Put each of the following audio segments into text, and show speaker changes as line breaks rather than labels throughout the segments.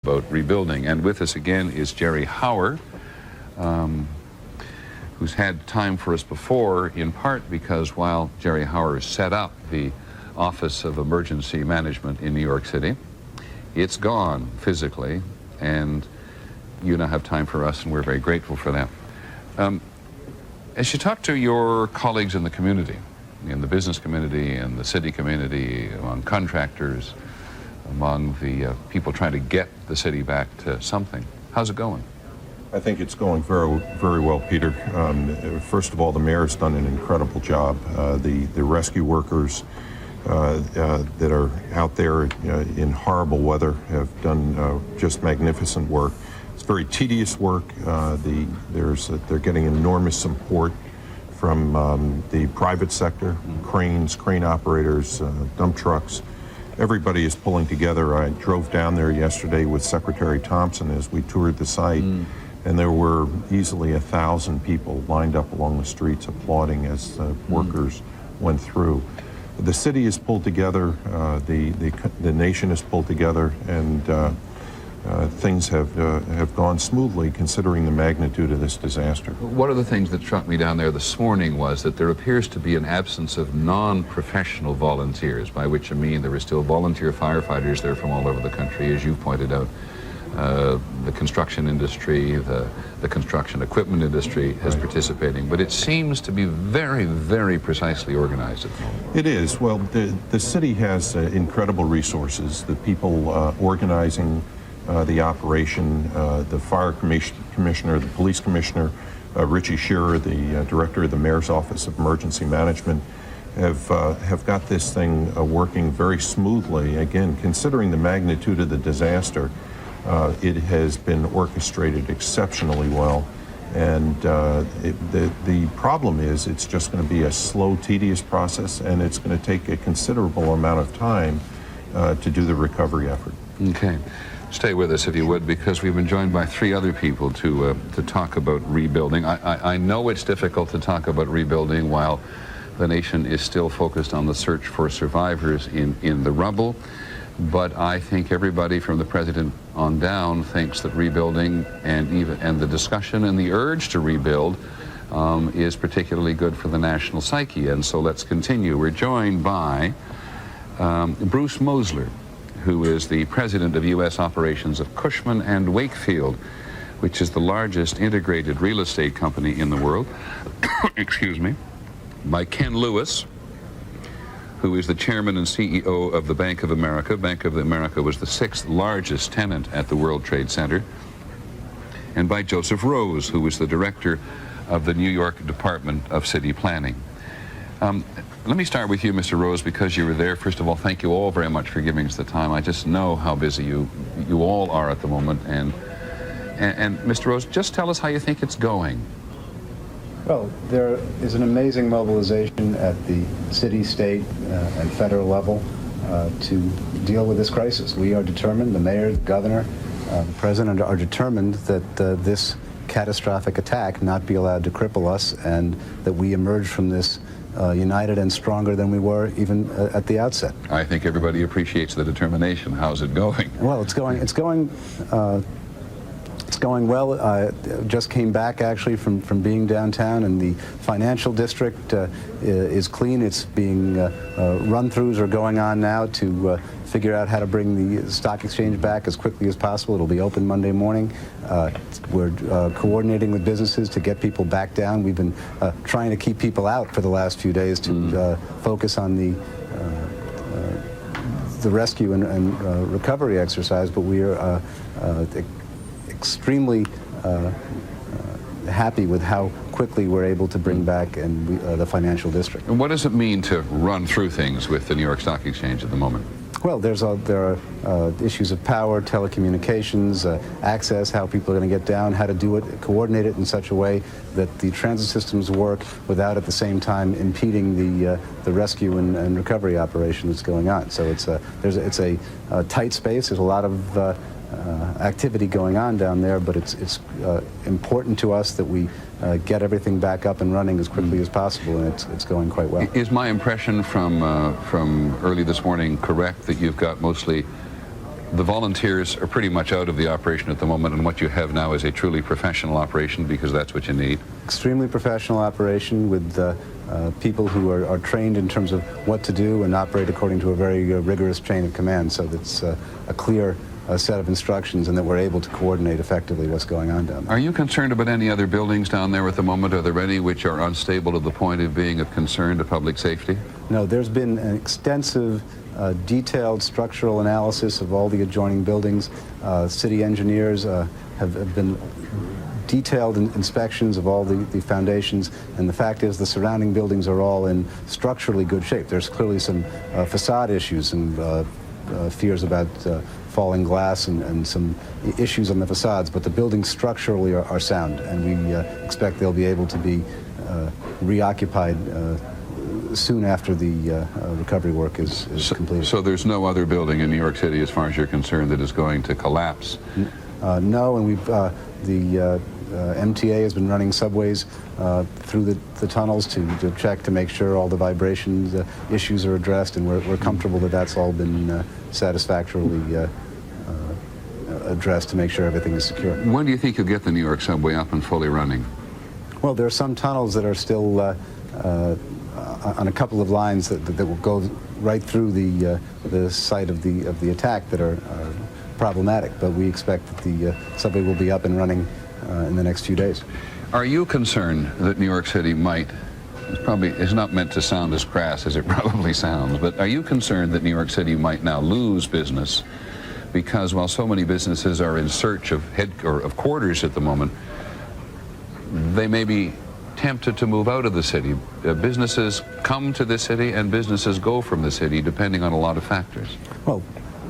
about rebuilding. And with us again is Jerry Hauer, who's had time for us before, in part because while Jerry Hauer set up the Office of Emergency Management in New York City, it's gone physically, and you now have time for us, and we're very grateful for that. As you talk to your colleagues in the community, in the business community and the city community, among contractors, among the people trying to get the city back to something, how's it going?
I think it's going very, very well, Peter. First of all, the mayor's done an incredible job. The rescue workers that are out there in horrible weather have done just magnificent work. It's very tedious work. They're getting enormous support from the private sector, crane operators, dump trucks. Everybody is pulling together. I drove down there yesterday with Secretary Thompson as we toured the site, and there were easily 1,000 people lined up along the streets applauding as workers went through. The city is pulled together, the nation is pulled together, and things have gone smoothly considering the magnitude of this disaster.
One of the things that struck me down there this morning was that there appears to be an absence of non-professional volunteers, by which I mean there are still volunteer firefighters there from all over the country, as you pointed out. The construction industry, the construction equipment industry is participating, but it seems to be very, very precisely organized at the moment.
It is. Well, the city has incredible resources. The people organizing the operation, the fire commissioner, the police commissioner, Richie Shearer, the director of the Mayor's Office of Emergency Management, have got this thing working very smoothly. Again, considering the magnitude of the disaster, it has been orchestrated exceptionally well. And the problem is it's just going to be a slow, tedious process, and it's going to take a considerable amount of time to do the recovery effort.
Okay. Stay with us, if you would, because we've been joined by 3 other people to talk about rebuilding. I know it's difficult to talk about rebuilding while the nation is still focused on the search for survivors in the rubble, but I think everybody from the president on down thinks that rebuilding and the discussion and the urge to rebuild is particularly good for the national psyche. And so let's continue. We're joined by Bruce Mosler, who is the president of U.S. operations of Cushman & Wakefield, which is the largest integrated real estate company in the world. Excuse me. By Ken Lewis, who is the chairman and CEO of the Bank of America. Bank of America was the 6th largest tenant at the World Trade Center. And by Joseph Rose, who is the director of the New York Department of City Planning. Let me start with you, Mr. Rose, because you were there. First of all, thank you all very much for giving us the time. I just know how busy you all are at the moment. And Mr. Rose, just tell us how you think it's going.
Well, there is an amazing mobilization at the city, state, and federal level to deal with this crisis. We are determined, the mayor, the governor, the president are determined that this catastrophic attack not be allowed to cripple us, and that we emerge from this united and stronger than we were even at the outset.
I think everybody appreciates the determination. How's it going?
Well, it's going well. I just came back actually from being downtown, and the financial district is clean. It's being run-throughs are going on now to figure out how to bring the stock exchange back as quickly as possible. It'll be open Monday morning. We're coordinating with businesses to get people back down. We've been trying to keep people out for the last few days to focus on the rescue and recovery exercise, but we are extremely happy with how quickly we're able to bring back the financial district.
And what does it mean to run through things with the New York Stock Exchange at the moment?
Well, there are issues of power, telecommunications, access, how people are going to get down, how to do it, coordinate it in such a way that the transit systems work without at the same time impeding the rescue and recovery operation that's going on. So it's a tight space. There's a lot of activity going on down there, but it's important to us that we get everything back up and running as quickly as possible, and it's going quite well.
Is my impression from early this morning correct that you've got mostly The volunteers are pretty much out of the operation at the moment, and what you have now is a truly professional operation, because that's what you need.
Extremely professional operation with people who are trained in terms of what to do and operate according to a very rigorous chain of command, so that's a clear set of instructions and that we're able to coordinate effectively what's going on down there.
Are you concerned about any other buildings down there at the moment? Are there any which are unstable to the point of being of concern to public safety?
No, there's been an extensive, detailed structural analysis of all the adjoining buildings. City engineers have been detailed inspections of all the foundations, and the fact is the surrounding buildings are all in structurally good shape. There's clearly some facade issues and fears about falling glass and some issues on the facades, but the buildings structurally are sound, and we expect they'll be able to be reoccupied soon after the recovery work is completed.
So there's no other building in New York City, as far as you're concerned, that is going to collapse?
No, and we've the MTA has been running subways through the tunnels to check to make sure all the vibrations issues are addressed, and we're comfortable that that's all been satisfactorily addressed to make sure everything is secure.
When do you think you'll get the New York subway up and fully running?
Well, there are some tunnels that are still on a couple of lines that will go right through the site of the attack that are problematic, but we expect that the subway will be up and running in the next few days.
Are you concerned that New York City might, it's not meant to sound as crass as it probably sounds, but are you concerned that New York City might now lose business because while so many businesses are in search of quarters at the moment, they may be tempted to move out of the city? Businesses come to the city and businesses go from the city depending on a lot of factors.
Well,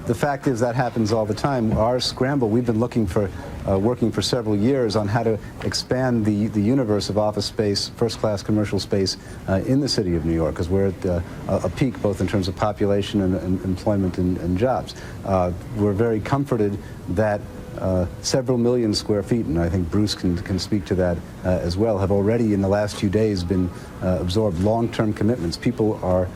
the fact is that happens all the time. Our scramble, we've been looking for, working for several years on how to expand the universe of office space, first-class commercial space in the city of New York, because we're at a peak both in terms of population and employment and jobs. We're very comforted that several million square feet, and I think Bruce can speak to that as well, have already in the last few days been absorbed long-term commitments. People are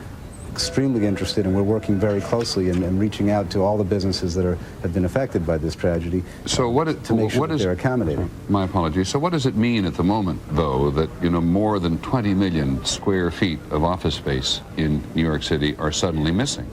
extremely interested, and we're working very closely and reaching out to all the businesses that have been affected by this tragedy.
So
to make sure that they're accommodated.
My apologies. So what does it mean at the moment, though, that more than 20 million square feet of office space in New York City are suddenly missing?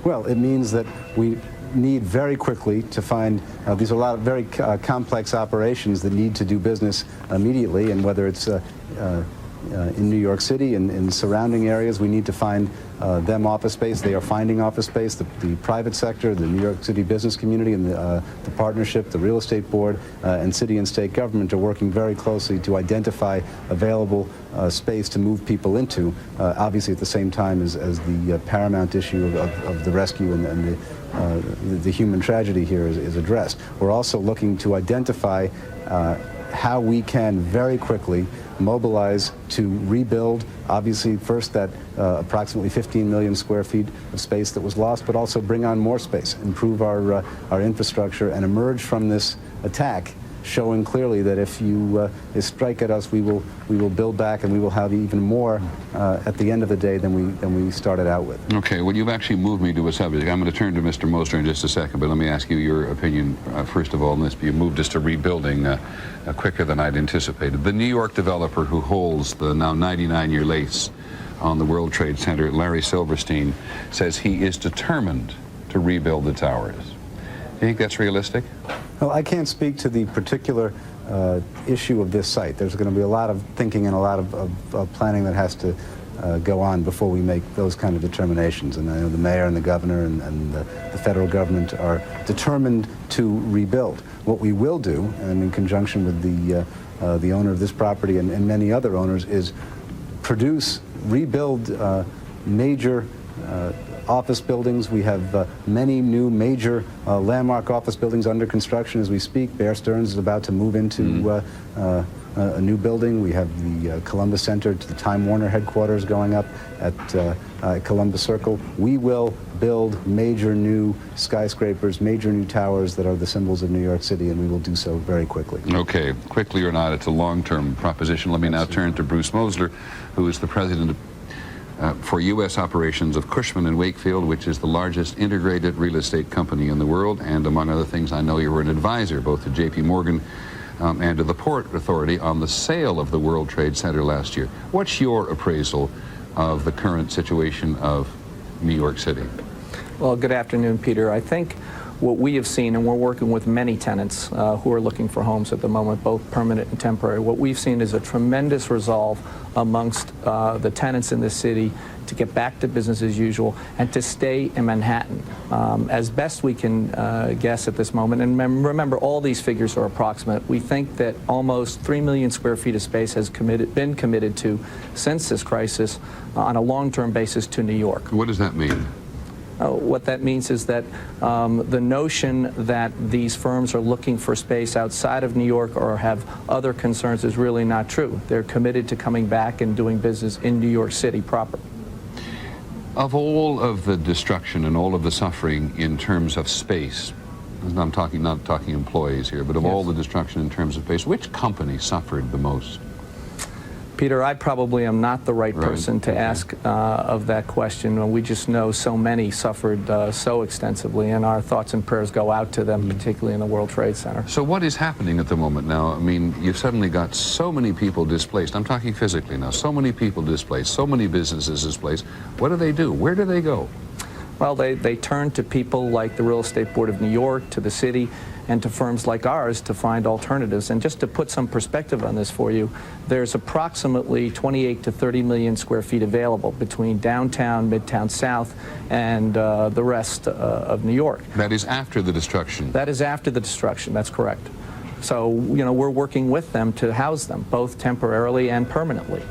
Well, it means that we need very quickly to find, these are a lot of very complex operations that need to do business immediately, and whether it's in New York City and in surrounding areas, we need to find them office space. They are finding office space. The private sector, the New York City business community, and the partnership, the real estate board, and city and state government are working very closely to identify available space to move people into, obviously at the same time as the paramount issue of the rescue and the human tragedy here is addressed. We're also looking to identify how we can very quickly mobilize to rebuild, obviously first that approximately 15 million square feet of space that was lost, but also bring on more space, improve our infrastructure, and emerge from this attack showing clearly that if you strike at us, we will build back, and we will have even more at the end of the day than we started out with.
Okay, well, you've actually moved me to a subject. I'm going to turn to Mr. Mosler in just a second, but let me ask you your opinion first of all on this. You moved us to rebuilding quicker than I'd anticipated. The New York developer who holds the now 99-year lease on the World Trade Center, Larry Silverstein, says he is determined to rebuild the towers. Do you think that's realistic?
Well, I can't speak to the particular issue of this site. There's going to be a lot of thinking and a lot of planning that has to go on before we make those kind of determinations. And I know the mayor and the governor and the federal government are determined to rebuild. What we will do, and in conjunction with the owner of this property and many other owners, is rebuild major office buildings. We have many new major landmark office buildings under construction as we speak. Bear Stearns is about to move into a new building. We have the Columbus Center to the Time Warner headquarters going up at Columbus Circle. We will build major new skyscrapers, major new towers that are the symbols of New York City, and we will do so very quickly.
Okay, quickly or not, it's a long-term proposition. Let me now turn to Bruce Mosler, who is the president for U.S. operations of Cushman & Wakefield, which is the largest integrated real estate company in the world. And among other things, I know you were an advisor both to J.P. Morgan and to the Port Authority on the sale of the World Trade Center last year. What's your appraisal of the current situation of New York City?
Well, good afternoon, Peter. I think what we have seen, and we're working with many tenants who are looking for homes at the moment, both permanent and temporary, what we've seen is a tremendous resolve amongst the tenants in this city to get back to business as usual and to stay in Manhattan as best we can guess at this moment. And remember, all these figures are approximate. We think that almost 3 million square feet of space has been committed to since this crisis on a long-term basis to New York.
What does that mean?
What that means is that the notion that these firms are looking for space outside of New York or have other concerns is really not true. They're committed to coming back and doing business in New York City proper.
Of all of the destruction and all of the suffering in terms of space, I'm not talking employees here, but of all the destruction in terms of space, which company suffered the most?
Peter, I probably am not the right person to ask of that question. We just know so many suffered so extensively, and our thoughts and prayers go out to them, particularly in the World Trade Center.
So what is happening at the moment now? I mean, you've suddenly got so many people displaced. I'm talking physically now. So many people displaced, so many businesses displaced. What do they do? Where do they go?
Well, they turn to people like the Real Estate Board of New York, to the city, and to firms like ours to find alternatives. And just to put some perspective on this for you, there's approximately 28 to 30 million square feet available between downtown, Midtown South, and the rest of New York.
That is after the destruction.
That is after the destruction, that's correct. So, you know, we're working with them to house them, both temporarily and permanently.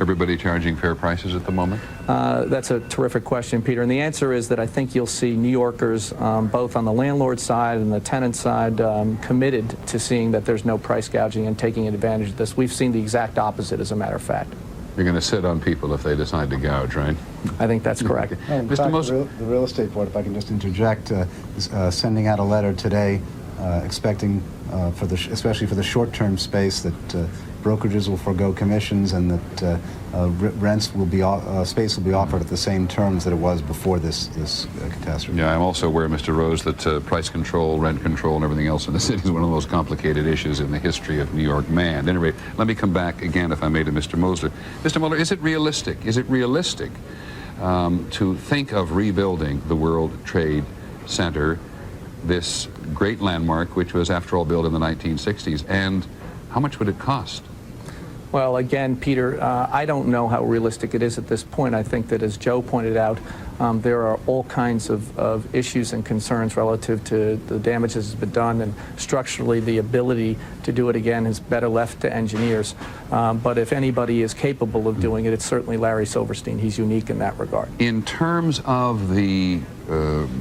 Everybody charging fair prices at the moment?
That's a terrific question, Peter. And the answer is that I think you'll see New Yorkers, both on the landlord side and the tenant side, committed to seeing that there's no price gouging and taking advantage of this. We've seen the exact opposite, as a matter of fact.
You're going to sit on people if they decide to gouge, right?
I think that's correct.
Mr. The Real Estate Board, if I can just interject, is sending out a letter today expecting, especially for the short-term space, that brokerages will forego commissions and that rents will be space will be offered at the same terms that it was before this catastrophe.
Yeah, I'm also aware, Mr. Rose, that price control, rent control, and everything else in the city is one of the most complicated issues in the history of New York. Man, at any rate, let me come back again, if I may, to Mr. Mosler. Mr. Mueller, is it realistic? Is it realistic to think of rebuilding the World Trade Center, this great landmark, which was, after all, built in the 1960s, and how much would it cost?
Well, again, Peter, I don't know how realistic it is at this point. I think that, as Joe pointed out, there are all kinds of issues and concerns relative to the damage that has been done, and structurally the ability to do it again is better left to engineers. But if anybody is capable of doing it, it's certainly Larry Silverstein. He's unique in that regard. In
terms of the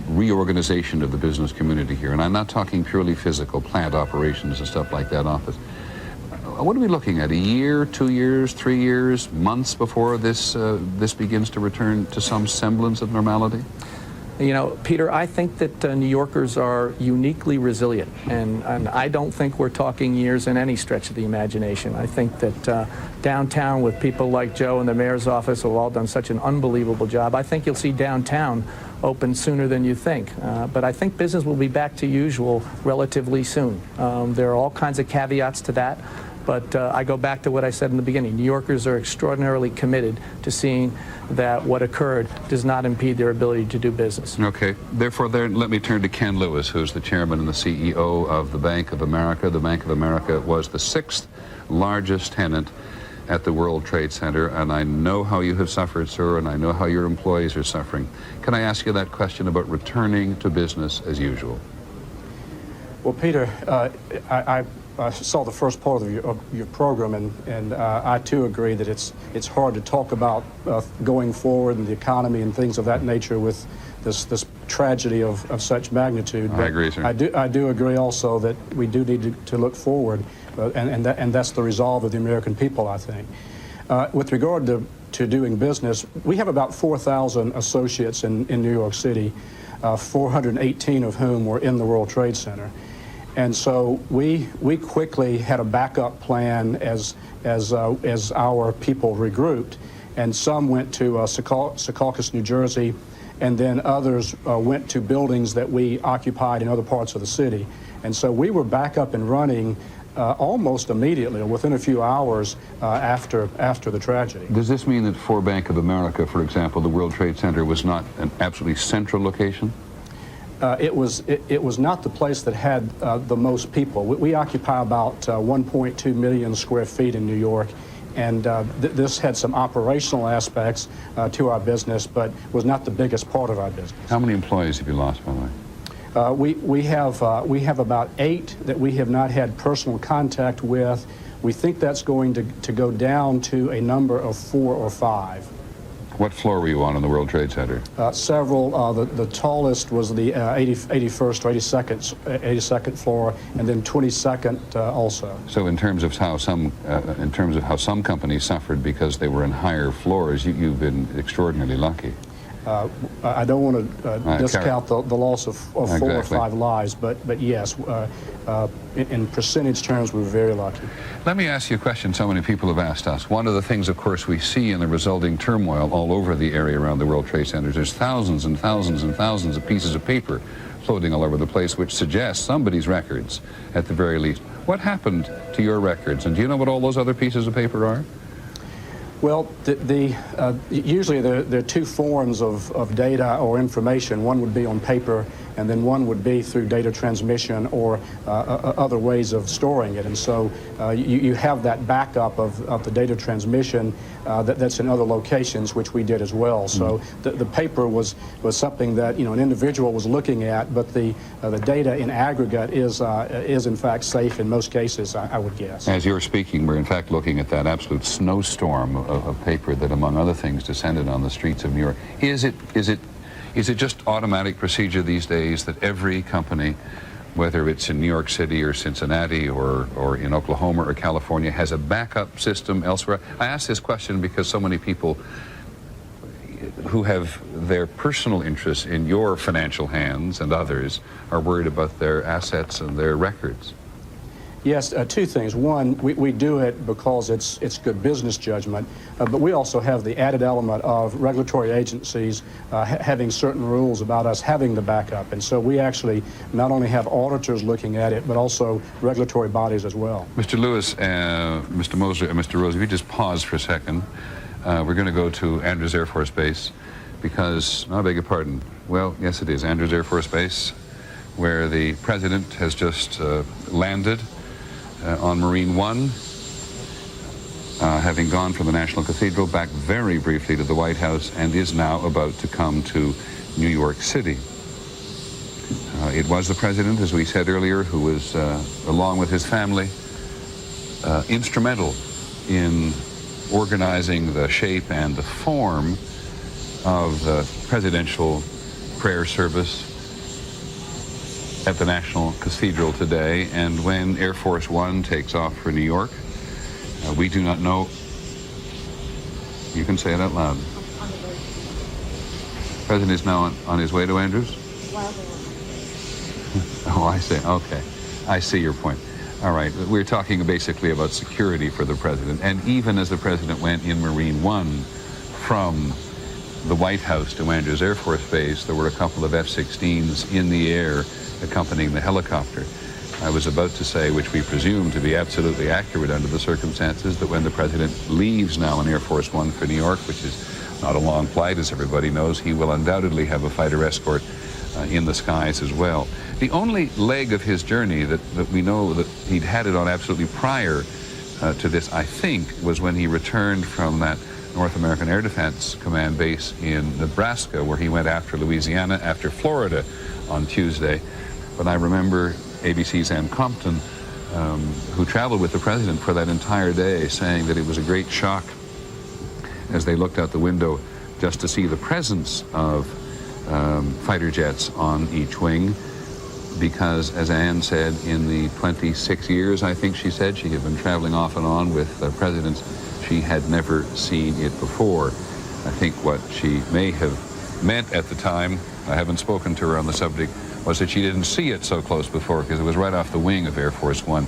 reorganization of the business community here, and I'm not talking purely physical, plant operations and stuff like that, office, what are we looking at? A year, 2 years, 3 years, months before this begins to return to some semblance of normality?
You know, Peter, I think that New Yorkers are uniquely resilient, and I don't think we're talking years in any stretch of the imagination. I think that downtown, with people like Joe and the mayor's office, who have all done such an unbelievable job, I think you'll see downtown open sooner than you think. But I think business will be back to usual relatively soon. There are all kinds of caveats to that. But I go back to what I said in the beginning. New Yorkers are extraordinarily committed to seeing that what occurred does not impede their ability to do business.
Okay. Therefore, let me turn to Ken Lewis, who's the chairman and the CEO of the Bank of America. The Bank of America was the 6th largest tenant at the World Trade Center, and I know how you have suffered, sir, and I know how your employees are suffering. Can I ask you that question about returning to business as usual?
Well, Peter, I saw the first part of your program, and I too agree that it's hard to talk about going forward and the economy and things of that nature with this tragedy of such magnitude.
I agree, sir.
I do agree also that we do need to look forward, and that's the resolve of the American people, I think. With regard to doing business, we have about 4,000 associates in New York City, 418 of whom were in the World Trade Center. And so we quickly had a backup plan as our people regrouped, and some went to Secaucus, New Jersey, and then others went to buildings that we occupied in other parts of the city. And so we were back up and running almost immediately, or within a few hours after the tragedy.
Does this mean that for Bank of America, for example, the World Trade Center was not an absolutely central location?
It was not the place that had the most people. We occupy about 1.2 million square feet in New York, and this had some operational aspects to our business, but was not the biggest part of our business.
How many employees have you lost, by the way?
We have about 8 that we have not had personal contact with. We think that's going to go down to a number of 4 or 5.
What floor were you on in the World Trade Center?
Several. The tallest was the 81st or 82nd floor, and then 22nd also.
So in terms of how some companies suffered because they were in higher floors, you've been extraordinarily lucky.
I don't want to discount the loss of 4 or 5 lives, but yes, in percentage terms, we're very lucky.
Let me ask you a question so many people have asked us. One of the things, of course, we see in the resulting turmoil all over the area around the World Trade Center, there's thousands and thousands and thousands of pieces of paper floating all over the place, which suggests somebody's records, at the very least. What happened to your records, and do you know what all those other pieces of paper are?
Well, usually there are 2 forms of data or information. One would be on paper, and then one would be through data transmission or other ways of storing it. And so you have that backup of the data transmission that's in other locations, which we did as well. So the paper was something that an individual was looking at, but the data in aggregate is in fact safe in most cases, I would guess.
As you're speaking, we're in fact looking at that absolute snowstorm of paper that, among other things, descended on the streets of New York. Is it just automatic procedure these days that every company, whether it's in New York City or Cincinnati or in Oklahoma or California, has a backup system elsewhere? I ask this question because so many people who have their personal interests in your financial hands and others are worried about their assets and their records.
Yes, 2 things. One, we do it because it's good business judgment, but we also have the added element of regulatory agencies having certain rules about us having the backup. And so we actually not only have auditors looking at it, but also regulatory bodies as well.
Mr. Lewis, Mr. Moser, and Mr. Rose, if you just pause for a second, we're going to go to Andrews Air Force Base because, I beg your pardon, well, yes it is, Andrews Air Force Base, where the President has just landed on Marine One, having gone from the National Cathedral back very briefly to the White House, and is now about to come to New York City. It was the President, as we said earlier, who was, along with his family, instrumental in organizing the shape and the form of the presidential prayer service at the National Cathedral today. And when Air Force One takes off for New York, we do not know. You can say it out loud. The President is now on his way to Andrews? Oh, I see. Okay. I see your point. All right. We're talking basically about security for the President. And even as the President went in Marine One from the White House to Andrews Air Force Base, there were a couple of F-16s in the air accompanying the helicopter. I was about to say, which we presume to be absolutely accurate under the circumstances, that when the President leaves now in Air Force One for New York, which is not a long flight, as everybody knows, he will undoubtedly have a fighter escort in the skies as well. The only leg of his journey that we know that he'd had it on absolutely prior to this, I think, was when he returned from that North American Air Defense Command base in Nebraska, where he went after Louisiana, after Florida on Tuesday. But I remember ABC's Ann Compton, who traveled with the President for that entire day, saying that it was a great shock as they looked out the window just to see the presence of fighter jets on each wing, because, as Ann said, in the 26 years, I think she said, she had been traveling off and on with presidents, she had never seen it before. I think what she may have meant at the time, I haven't spoken to her on the subject, was that she didn't see it so close before, because it was right off the wing of Air Force One,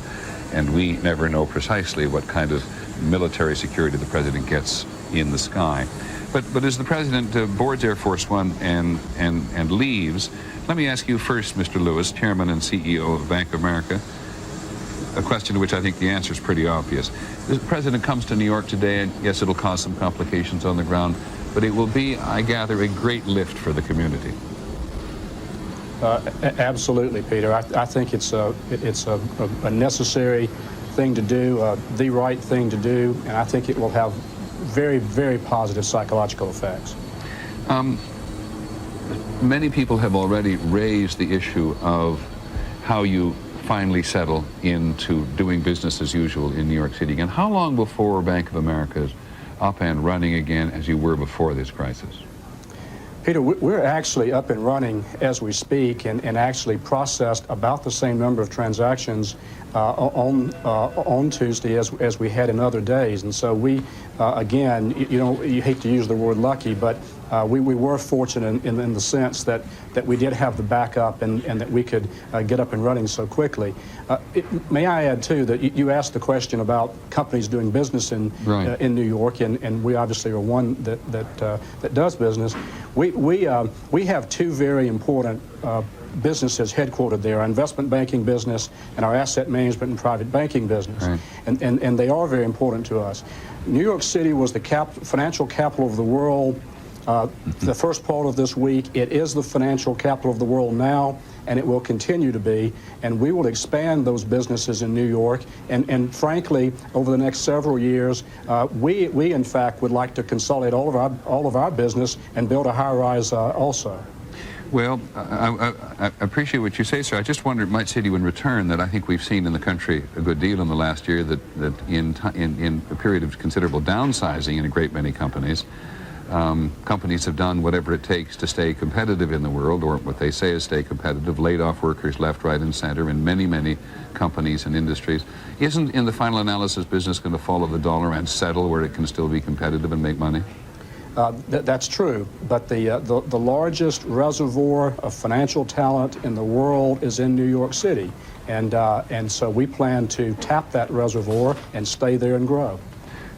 and we never know precisely what kind of military security the President gets in the sky. But as the president boards Air Force One and leaves, let me ask you first, Mr. Lewis, Chairman and CEO of Bank of America, a question to which I think the answer is pretty obvious. The president comes to New York today, and yes, it'll cause some complications on the ground, but it will be, I gather, a great lift for the community.
Absolutely, Peter. I think it's a necessary thing to do, the right thing to do, and I think it will have very, very positive psychological effects.
Many people have already raised the issue of how you finally settle into doing business as usual in New York City again. How long before Bank of America is up and running again as you were before this crisis?
Peter, we're actually up and running as we speak, and actually processed about the same number of transactions on Tuesday as we had in other days. And so we, again, you hate to use the word lucky, but we were fortunate in the sense that we did have the backup and that we could get up and running so quickly. May I add, too, that you asked the question about companies doing business in New York, and we obviously are one that does business. We have two very important businesses headquartered there, our investment banking business and our asset management and private banking business. Right. And they are very important to us. New York City was the financial capital of the world the first part of this week. It is the financial capital of the world now, and it will continue to be, and we will expand those businesses in New York, and frankly, over the next several years, we in fact would like to consolidate all of our business and build a high-rise also.
Well, I appreciate what you say, sir. I just wonder, it might say to you in return that I think we've seen in the country a good deal in the last year, that in a period of considerable downsizing in a great many companies, companies have done whatever it takes to stay competitive in the world, or what they say is stay competitive, laid off workers left, right, and center in many, many companies and industries. Isn't, in the final analysis, business going to follow the dollar and settle where it can still be competitive and make money?
That's true, but the largest reservoir of financial talent in the world is in New York City, and so we plan to tap that reservoir and stay there and grow.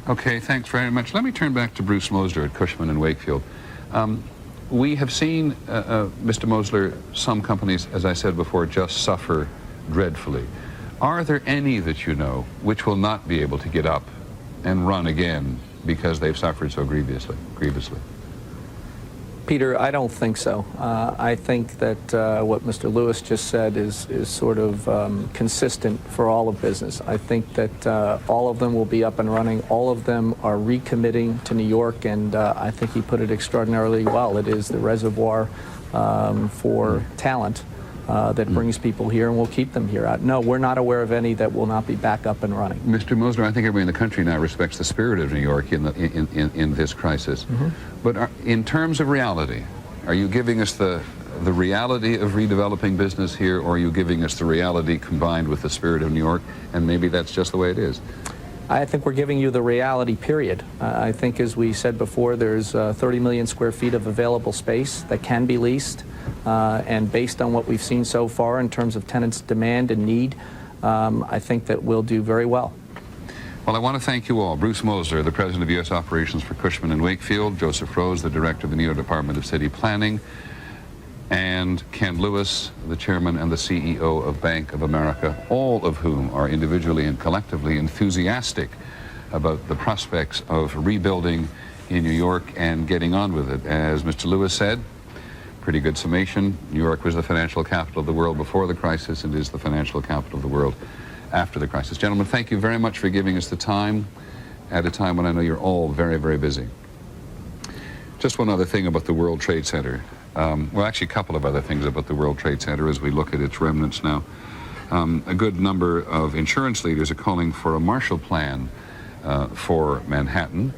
Okay, thanks very much. Let me turn back to Bruce Mosler at Cushman & Wakefield. We have seen, Mr. Mosler, some companies, as I said before, just suffer dreadfully. Are there any that you know which will not be able to get up and run again because they've suffered so grievously?
Peter, I don't think so. I think that what Mr. Lewis just said is sort of consistent for all of business. I think that all of them will be up and running. All of them are recommitting to New York, and I think he put it extraordinarily well. It is the reservoir for talent that brings people here and will keep them here. No, we're not aware of any that will not be back up and running.
Mr. Mosler, I think everybody in the country now respects the spirit of New York in this crisis. Mm-hmm. But in terms of reality, are you giving us the reality of redeveloping business here, or are you giving us the reality combined with the spirit of New York, and maybe that's just the way it is?
I think we're giving you the reality, period. I think, as we said before, there's 30 million square feet of available space that can be leased. And based on what we've seen so far in terms of tenants' demand and need, I think that we'll do very well.
Well, I want to thank you all. Bruce Mosler, the President of U.S. Operations for Cushman & Wakefield, Joseph Rose, the Director of the New York Department of City Planning, and Ken Lewis, the Chairman and the CEO of Bank of America, all of whom are individually and collectively enthusiastic about the prospects of rebuilding in New York and getting on with it. As Mr. Lewis said, pretty good summation. New York was the financial capital of the world before the crisis and is the financial capital of the world after the crisis. Gentlemen, thank you very much for giving us the time at a time when I know you're all very, very busy. Just one other thing about the World Trade Center. Well, actually a couple of other things about the World Trade Center as we look at its remnants now. A good number of insurance leaders are calling for a Marshall Plan for Manhattan,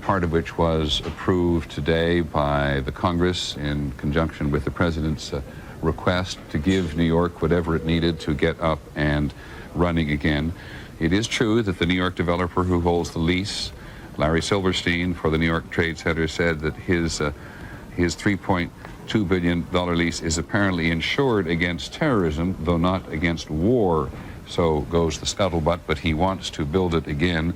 part of which was approved today by the Congress in conjunction with the President's request to give New York whatever it needed to get up and running again. It is true that the New York developer who holds the lease, Larry Silverstein, for the New York Trade Center, said that his $3.2 billion lease is apparently insured against terrorism, though not against war. So goes the scuttlebutt, but he wants to build it again.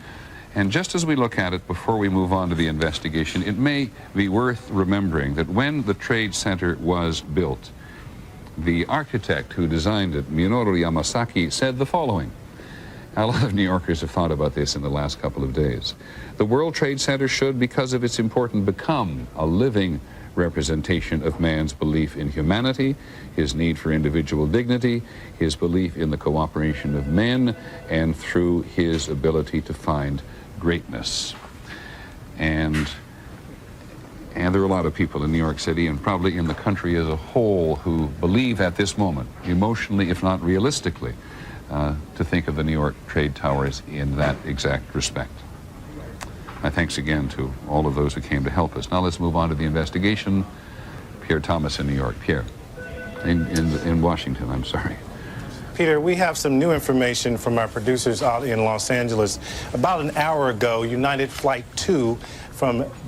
And just as we look at it, before we move on to the investigation, it may be worth remembering that when the Trade Center was built, the architect who designed it, Minoru Yamasaki, said the following. A lot of New Yorkers have thought about this in the last couple of days. The World Trade Center should, because of its importance, become a living representation of man's belief in humanity, his need for individual dignity, his belief in the cooperation of men, and through his ability to find greatness. And there are a lot of people in New York City and probably in the country as a whole who believe at this moment, emotionally if not realistically, to think of the New York Trade Towers in that exact respect. My thanks again to all of those who came to help us. Now let's move on to the investigation. Pierre Thomas in New York. Pierre, in Washington, I'm sorry.
Peter, we have some new information from our producers out in Los Angeles. About an hour ago, United Flight 2,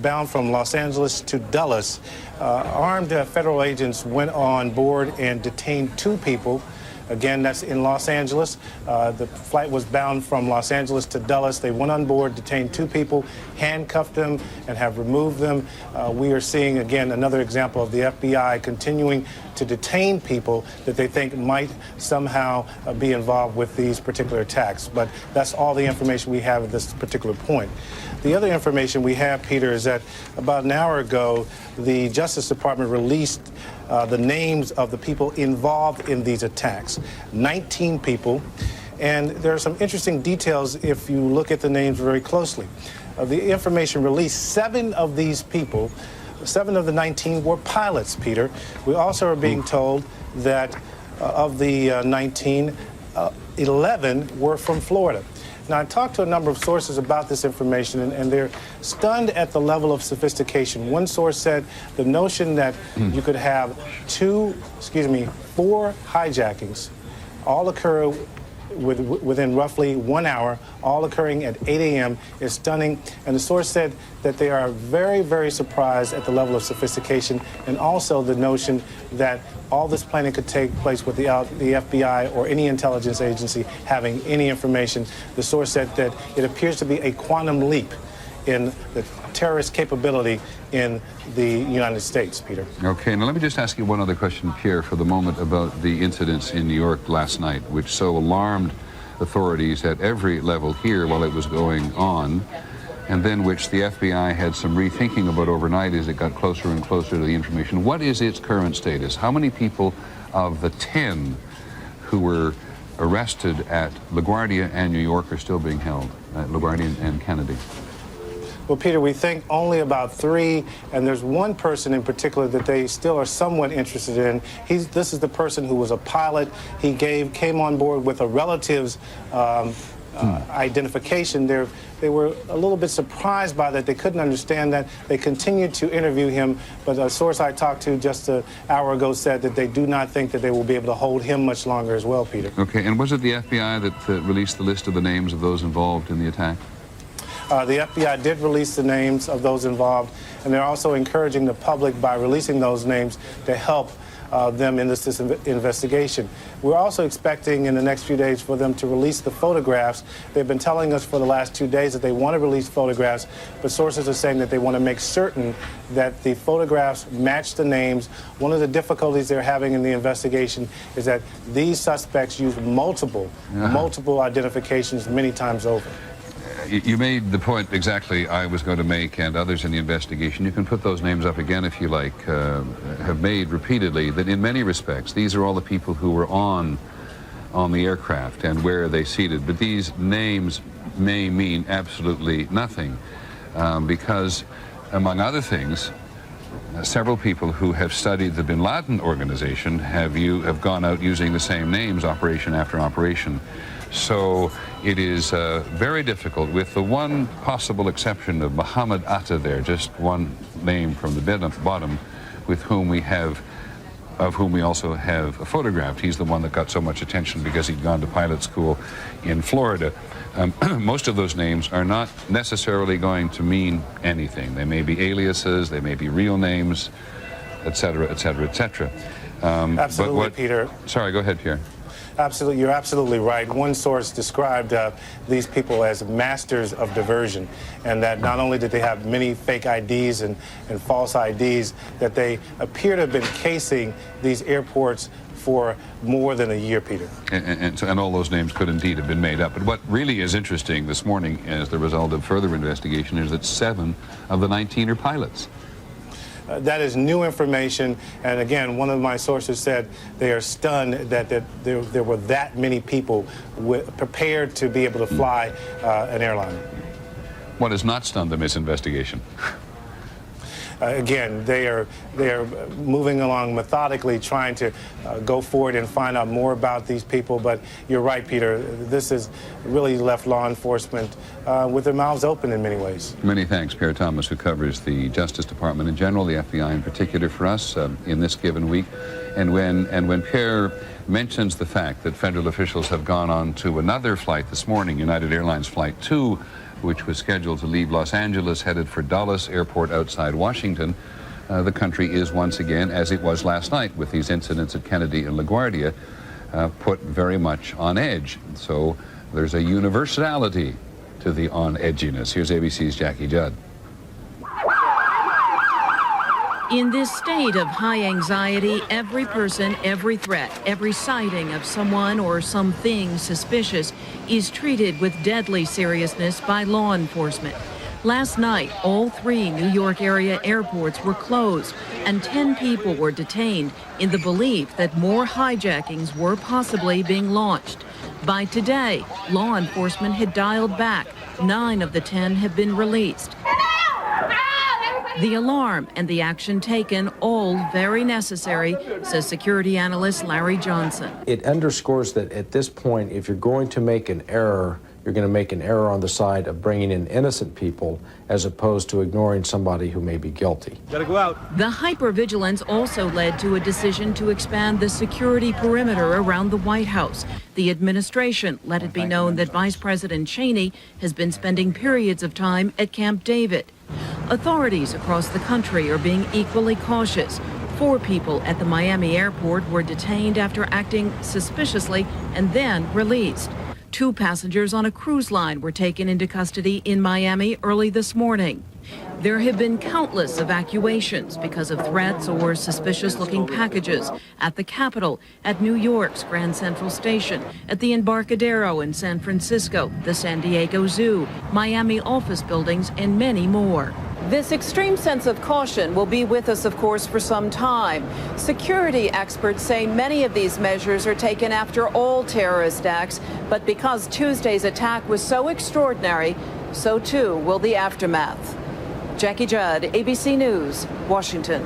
bound from Los Angeles to Dulles, armed federal agents went on board and detained 2 people. Again, that's in Los Angeles. The flight was bound from Los Angeles to Dulles. They went on board, detained 2 people, handcuffed them, and have removed them. We are seeing, again, another example of the FBI continuing to detain people that they think might somehow be involved with these particular attacks. But that's all the information we have at this particular point. The other information we have, Peter, is that about an hour ago, the Justice Department released the names of the people involved in these attacks. 19 people. And there are some interesting details if you look at the names very closely. The information released, 7 of these people, 7 of the 19 were pilots, Peter. We also are being told that of the 19, 11 were from Florida. Now, I talked to a number of sources about this information, and they're stunned at the level of sophistication. One source said the notion that you could have 4 hijackings all occur within roughly 1 hour, all occurring at 8 a.m. is stunning. And the source said that they are very, very surprised at the level of sophistication, and also the notion that all this planning could take place without the FBI or any intelligence agency having any information. The source said that it appears to be a quantum leap in the terrorist capability in the United States, Peter.
Okay, now let me just ask you one other question, Pierre, for the moment about the incidents in New York last night, which so alarmed authorities at every level here while it was going on, and then which the FBI had some rethinking about overnight as it got closer and closer to the information. What is its current status? How many people of the 10 who were arrested at LaGuardia and New York are still being held, at LaGuardia and Kennedy?
Well, Peter, we think only about 3, and there's one person in particular that they still are somewhat interested in. This is the person who was a pilot. He came on board with a relative's identification. They were a little bit surprised by that. They couldn't understand that. They continued to interview him, but a source I talked to just an hour ago said that they do not think that they will be able to hold him much longer as well, Peter.
Okay, and was it the FBI that released the list of the names of those involved in the attack?
The FBI did release the names of those involved, and they're also encouraging the public by releasing those names to help them in this investigation. We're also expecting in the next few days for them to release the photographs. They've been telling us for the last 2 days that they want to release photographs, but sources are saying that they want to make certain that the photographs match the names. One of the difficulties they're having in the investigation is that these suspects use multiple identifications many times over.
You made the point exactly I was going to make, and others in the investigation. You can put those names up again if you like, have made repeatedly, that in many respects, these are all the people who were on the aircraft and where they seated. But these names may mean absolutely nothing because, among other things, several people who have studied the Bin Laden organization have gone out using the same names, operation after operation. So it is very difficult, with the one possible exception of Muhammad Atta there, just one name from the bottom, of whom we also have photographed. He's the one that got so much attention because he'd gone to pilot school in Florida. Most of those names are not necessarily going to mean anything. They may be aliases, they may be real names, et cetera, et cetera, et cetera.
Absolutely, Peter.
Sorry, go ahead, Pierre.
Absolutely, you're absolutely right. One source described these people as masters of diversion, and that not only did they have many fake IDs and false IDs, that they appear to have been casing these airports for more than a year, Peter.
And all those names could indeed have been made up. But what really is interesting this morning, as the result of further investigation, is that 7 of the 19 are pilots.
That is new information, and again, one of my sources said they are stunned that there were that many people prepared to be able to fly an airline.
What has not stunned them is investigation.
Again, they are moving along methodically, trying to go forward and find out more about these people. But you're right, Peter. This has really left law enforcement with their mouths open in many ways.
Many thanks, Pierre Thomas, who covers the Justice Department in general, the FBI in particular, for us in this given week. And when Pierre mentions the fact that federal officials have gone on to another flight this morning, United Airlines Flight 2, which was scheduled to leave Los Angeles, headed for Dulles Airport outside Washington, the country is once again, as it was last night with these incidents at Kennedy and LaGuardia, put very much on edge. So there's a universality to the on-edginess. Here's ABC's Jackie Judd.
In this state of high anxiety, every person, every threat, every sighting of someone or something suspicious is treated with deadly seriousness by law enforcement. Last night, all 3 New York area airports were closed and 10 people were detained in the belief that more hijackings were possibly being launched. By today, law enforcement had dialed back. 9 of the 10 have been released. The alarm and the action taken, all very necessary, says security analyst Larry Johnson.
It underscores that at this point, if you're going to make an error, you're going to make an error on the side of bringing in innocent people as opposed to ignoring somebody who may be guilty.
Gotta go out. The hypervigilance also led to a decision to expand the security perimeter around the White House. The administration let it be known that Vice President Cheney has been spending periods of time at Camp David. Authorities across the country are being equally cautious. 4 people at the Miami airport were detained after acting suspiciously and then released. 2 passengers on a cruise line were taken into custody in Miami early this morning. There have been countless evacuations because of threats or suspicious-looking packages at the Capitol, at New York's Grand Central Station, at the Embarcadero in San Francisco, the San Diego Zoo, Miami office buildings, and many more. This extreme sense of caution will be with us, of course, for some time. Security experts say many of these measures are taken after all terrorist acts, but because Tuesday's attack was so extraordinary, so too will the aftermath. Jackie Judd, ABC News, Washington.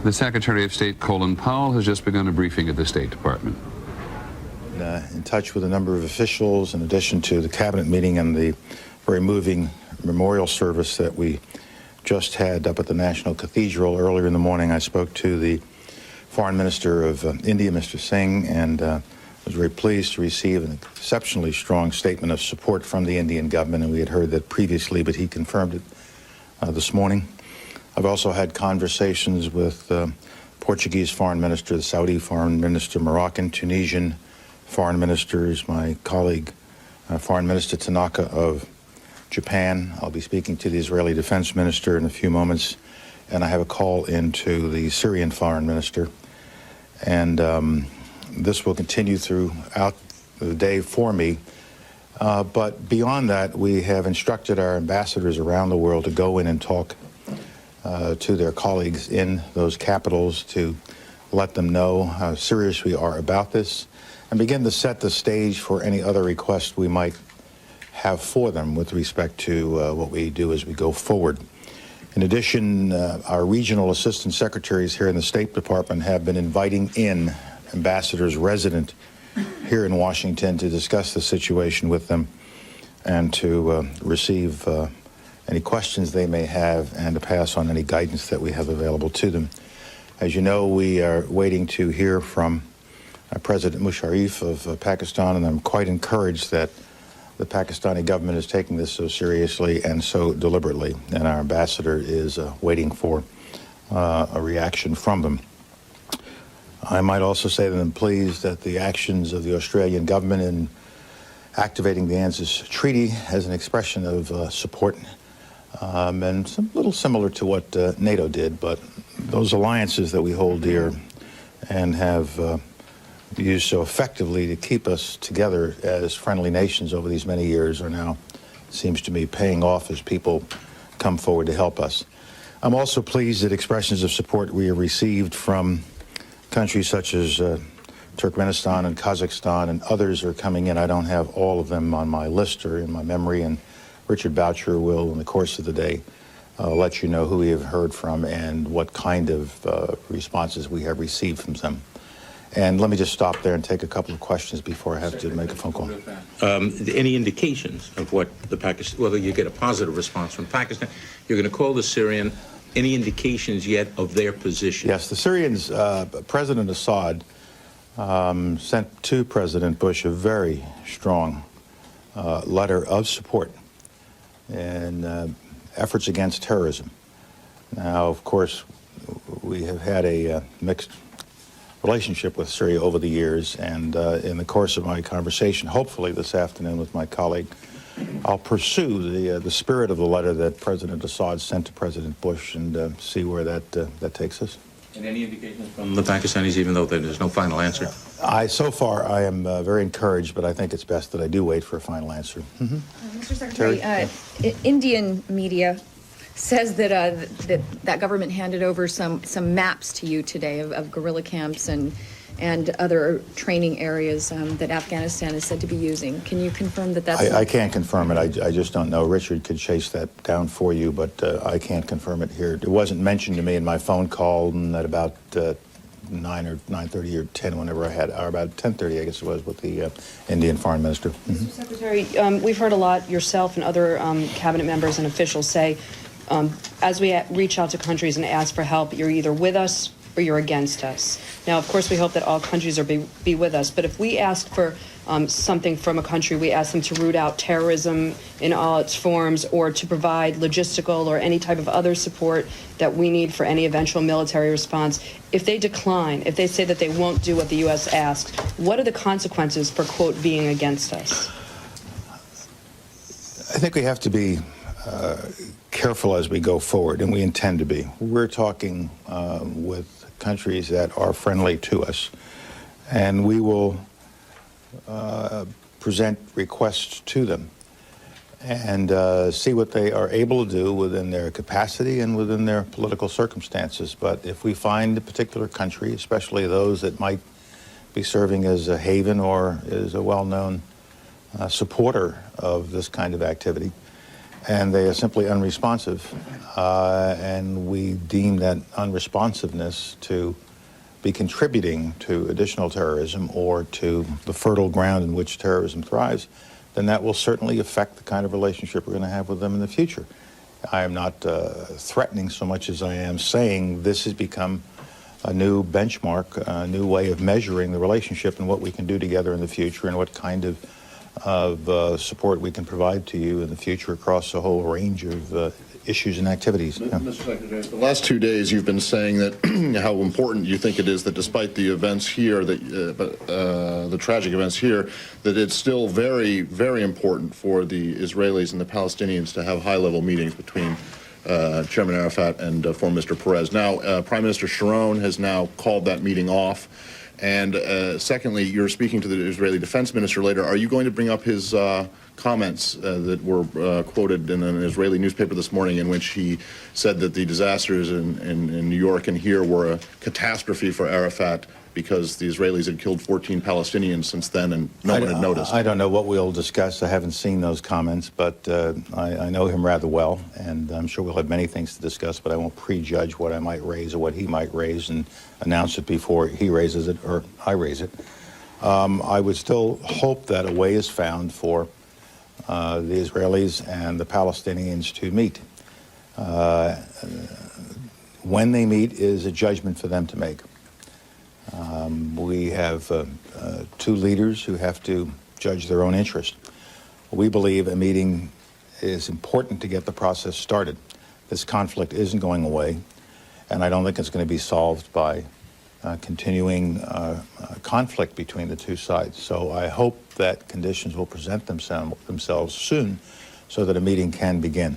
The Secretary of State, Colin Powell, has just begun a briefing at the State Department.
In touch with a number of officials, in addition to the cabinet meeting and the very moving memorial service that we just had up at the National Cathedral earlier in the morning. I spoke to the Foreign Minister of India, Mr. Singh, and was very pleased to receive an exceptionally strong statement of support from the Indian government, and we had heard that previously, but he confirmed it this morning. I've also had conversations with Portuguese Foreign Minister, the Saudi Foreign Minister, Moroccan, Tunisian Foreign Ministers, my colleague, Foreign Minister Tanaka of Japan. I'll be speaking to the Israeli Defense Minister in a few moments, and I have a call into the Syrian Foreign Minister. And this will continue throughout the day for me. But beyond that, we have instructed our ambassadors around the world to go in and talk to their colleagues in those capitals to let them know how serious we are about this and begin to set the stage for any other requests we might have for them with respect to what we do as we go forward. In addition, our regional assistant secretaries here in the State Department have been inviting in ambassadors resident here in Washington to discuss the situation with them and to receive any questions they may have and to pass on any guidance that we have available to them. As you know, we are waiting to hear from President Musharraf of Pakistan, and I'm quite encouraged that the Pakistani government is taking this so seriously and so deliberately, and our ambassador is waiting for a reaction from them. I might also say that I'm pleased that the actions of the Australian government in activating the ANZUS Treaty as an expression of support, and a little similar to what NATO did, but those alliances that we hold dear and have used so effectively to keep us together as friendly nations over these many years are now, seems to me, paying off as people come forward to help us. I'm also pleased that expressions of support we have received from countries such as Turkmenistan and Kazakhstan and others are coming in. I don't have all of them on my list or in my memory, and Richard Boucher will, in the course of the day, let you know who we have heard from and what kind of responses we have received from them. And let me just stop there and take a couple of questions before I have to make a phone call.
Any indications of what the Pakistan, whether you get a positive response from Pakistan, you're going to call the Syrian, any indications yet of their position?
Yes, the Syrians, President Assad sent to President Bush a very strong letter of support in efforts against terrorism. Now, of course, we have had a mixed relationship with Syria over the years, and in the course of my conversation, hopefully this afternoon with my colleague, I'll pursue the spirit of the letter that President Assad sent to President Bush and see where that takes us.
And any indications from the Pakistanis, even though there's no final answer?
So far, I am very encouraged, but I think it's best that I do wait for a final answer.
Mr. Secretary, Indian media says that that government handed over some maps to you today of guerrilla camps and other training areas that Afghanistan is said to be using. Can you confirm that that's...
I can't confirm it. I just don't know. Richard could chase that down for you, but I can't confirm it here. It wasn't mentioned to me in my phone call at about 9 or 9:30 or 10, whenever I had, or about 10:30, I guess it was, with the Indian Foreign Minister.
Mr. Secretary, we've heard a lot, yourself and other cabinet members and officials say, as we reach out to countries and ask for help, you're either with us or you're against us. Now, of course, we hope that all countries are be with us, but if we ask for something from a country, we ask them to root out terrorism in all its forms or to provide logistical or any type of other support that we need for any eventual military response. If they decline, if they say that they won't do what the U.S. asks, what are the consequences for, quote, being against us?
I think we have to be careful as we go forward, and we intend to be. We're talking with countries that are friendly to us, and we will present requests to them and see what they are able to do within their capacity and within their political circumstances. But if we find a particular country, especially those that might be serving as a haven or is a well-known supporter of this kind of activity, and they are simply unresponsive, and we deem that unresponsiveness to be contributing to additional terrorism or to the fertile ground in which terrorism thrives, then that will certainly affect the kind of relationship we're going to have with them in the future. I am not threatening so much as I am saying this has become a new benchmark, a new way of measuring the relationship and what we can do together in the future and what kind of support we can provide to you in the future across a whole range of issues and activities. Yeah.
Mr. Secretary, the last 2 days you've been saying that how important you think it is that despite the events here, the tragic events here, that it's still very, very important for the Israelis and the Palestinians to have high-level meetings between Chairman Arafat and former Mr. Peres. Now, Prime Minister Sharon has now called that meeting off. And secondly, you're speaking to the Israeli defense minister later. Are you going to bring up his comments that were quoted in an Israeli newspaper this morning in which he said that the disasters in New York and here were a catastrophe for Arafat because the Israelis had killed 14 Palestinians since then and no one had noticed?
I don't know what we'll discuss. I haven't seen those comments, but I know him rather well, and I'm sure we'll have many things to discuss, but I won't prejudge what I might raise or what he might raise and announce it before he raises it or I raise it. I would still hope that a way is found for the Israelis and the Palestinians to meet. When they meet is a judgment for them to make. We have two leaders who have to judge their own interest. We believe a meeting is important to get the process started. This conflict isn't going away, and I don't think it's going to be solved by continuing conflict between the two sides. So I hope that conditions will present themselves soon so that a meeting can begin.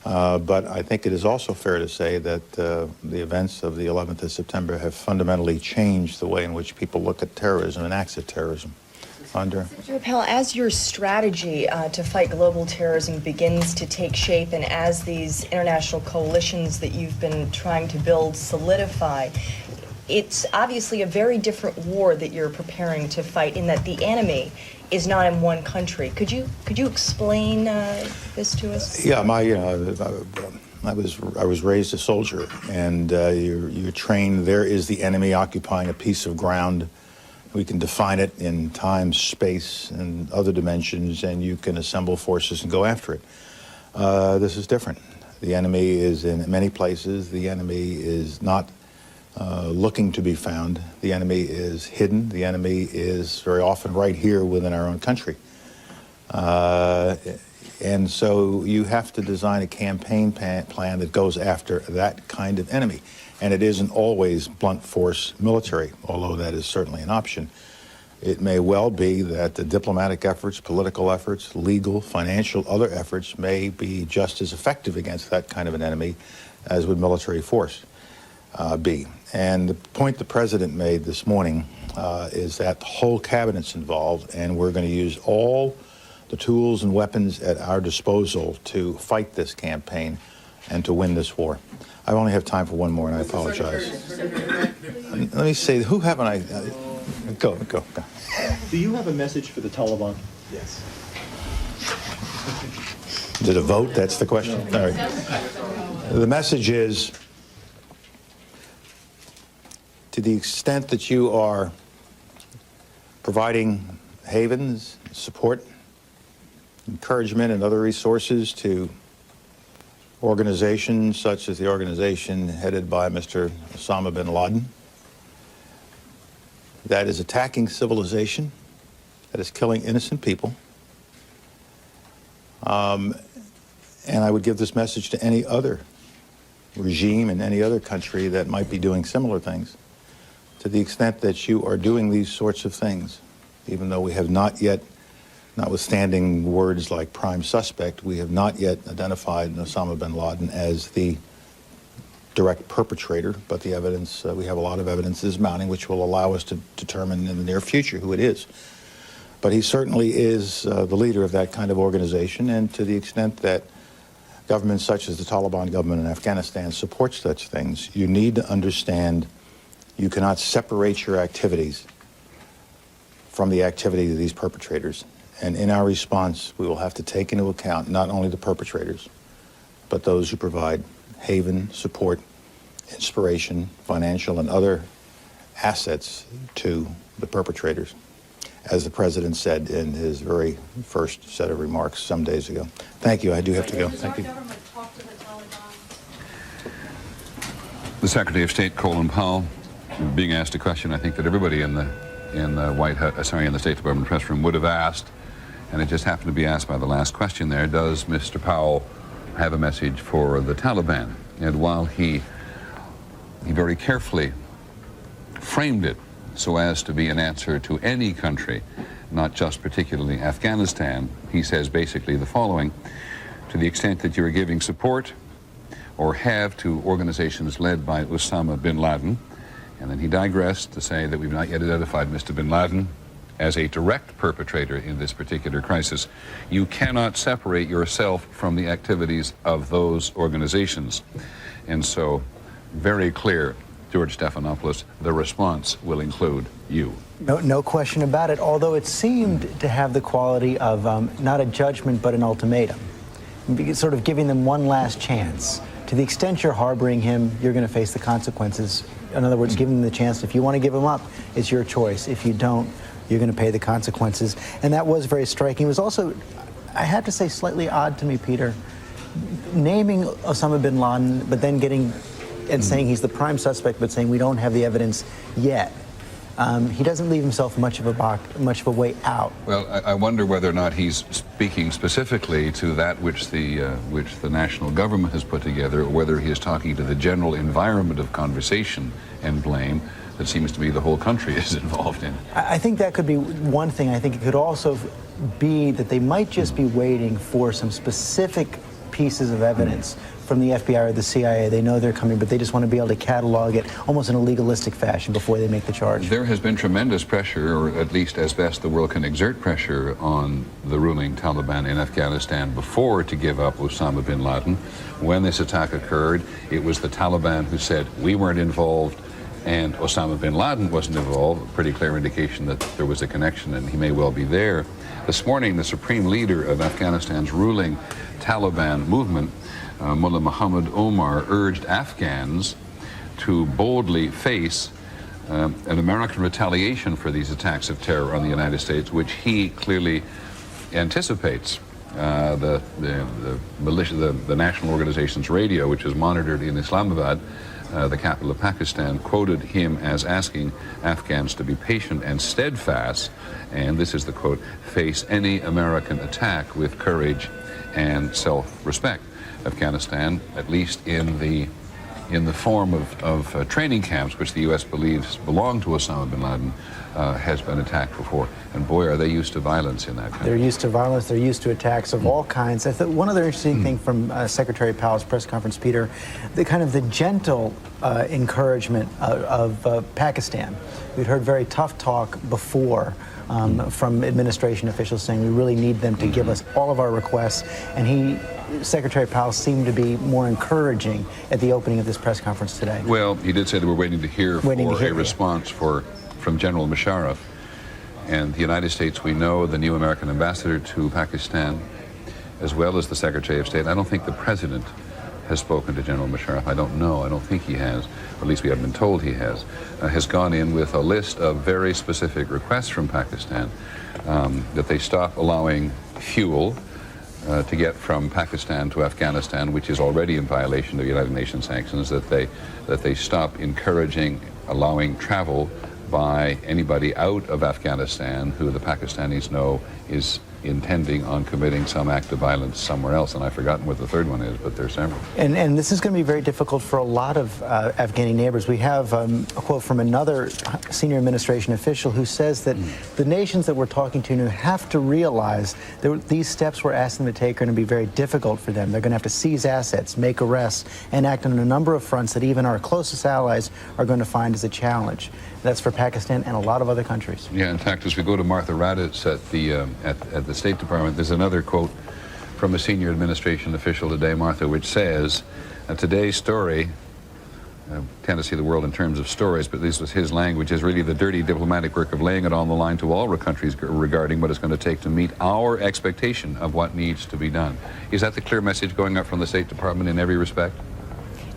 But I think it is also fair to say that the events of the 11th of September have fundamentally changed the way in which people look at terrorism and acts of terrorism. Andre?
Secretary Pell, as your strategy to fight global terrorism begins to take shape and as these international coalitions that you've been trying to build solidify, it's obviously a very different war that you're preparing to fight in that the enemy is not in one country. Could you explain this to us?
Yeah, I was raised a soldier, and you're trained. There is the enemy occupying a piece of ground. We can define it in time, space, and other dimensions, and you can assemble forces and go after it. This is different. The enemy is in many places. The enemy is not looking to be found. The enemy is hidden. The enemy is very often right here within our own country. And so you have to design a campaign plan that goes after that kind of enemy. And it isn't always blunt force military, although that is certainly an option. It may well be that the diplomatic efforts, political efforts, legal, financial, other efforts may be just as effective against that kind of an enemy as would military force be. And the point the President made this morning is that the whole cabinet's involved, and we're going to use all the tools and weapons at our disposal to fight this campaign and to win this war. I only have time for one more, and I apologize. Let me say, who haven't I? Go.
Do you have a message for the Taliban?
Yes. Is it a vote? That's the question. All right. The message is, to the extent that you are providing havens, support, encouragement, and other resources to organizations such as the organization headed by Mr. Osama bin Laden, that is attacking civilization, that is killing innocent people. And I would give this message to any other regime in any other country that might be doing similar things. To the extent that you are doing these sorts of things, even though we have not yet, notwithstanding words like prime suspect, we have not yet identified Osama bin Laden as the direct perpetrator, but the evidence, we have a lot of evidence is mounting, which will allow us to determine in the near future who it is. But he certainly is the leader of that kind of organization, and to the extent that governments such as the Taliban government in Afghanistan support such things, you need to understand you cannot separate your activities from the activity of these perpetrators. And in our response, we will have to take into account not only the perpetrators, but those who provide haven, support, inspiration, financial, and other assets to the perpetrators, as the President said in his very first set of remarks some days ago. Thank you. I do have to go. Thank you.
The Secretary of State, Colin Powell, being asked a question I think that everybody in the White House, in the State Department press room would have asked, and it just happened to be asked by the last question there. Does Mr. Powell have a message for the Taliban? And while he very carefully framed it so as to be an answer to any country, not just particularly Afghanistan, he says basically the following: to the extent that you're giving support or have to organizations led by Osama bin Laden, and then he digressed to say that we've not yet identified Mr. bin Laden as a direct perpetrator in this particular crisis, you cannot separate yourself from the activities of those organizations. And so, very clear, George Stephanopoulos, the response will include you.
No question about it, although it seemed to have the quality of not a judgment but an ultimatum, sort of giving them one last chance. To the extent you're harboring him, you're going to face the consequences. In other words, giving them the chance. If you want to give him up, it's your choice. If you don't, you're going to pay the consequences. And that was very striking. It was also, I have to say, slightly odd to me, Peter, naming Osama bin Laden, but then getting and saying he's the prime suspect, but saying we don't have the evidence yet. He doesn't leave himself much of a way out.
Well, I wonder whether or not he's speaking specifically to that which the national government has put together, or whether he is talking to the general environment of conversation and blame, that seems to me the whole country is involved in.
I think that could be one thing. I think it could also be that they might just be waiting for some specific pieces of evidence from the FBI or the CIA. They know they're coming, but they just want to be able to catalog it almost in a legalistic fashion before they make the charge.
There has been tremendous pressure, or at least as best the world can exert pressure, on the ruling Taliban in Afghanistan before to give up Osama bin Laden. When this attack occurred, it was the Taliban who said we weren't involved and Osama bin Laden wasn't involved. A pretty clear indication that there was a connection, and he may well be there. This morning, the supreme leader of Afghanistan's ruling Taliban movement, Mullah Muhammad Omar, urged Afghans to boldly face an American retaliation for these attacks of terror on the United States, which he clearly anticipates. The militia, the national organization's radio, which is monitored in Islamabad, the capital of Pakistan, quoted him as asking Afghans to be patient and steadfast, and this is the quote, face any American attack with courage and self-respect. Afghanistan, at least in the form of training camps, which the U.S. believes belong to Osama bin Laden, has been attacked before. And boy, are they used to violence in that country.
They're used to violence. They're used to attacks of all kinds. I thought one other interesting thing from Secretary Powell's press conference, Peter, the gentle encouragement of Pakistan. We'd heard very tough talk before from administration officials saying we really need them to give us all of our requests, and Secretary Powell seemed to be more encouraging at the opening of this press conference today.
Well, he did say that we're waiting to hear a response from General Musharraf. And the United States, we know, the new American ambassador to Pakistan, as well as the Secretary of State. I don't think the President has spoken to General Musharraf. I don't know. I don't think he has. Or at least we have been told he has gone in with a list of very specific requests from Pakistan, that they stop allowing fuel to get from Pakistan to Afghanistan, which is already in violation of United Nations sanctions, that they stop encouraging, allowing travel by anybody out of Afghanistan who the Pakistanis know is intending on committing some act of violence somewhere else. And I've forgotten what the third one is, but there's several.
And this is going to be very difficult for a lot of Afghani neighbors. We have a quote from another senior administration official who says that the nations that we're talking to now have to realize that these steps we're asking them to take are going to be very difficult for them. They're going to have to seize assets, make arrests, and act on a number of fronts that even our closest allies are going to find as a challenge. That's for Pakistan and a lot of other countries.
Yeah, in fact, as we go to Martha Raddatz at the State Department, there's another quote from a senior administration official today, Martha, which says, today's story, I tend to see the world in terms of stories, but this was his language, is really the dirty diplomatic work of laying it on the line to all countries regarding what it's going to take to meet our expectation of what needs to be done. Is that the clear message going up from the State Department in every respect?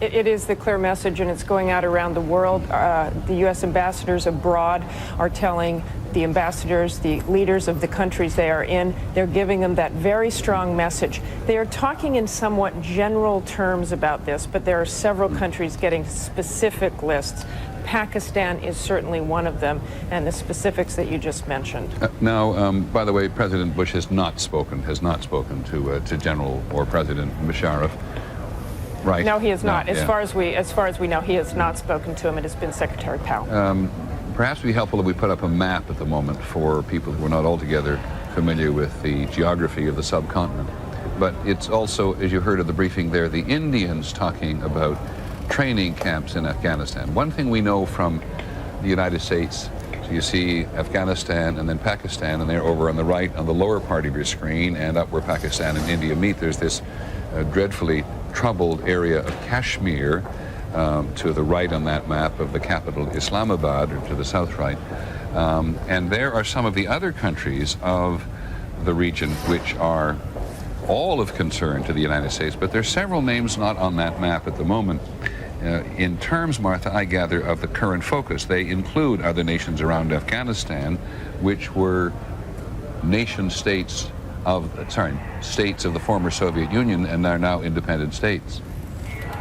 It is the clear message, and it's going out around the world. The U.S. ambassadors abroad are telling the ambassadors, the leaders of the countries they are in, they're giving them that very strong message. They are talking in somewhat general terms about this, but there are several countries getting specific lists. Pakistan is certainly one of them, and the specifics that you just mentioned.
Now, by the way, President Bush has not spoken to General or President Musharraf. Right.
No, he has not.
No,
as far as we know, he has not spoken to him. It has been Secretary Powell.
Perhaps it would be helpful if we put up a map at the moment for people who are not altogether familiar with the geography of the subcontinent. But it's also, as you heard of the briefing there, the Indians talking about training camps in Afghanistan. One thing we know from the United States, so you see Afghanistan and then Pakistan, and they're over on the right on the lower part of your screen, and up where Pakistan and India meet, there's this dreadfully troubled area of Kashmir to the right on that map of the capital Islamabad, or to the south right. And there are some of the other countries of the region which are all of concern to the United States, but there's several names not on that map at the moment. In terms, Martha, I gather, of the current focus, they include other nations around Afghanistan, which were states of the former Soviet Union and are now independent states.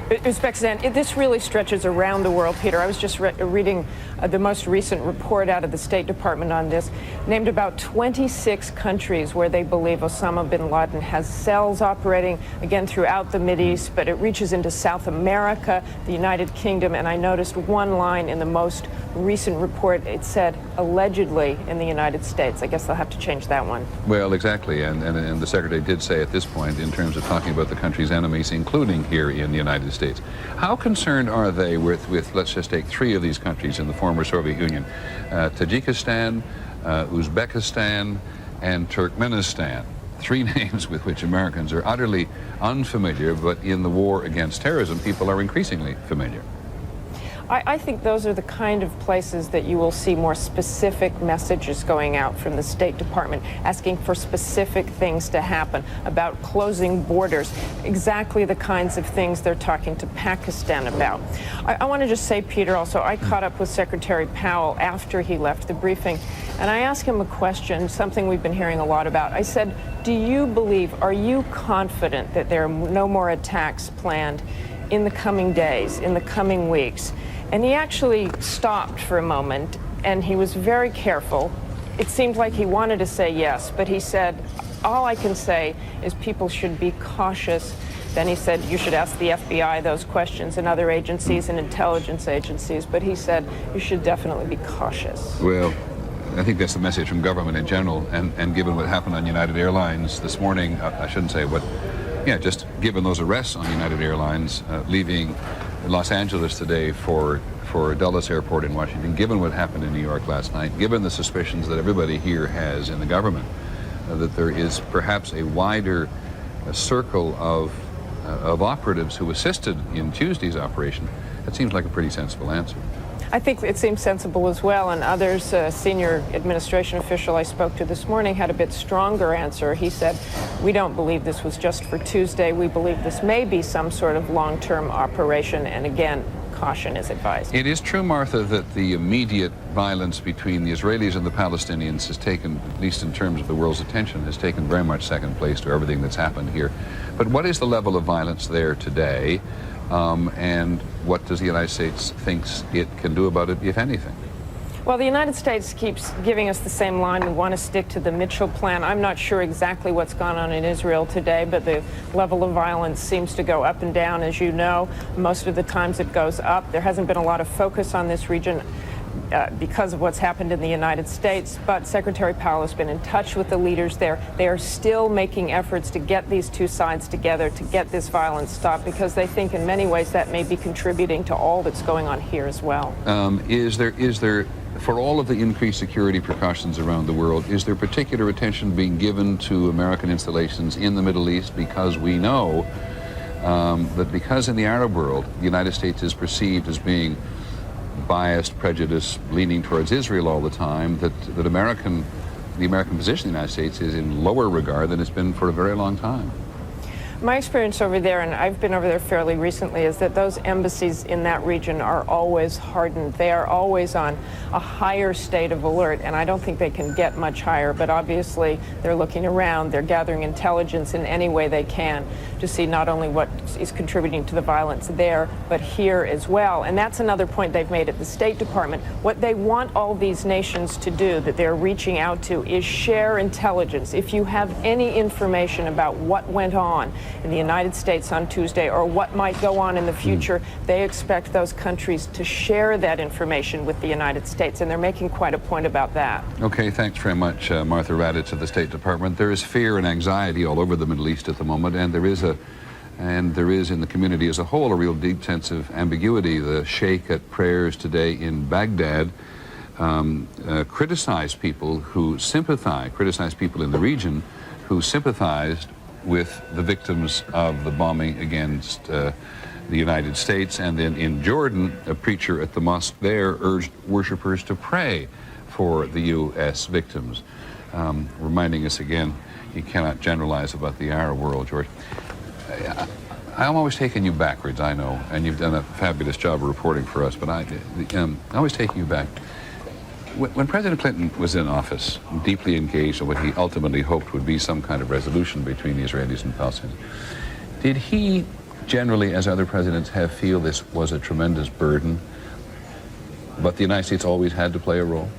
Uzbekistan, this really stretches around the world, Peter. I was just reading the most recent report out of the State Department on this named about 26 countries where they believe Osama bin Laden has cells operating, again, throughout the Mideast, but it reaches into South America, the United Kingdom, and I noticed one line in the most recent report. It said, allegedly, in the United States. I guess they'll have to change that one.
Well, exactly, and the Secretary did say at this point, in terms of talking about the country's enemies, including here in the United States. How concerned are they with let's just take 3 of these countries in the former Soviet Union, Tajikistan, Uzbekistan, and Turkmenistan? 3 names with which Americans are utterly unfamiliar, but in the war against terrorism, people are increasingly familiar.
I think those are the kind of places that you will see more specific messages going out from the State Department, asking for specific things to happen, about closing borders, exactly the kinds of things they're talking to Pakistan about. I want to just say, Peter, also, I caught up with Secretary Powell after he left the briefing, and I asked him a question, something we've been hearing a lot about. I said, do you believe, are you confident that there are no more attacks planned in the coming days, in the coming weeks? And he actually stopped for a moment, and he was very careful. It seemed like he wanted to say yes, but he said, all I can say is people should be cautious. Then he said, you should ask the FBI those questions and other agencies and intelligence agencies. But he said, you should definitely be cautious.
Well, I think that's the message from government in general, and given what happened on United Airlines this morning, I shouldn't say what, yeah, just given those arrests on United Airlines, leaving Los Angeles today for Dulles Airport in Washington, given what happened in New York last night, given the suspicions that everybody here has in the government, that there is perhaps a wider circle of operatives who assisted in Tuesday's operation, that seems like a pretty sensible answer.
I think it seems sensible as well, and others, senior administration official I spoke to this morning had a bit stronger answer. He said, we don't believe this was just for Tuesday. We believe this may be some sort of long-term operation, and again, caution is advised.
It is true, Martha, that the immediate violence between the Israelis and the Palestinians has taken, at least in terms of the world's attention, has taken very much second place to everything that's happened here. But what is the level of violence there today? And what does the United States think it can do about it, if anything?
Well, the United States keeps giving us the same line. We want to stick to the Mitchell Plan. I'm not sure exactly what's gone on in Israel today, but the level of violence seems to go up and down, as you know. Most of the times it goes up. There hasn't been a lot of focus on this region because of what's happened in the United States, but Secretary Powell has been in touch with the leaders there. They are still making efforts to get these two sides together, to get this violence stopped, because they think in many ways that may be contributing to all that's going on here as well.
Is there, for all of the increased security precautions around the world, is there particular attention being given to American installations in the Middle East? Because we know that because in the Arab world, the United States is perceived as being biased, prejudiced, leaning towards Israel all the time, that the American position in the United States is in lower regard than it's been for a very long time.
My experience over there, and I've been over there fairly recently, is that those embassies in that region are always hardened. They are always on a higher state of alert, and I don't think they can get much higher, but obviously they're looking around, they're gathering intelligence in any way they can to see not only what is contributing to the violence there, but here as well. And that's another point they've made at the State Department. What they want all these nations to do, that they're reaching out to, is share intelligence. If you have any information about what went on in the United States on Tuesday or what might go on in the future, they expect those countries to share that information with the United States, and they're making quite a point about that.
Okay, thanks very much, Martha Raddatz of the State Department. There is fear and anxiety all over the Middle East at the moment, and there is in the community as a whole a real deep sense of ambiguity. The Sheikh at prayers today in Baghdad criticized people in the region who sympathized with the victims of the bombing against the United States. And then in Jordan, a preacher at the mosque there urged worshipers to pray for the U.S. victims, reminding us again, you cannot generalize about the Arab world, George. I'm always taking you backwards, I know, and you've done a fabulous job of reporting for us, but I'm always taking you back. When President Clinton was in office, deeply engaged in what he ultimately hoped would be some kind of resolution between the Israelis and Palestinians, did he generally, as other presidents have, feel this was a tremendous burden? but the United States always had to play a role?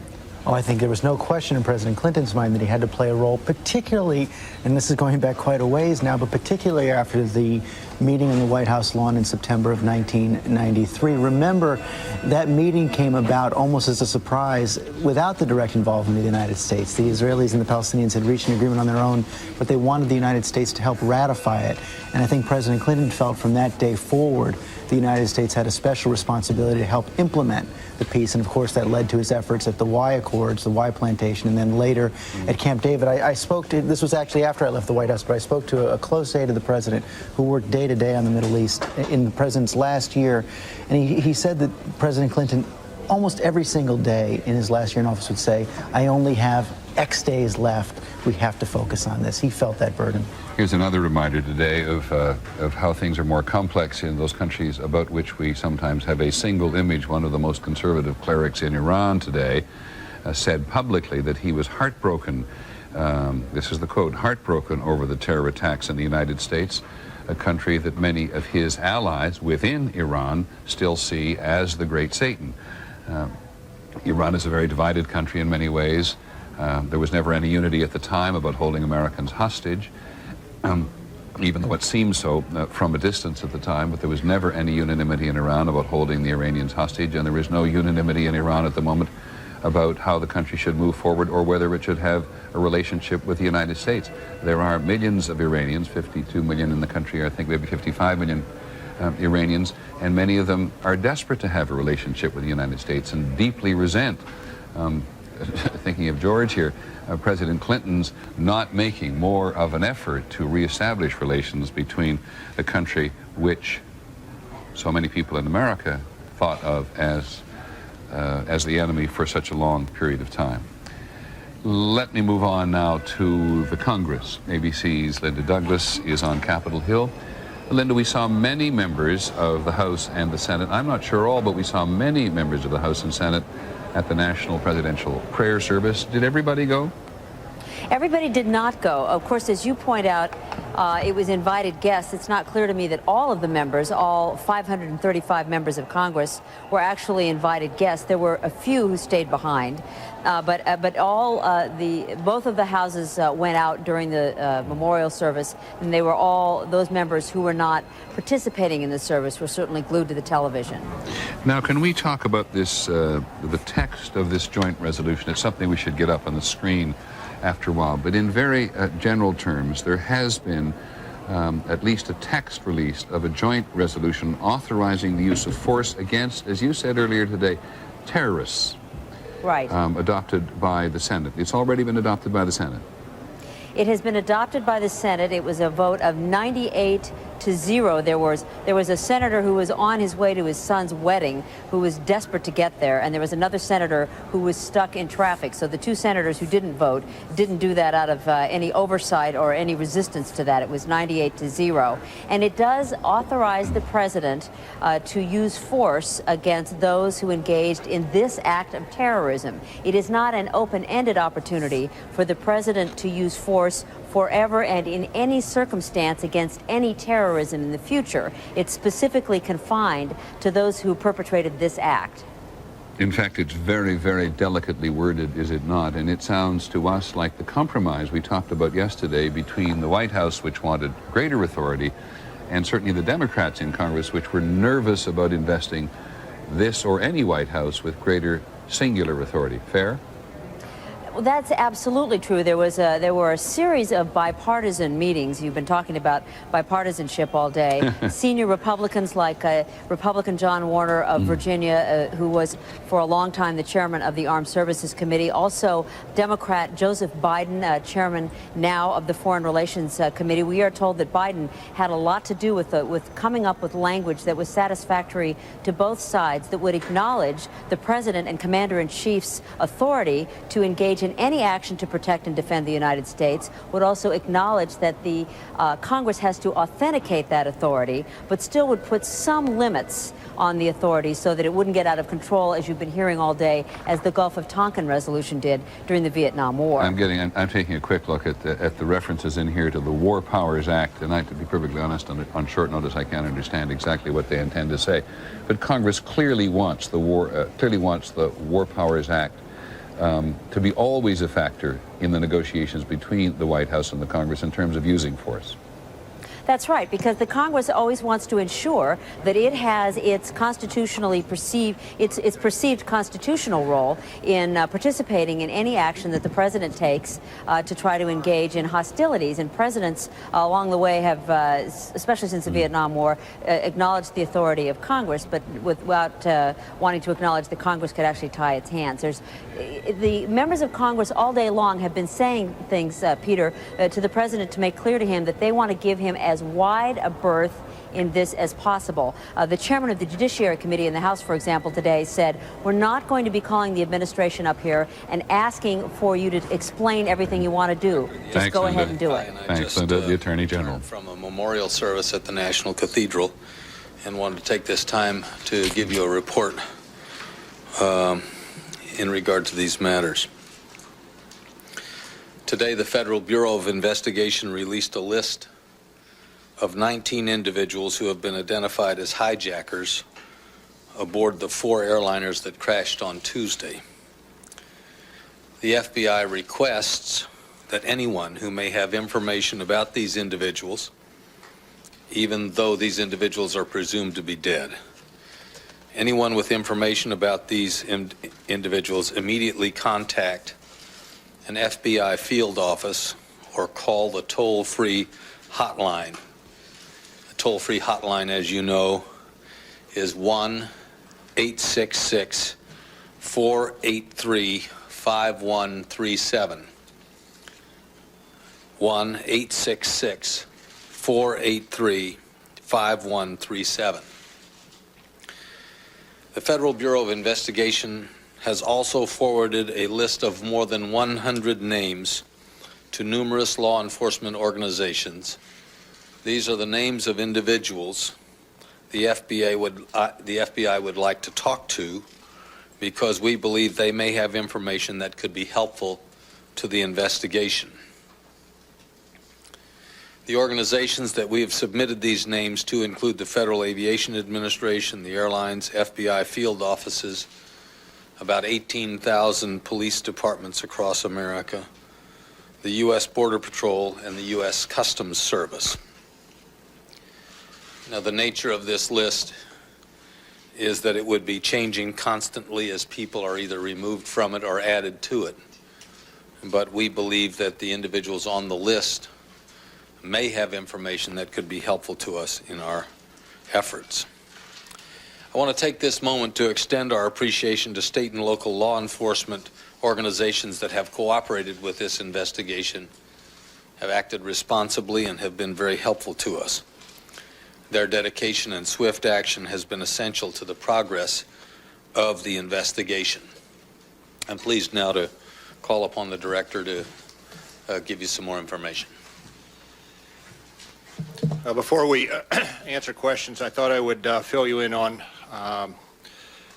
Oh, I think there was no question in President Clinton's mind that he had to play a role, particularly, and this is going back quite a ways now, but particularly after the meeting on the White House lawn in September of 1993. Remember, that meeting came about almost as a surprise without the direct involvement of the United States. The Israelis and the Palestinians had reached an agreement on their own, but they wanted the United States to help ratify it. And I think President Clinton felt from that day forward the United States had a special responsibility to help implement the peace. And of course, that led to his efforts at the Y Accords, the Y Plantation, and then later at Camp David. I spoke to, this was actually after I left the White House, but I spoke to a close aide of the president who worked day to day on the Middle East in the president's last year. And he said that President Clinton, almost every single day in his last year in office, would say, I only have X days left. We have to focus on this. He felt that burden.
Here's another reminder today of how things are more complex in those countries about which we sometimes have a single image. One of the most conservative clerics in Iran today said publicly that he was heartbroken, this is the quote, heartbroken over the terror attacks in the United States, a country that many of his allies within Iran still see as the great Satan. Iran is a very divided country in many ways. There was never any unity at the time about holding Americans hostage, even though it seemed so from a distance at the time, but there was never any unanimity in Iran about holding the Iranians hostage, and there is no unanimity in Iran at the moment about how the country should move forward or whether it should have a relationship with the United States. There are millions of Iranians, 52 million in the country, I think maybe 55 million Iranians, and many of them are desperate to have a relationship with the United States and deeply resent, thinking of George here, President Clinton's not making more of an effort to reestablish relations between the country which so many people in America thought of as the enemy for such a long period of time. Let me move on now to the Congress. ABC's Linda Douglas is on Capitol Hill. Linda, we saw many members of the House and the Senate. I'm not sure all, but we saw many members of the House and Senate at the National Presidential Prayer Service. Did everybody go?
Everybody did not go. Of course, as you point out, it was invited guests. It's not clear to me that all of the members, all 535 members of Congress, were actually invited guests. There were a few who stayed behind, but all both of the houses went out during the memorial service, and they were all those members who were not participating in the service were certainly glued to the television.
Now, can we talk about this, the text of this joint resolution? It's something we should get up on the screen after a while, but in very general terms, there has been at least a text released of a joint resolution authorizing the use of force against, as you said earlier today, terrorists.
Right.
Adopted by the Senate. It's already been adopted by the Senate.
It has been adopted by the Senate. It was a vote of 98 to 0. There was a senator who was on his way to his son's wedding who was desperate to get there, and there was another senator who was stuck in traffic. So the two senators who didn't vote didn't do that out of any oversight or any resistance to that. It was 98 to 0. And it does authorize the president to use force against those who engaged in this act of terrorism. It is not an open-ended opportunity for the president to use force forever and in any circumstance against any terrorism in the future. It's specifically confined to those who perpetrated this act.
In fact, it's very, very delicately worded, is it not? And it sounds to us like the compromise we talked about yesterday between the White House, which wanted greater authority, and certainly the Democrats in Congress, which were nervous about investing this or any White House with greater singular authority. Fair?
Well, that's absolutely true. There were a series of bipartisan meetings. You've been talking about bipartisanship all day. Senior Republicans like Republican John Warner of Virginia, who was for a long time the chairman of the Armed Services Committee. Also, Democrat Joseph Biden, chairman now of the Foreign Relations Committee. We are told that Biden had a lot to do with coming up with language that was satisfactory to both sides, that would acknowledge the president and commander-in-chief's authority to engage in taken any action to protect and defend the United States, would also acknowledge that the Congress has to authenticate that authority, but still would put some limits on the authority so that it wouldn't get out of control, as you've been hearing all day, as the Gulf of Tonkin resolution did during the Vietnam War.
I'm taking a quick look at the references in here to the War Powers Act, and to be perfectly honest, on short notice, I can't understand exactly what they intend to say. But Congress clearly wants the War Powers Act to be always a factor in the negotiations between the White House and the Congress in terms of using force.
That's right, because the Congress always wants to ensure that it has its constitutionally perceived, its perceived constitutional role in participating in any action that the president takes to try to engage in hostilities. And presidents along the way have, especially since the Vietnam War, acknowledged the authority of Congress, but without wanting to acknowledge that Congress could actually tie its hands. The members of Congress all day long have been saying things, Peter, to the president to make clear to him that they want to give him as wide a berth in this as possible. The chairman of the Judiciary Committee in the House, for example, today said, we're not going to be calling the administration up here and asking for you to explain everything you want to do. Just go ahead and do it.
Thanks, Linda, the Attorney General.
From a memorial service at the National Cathedral, and wanted to take this time to give you a report in regard to these matters. Today, the Federal Bureau of Investigation released a list of 19 individuals who have been identified as hijackers aboard the 4 airliners that crashed on Tuesday. The FBI requests that anyone who may have information about these individuals, even though these individuals are presumed to be dead, anyone with information about these individuals immediately contact an FBI field office or call the toll-free hotline. The toll-free hotline, as you know, is 1-866-483-5137. 1-866-483-5137. The Federal Bureau of Investigation has also forwarded a list of more than 100 names to numerous law enforcement organizations. These are the names of individuals the FBI would like to talk to because we believe they may have information that could be helpful to the investigation. The organizations that we have submitted these names to include the Federal Aviation Administration, the airlines, FBI field offices, about 18,000 police departments across America, the U.S. Border Patrol, and the U.S. Customs Service. Now, the nature of this list is that it would be changing constantly as people are either removed from it or added to it. But we believe that the individuals on the list may have information that could be helpful to us in our efforts. I want to take this moment to extend our appreciation to state and local law enforcement organizations that have cooperated with this investigation, have acted responsibly, and have been very helpful to us. Their dedication and swift action has been essential to the progress of the investigation. I'm pleased now to call upon the director to give you some more information.
Before we answer questions, I thought I would fill you in on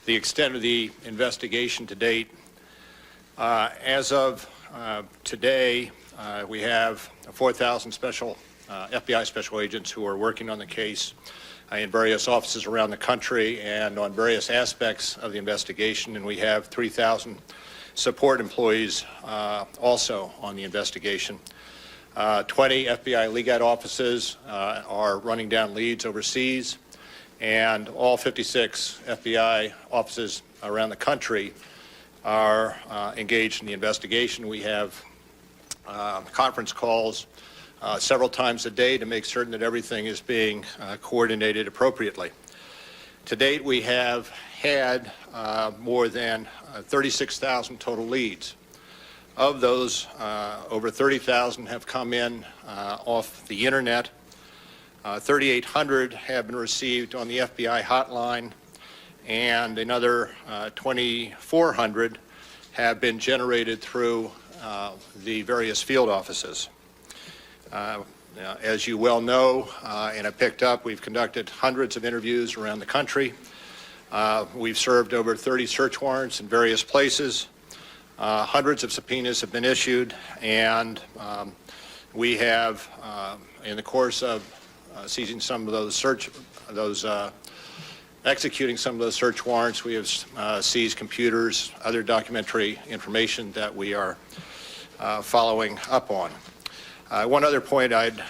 the extent of the investigation to date. As of today, we have 4,000 FBI special agents who are working on the case in various offices around the country and on various aspects of the investigation, and we have 3,000 support employees also on the investigation. 20 FBI legat offices are running down leads overseas, and all 56 FBI offices around the country are engaged in the investigation. We have conference calls several times a day to make certain that everything is being coordinated appropriately. To date, we have had more than 36,000 total leads. Of those, over 30,000 have come in off the internet. 3,800 have been received on the FBI hotline, and another 2,400 have been generated through the various field offices. As you well know, and have picked up, we've conducted hundreds of interviews around the country. We've served over 30 search warrants in various places. Hundreds of subpoenas have been issued, and we have, in the course of seizing some of those executing some of those search warrants, we have seized computers, other documentary information that we are following up on. One other point I'd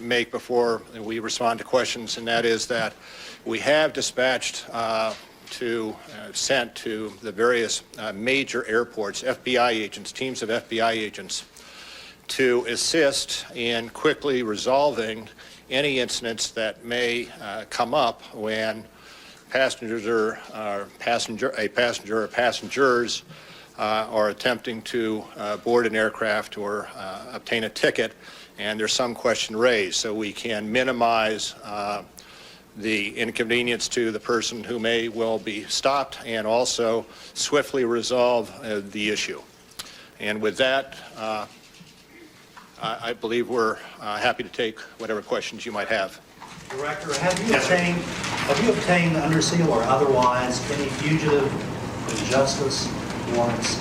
make before we respond to questions, and that is that we have dispatched sent to the various major airports, FBI agents, teams of FBI agents, to assist in quickly resolving any incidents that may come up when passengers or passengers are attempting to board an aircraft or obtain a ticket, and there's some question raised, so we can minimize the inconvenience to the person who may well be stopped, and also swiftly resolve the issue. And with that, I believe we're happy to take whatever questions you might have.
Director, have you obtained under seal or otherwise any fugitive injustice warrants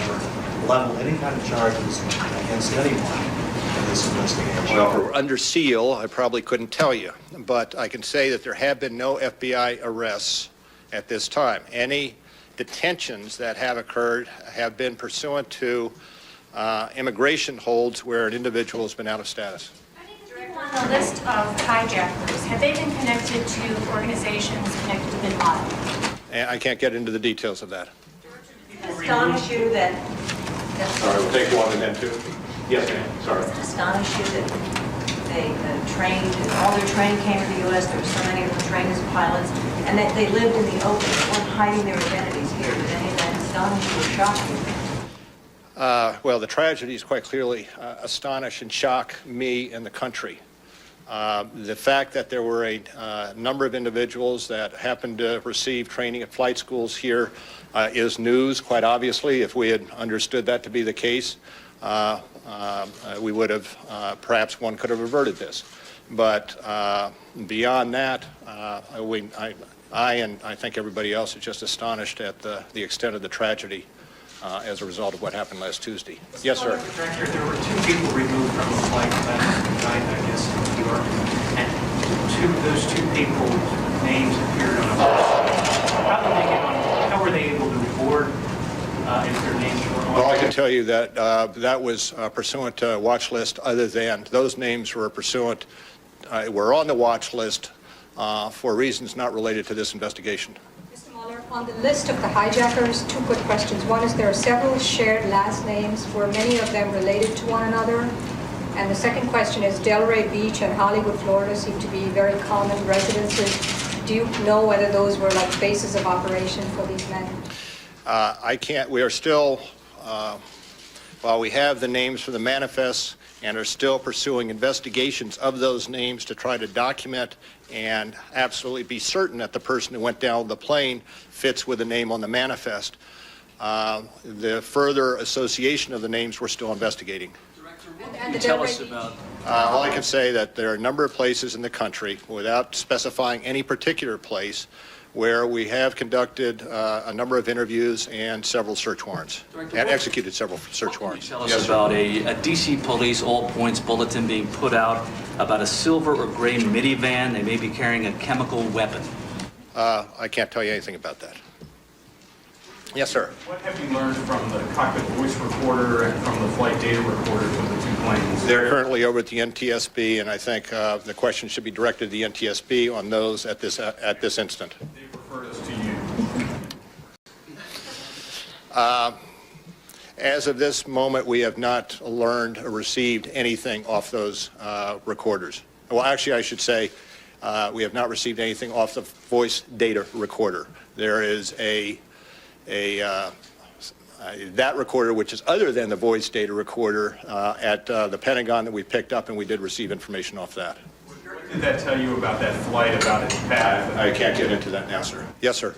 or leveled any kind of charges against anyone in this investigation?
Well, for under seal, I probably couldn't tell you, but I can say that there have been no FBI arrests at this time. Any detentions that have occurred have been pursuant to immigration holds where an individual has been out of status.
On the list of hijackers, have they been connected to organizations connected to Bin Laden?
And I can't get into the details of that.
Astonish you that.
Sorry, we'll take one and then two. Yes, ma'am. Sorry.
Does it astonish you that they trained, all their training came to the U.S., there were so many of them trained as pilots, and that they lived in the open, they weren't hiding their identities here? Did any of that astonish you or shock you?
Well, the tragedies quite clearly astonish and shock me and the country. The fact that there were a number of individuals that happened to receive training at flight schools here is news, quite obviously. If we had understood that to be the case, we would have, perhaps one could have averted this. But beyond that, I and I think everybody else is just astonished at the extent of the tragedy as a result of what happened last Tuesday. Yes, sir.
Director, there were 2 people removed from the flight last night, I guess, in New York, and those 2 people's names appeared on a website. How were they able to report if their names were on?
Well, I can tell you that that was pursuant to a watch list, other than those names were pursuant, were on the watch list for reasons not related to this investigation.
On the list of the hijackers, 2 quick questions. One is there are several shared last names. Were many of them related to one another? And the second question is Delray Beach and Hollywood, Florida seem to be very common residences. Do you know whether those were like bases of operation for these men?
I can't. We are still, while we have the names for the manifests and are still pursuing investigations of those names to try to document and absolutely be certain that the person who went down the plane fits with the name on the manifest. The further association of the names we're still investigating.
Can you tell us
about?
All I can say that there are a number of places in the country, without specifying any particular place, where we have conducted a number of interviews and several search warrants, and executed several search warrants.
Tell us about a D.C. police all-points bulletin being put out about a silver or gray minivan. They may be carrying a chemical weapon.
I can't tell you anything about that. Yes, sir.
What have you learned from the cockpit voice recorder and from the flight data recorders of the 2 planes?
They're currently over at the NTSB, and I think the question should be directed to the NTSB on those at this instant.
They referred us to you.
As of this moment, we have not learned or received anything off those recorders. Well, actually, I should say we have not received anything off the voice data recorder. There is that recorder, which is other than the voice data recorder at the Pentagon that we picked up, and we did receive information off that.
What did that tell you about that flight, about its path?
I can't get into that now, sir. Yes, sir.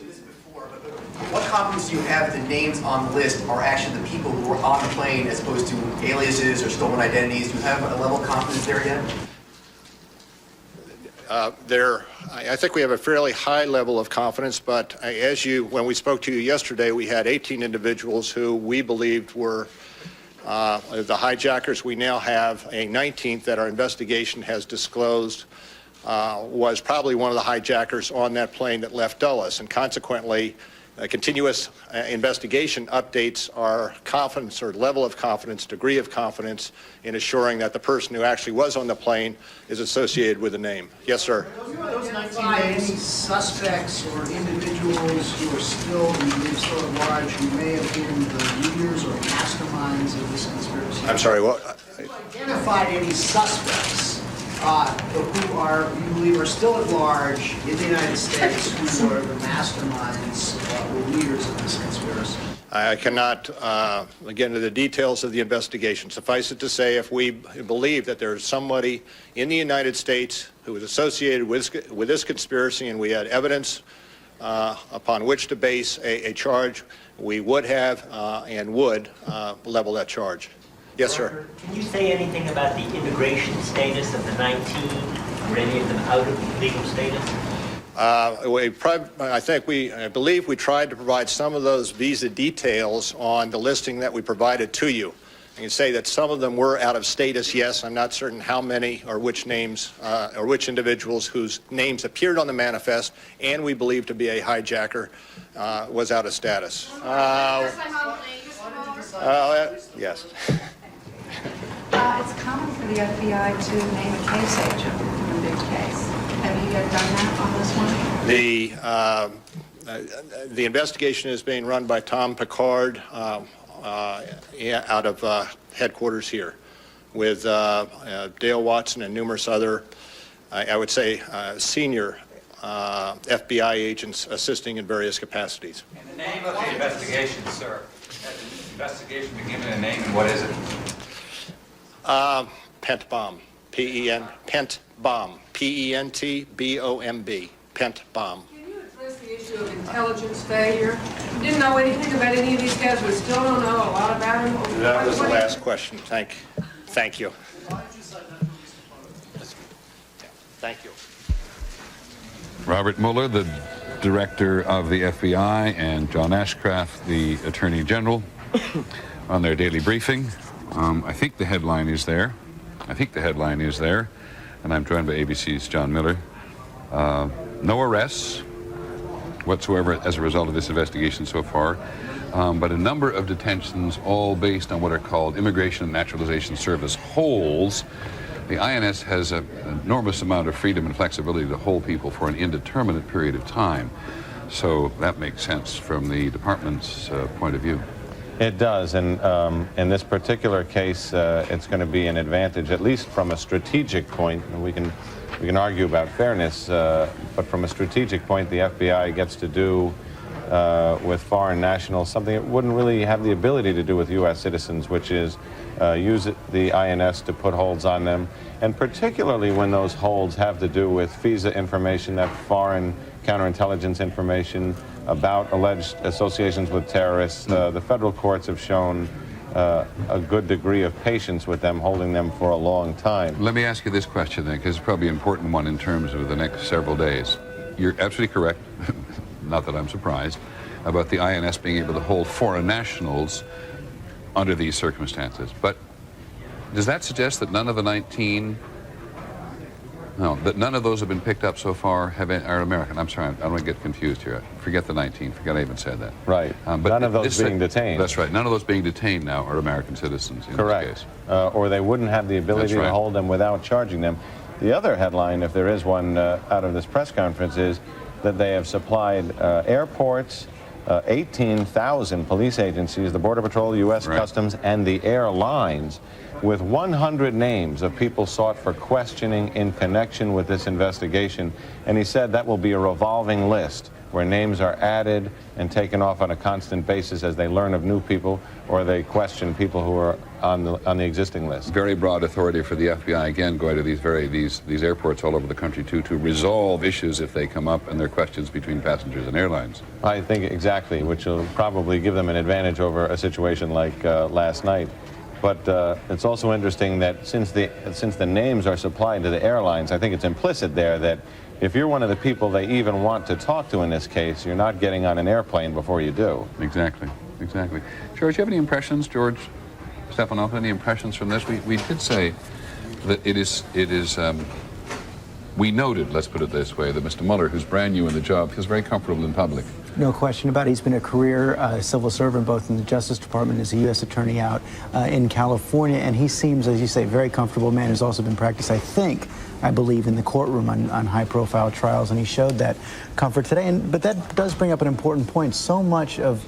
what confidence do you have that the names on the list are actually the people who were on the plane as opposed to aliases or stolen identities? Do you have a level of confidence there yet?
I think we have a fairly high level of confidence, but when we spoke to you yesterday, we had 18 individuals who we believed were the hijackers. We now have a 19th that our investigation has disclosed was probably one of the hijackers on that plane that left Dulles, and consequently, continuous investigation updates our confidence or level of confidence, degree of confidence in assuring that the person who actually was on the plane is associated with the name. Yes, sir.
Those 19 any suspects or individuals who are still at large who may have been the leaders or masterminds of this conspiracy?
I'm sorry, what?
Have you identified any suspects who you believe are still at large in the United States who are the masterminds or leaders of this conspiracy?
I cannot get into the details of the investigation. Suffice it to say, if we believe that there is somebody in the United States who is associated with this conspiracy and we had evidence upon which to base a charge, we would have and would level that charge. Yes, sir.
Can you say anything about the immigration status of the 19? Were any of them out of legal status?
I believe we tried to provide some of those visa details on the listing that we provided to you. I can say that some of them were out of status, yes. I'm not certain how many or which names or which individuals whose names appeared on the manifest and we believe to be a hijacker was out of status. Yes.
It's common for the FBI to name a case agent in a big case. Have you done that on this one?
The investigation is being run by Tom Picard out of headquarters here with Dale Watson and numerous other, I would say, senior FBI agents assisting in various capacities.
And the name of the investigation, sir? Has the investigation been given a name, and what is it?
Pent Bomb. Pent Bomb. P-E-N-T-B-O-M-B. Pent Bomb.
Can you address the issue of intelligence failure? You didn't know anything about any of these guys. We still don't know a lot about them.
That was the last question. Thank you. Thank you.
Robert Mueller, the director of the FBI, and John Ashcraft, the Attorney General, on their daily briefing. I think the headline is there. And I'm joined by ABC's John Miller. No arrests whatsoever as a result of this investigation so far, but a number of detentions, all based on what are called Immigration and Naturalization Service holds. The INS has an enormous amount of freedom and flexibility to hold people for an indeterminate period of time. So that makes sense from the department's point of view.
It does, and in this particular case, it's going to be an advantage, at least from a strategic point. We can argue about fairness, but from a strategic point, the FBI gets to do with foreign nationals something it wouldn't really have the ability to do with U.S. citizens, which is use the INS to put holds on them, and particularly when those holds have to do with visa information, that foreign counterintelligence information about alleged associations with terrorists. The federal courts have shown a good degree of patience with them, holding them for a long time.
Let me ask you this question then, because it's probably an important one in terms of the next several days. You're absolutely correct, not that I'm surprised, about the INS being able to hold foreign nationals under these circumstances. But does that suggest that none of the 19, that none of those have been picked up so far are American? I'm sorry, I don't want to get confused here. Forget the 19, forget I even said that.
Right, but none of those being detained.
That's right, none of those being detained now are American citizens in
Correct.
this case.
Or they wouldn't have the ability to hold them without charging them. The other headline, if there is one out of this press conference, is that they have supplied airports, 18,000 police agencies, the Border Patrol, U.S. Customs, and the airlines with 100 names of people sought for questioning in connection with this investigation. And he said that will be a revolving list. where names are added and taken off on a constant basis as they learn of new people or they question people who are on the existing list.
Very broad authority for the FBI, again, going to these airports all over the country, too, to resolve issues if they come up and there are questions between passengers and airlines.
I think exactly, which will probably give them an advantage over a situation like last night. But it's also interesting that since the names are supplied to the airlines, I think it's implicit there that if you're one of the people they even want to talk to in this case, you're not getting on an airplane before you do.
Exactly, exactly. George, do you have any impressions, George Stephanopoulos, any impressions from this? We did say that it is we noted, let's put it this way, that Mr. Mueller, who's brand new in the job, feels very comfortable in public.
No question about it. He's been a career civil servant both in the Justice Department as a U.S. attorney out in California, and he seems, as you say, very comfortable man who's also been practiced, I believe, in the courtroom on high-profile trials, and he showed that comfort today. But that does bring up an important point. So much of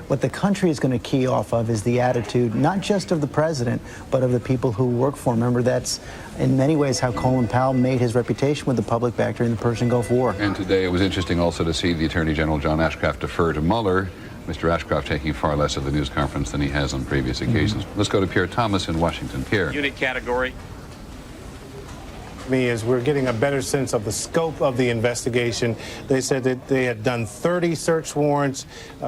what the country is going to key off of is the attitude, not just of the president, but of the people who work for him. Remember, that's in many ways how Colin Powell made his reputation with the public back during the Persian Gulf War.
And today it was interesting also to see the Attorney General John Ashcroft defer to Mueller, Mr. Ashcroft taking far less of the news conference than he has on previous occasions. Let's go to Pierre Thomas in Washington. Pierre.
Unit category. Me is we're getting a better sense of the scope of the investigation. They said that they had done 30 search warrants.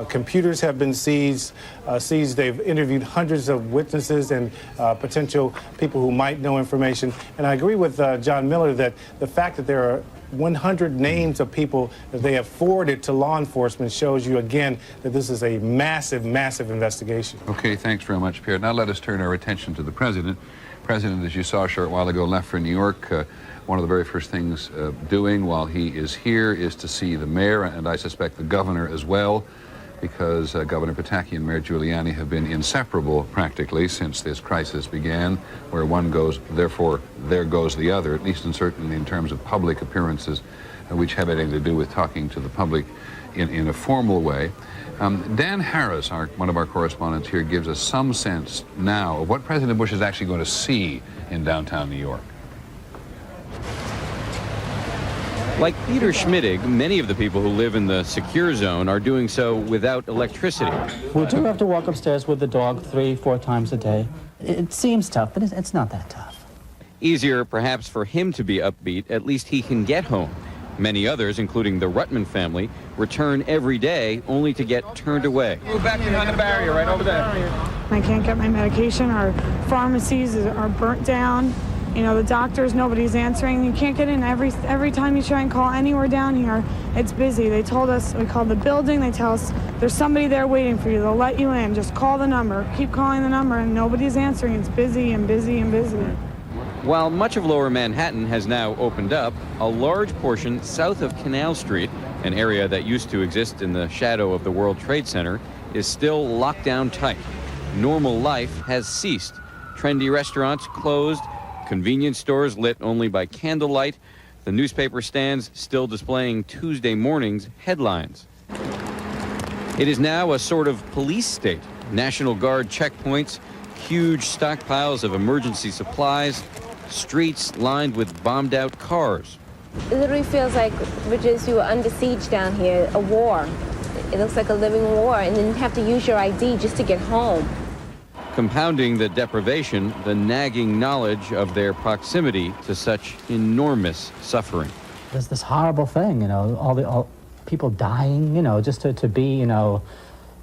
Computers have been seized. They've interviewed hundreds of witnesses and potential people who might know information. And I agree with John Miller that the fact that there are 100 names of people that they have forwarded to law enforcement shows you again that this is a massive, massive investigation.
Okay, thanks very much, Pierre. Now let us turn our attention to the president. President, as you saw a short while ago, left for New York. One of the very first things doing while he is here is to see the mayor, and I suspect the governor as well, because Governor Pataki and Mayor Giuliani have been inseparable practically since this crisis began. Where one goes, therefore, there goes the other, at least certainly in terms of public appearances, which have anything to do with talking to the public in a formal way. Dan Harris, one of our correspondents here, gives us some sense now of what President Bush is actually going to see in downtown New York.
Like Peter Schmittig, many of the people who live in the secure zone are doing so without electricity.
We do have to walk upstairs with the dog 3-4 times a day. It seems tough, but it's not that tough.
Easier, perhaps, for him to be upbeat. At least he can get home. Many others, including the Rutman family, return every day only to get turned away.
Move back behind the barrier, right over there.
I can't get my medication. Our pharmacies are burnt down. You know, the doctors, nobody's answering. You can't get in every time you try and call anywhere down here. It's busy. They told us, we called the building, they tell us there's somebody there waiting for you. They'll let you in. Just call the number. Keep calling the number, and nobody's answering. It's busy and busy and busy.
While much of Lower Manhattan has now opened up, a large portion south of Canal Street, an area that used to exist in the shadow of the World Trade Center, is still locked down tight. Normal life has ceased. Trendy restaurants closed, convenience stores lit only by candlelight, the newspaper stands still displaying Tuesday morning's headlines. It is now a sort of police state. National Guard checkpoints, huge stockpiles of emergency supplies, streets lined with bombed-out cars.
It literally feels like we're under siege down here, a war. It looks like a living war, and then you have to use your ID just to get home.
Compounding the deprivation, the nagging knowledge of their proximity to such enormous suffering.
There's this horrible thing, you know, all people dying, you know, just to be, you know,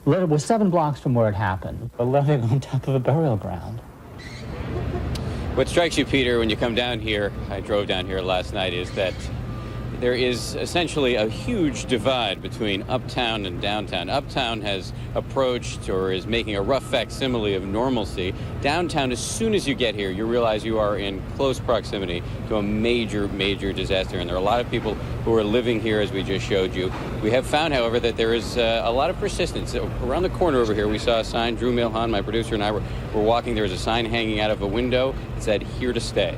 we're 7 blocks from where it happened. We're living on top of a burial ground.
What strikes you, Peter, when you come down here, I drove down here last night, is that there is essentially a huge divide between uptown and downtown. Uptown has approached or is making a rough facsimile of normalcy. Downtown, as soon as you get here, you realize you are in close proximity to a major, major disaster. And there are a lot of people who are living here, as we just showed you. We have found, however, that there is a lot of persistence. Around the corner over here, we saw a sign. Drew Milhan, my producer, and I were walking. There was a sign hanging out of a window that said, "Here to stay."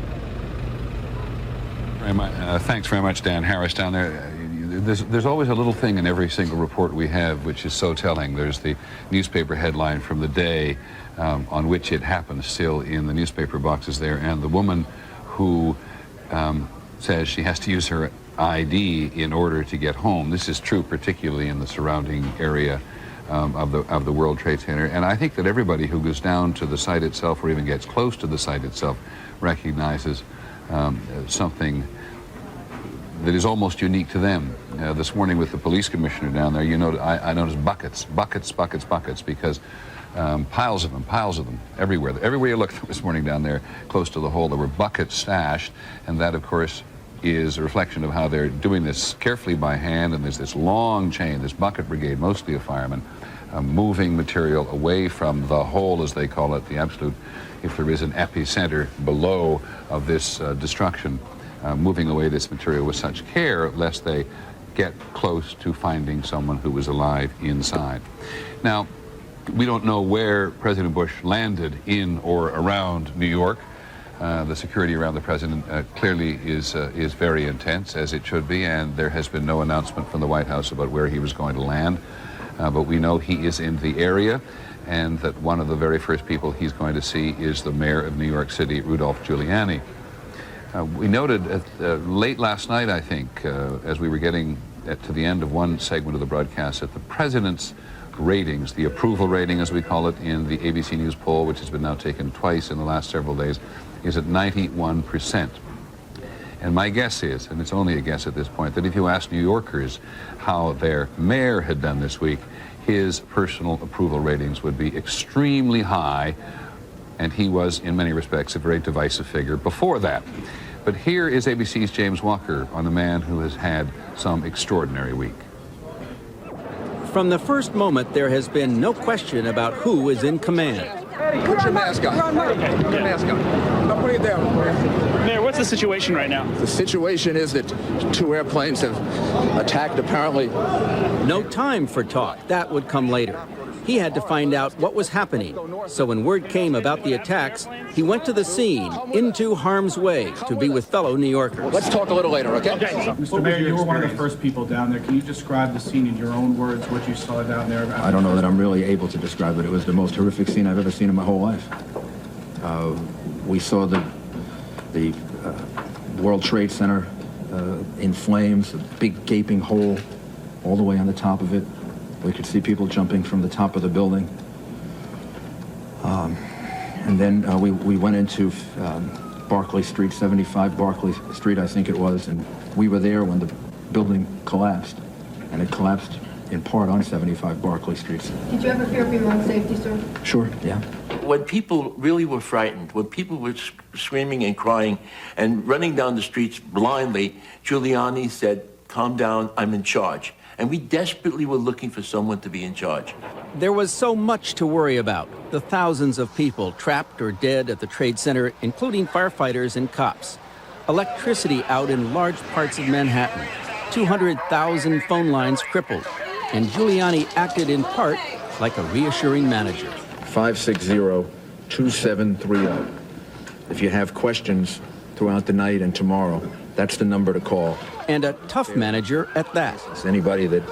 Thanks very much, Dan Harris, down there. There's always a little thing in every single report we have which is so telling. There's the newspaper headline from the day on which it happened still in the newspaper boxes there, and the woman who says she has to use her ID in order to get home. This is true particularly in the surrounding area of the World Trade Center. And I think that everybody who goes down to the site itself or even gets close to the site itself recognizes something that is almost unique to them. This morning with the police commissioner down there, I noticed buckets, because piles of them, everywhere. Everywhere you looked this morning down there, close to the hole, there were buckets stashed, and that, of course, is a reflection of how they're doing this carefully by hand, and there's this long chain, this bucket brigade, mostly of firemen, moving material away from the hole, as they call it, the absolute, if there is an epicenter below of this destruction, moving away this material with such care lest they get close to finding someone who was alive inside. Now, we don't know where President Bush landed in or around New York. The security around the president clearly is very intense, as it should be, and there has been no announcement from the White House about where he was going to land. But we know he is in the area, and that one of the very first people he's going to see is the mayor of New York City, Rudolph Giuliani. We noted late last night, I think, as we were getting to the end of one segment of the broadcast, that the president's ratings, the approval rating as we call it in the ABC News poll, which has been now taken twice in the last several days, is at 91%. And my guess is, and it's only a guess at this point, that if you ask New Yorkers how their mayor had done this week, his personal approval ratings would be extremely high, and he was, in many respects, a very divisive figure before that. But here is ABC's James Walker on a man who has had some extraordinary week.
From the first moment, there has been no question about who is in command.
Put your mask on. Put your mask on. I'm putting it down.
Mayor, what's the situation right now?
The situation is that two airplanes have attacked, apparently.
No time for talk. That would come later. He had to find out what was happening. So when word came about the attacks, he went to the scene, into harm's way, to be with fellow New Yorkers.
Let's talk a little later, okay?
Mr. Mayor, you were one of the first people down there. Can you describe the scene in your own words, what you saw down there?
I don't know that I'm really able to describe it. It was the most horrific scene I've ever seen in my whole life. We saw the World Trade Center in flames, a big gaping hole all the way on the top of it. We could see people jumping from the top of the building. And then we went into Barclay Street, 75 Barclay Street, I think it was, and we were there when the building collapsed, and it collapsed in part on 75 Barclay Street.
Did you ever fear for your own safety, sir?
Sure, yeah.
When people really were frightened, when people were screaming and crying and running down the streets blindly, Giuliani said, "Calm down, I'm in charge." And we desperately were looking for someone to be in charge.
There was so much to worry about. The thousands of people trapped or dead at the Trade Center, including firefighters and cops. Electricity out in large parts of Manhattan. 200,000 phone lines crippled. And Giuliani acted in part like a reassuring manager.
560-2730. If you have questions throughout the night and tomorrow, that's the number to call.
And a tough manager at that.
Anybody that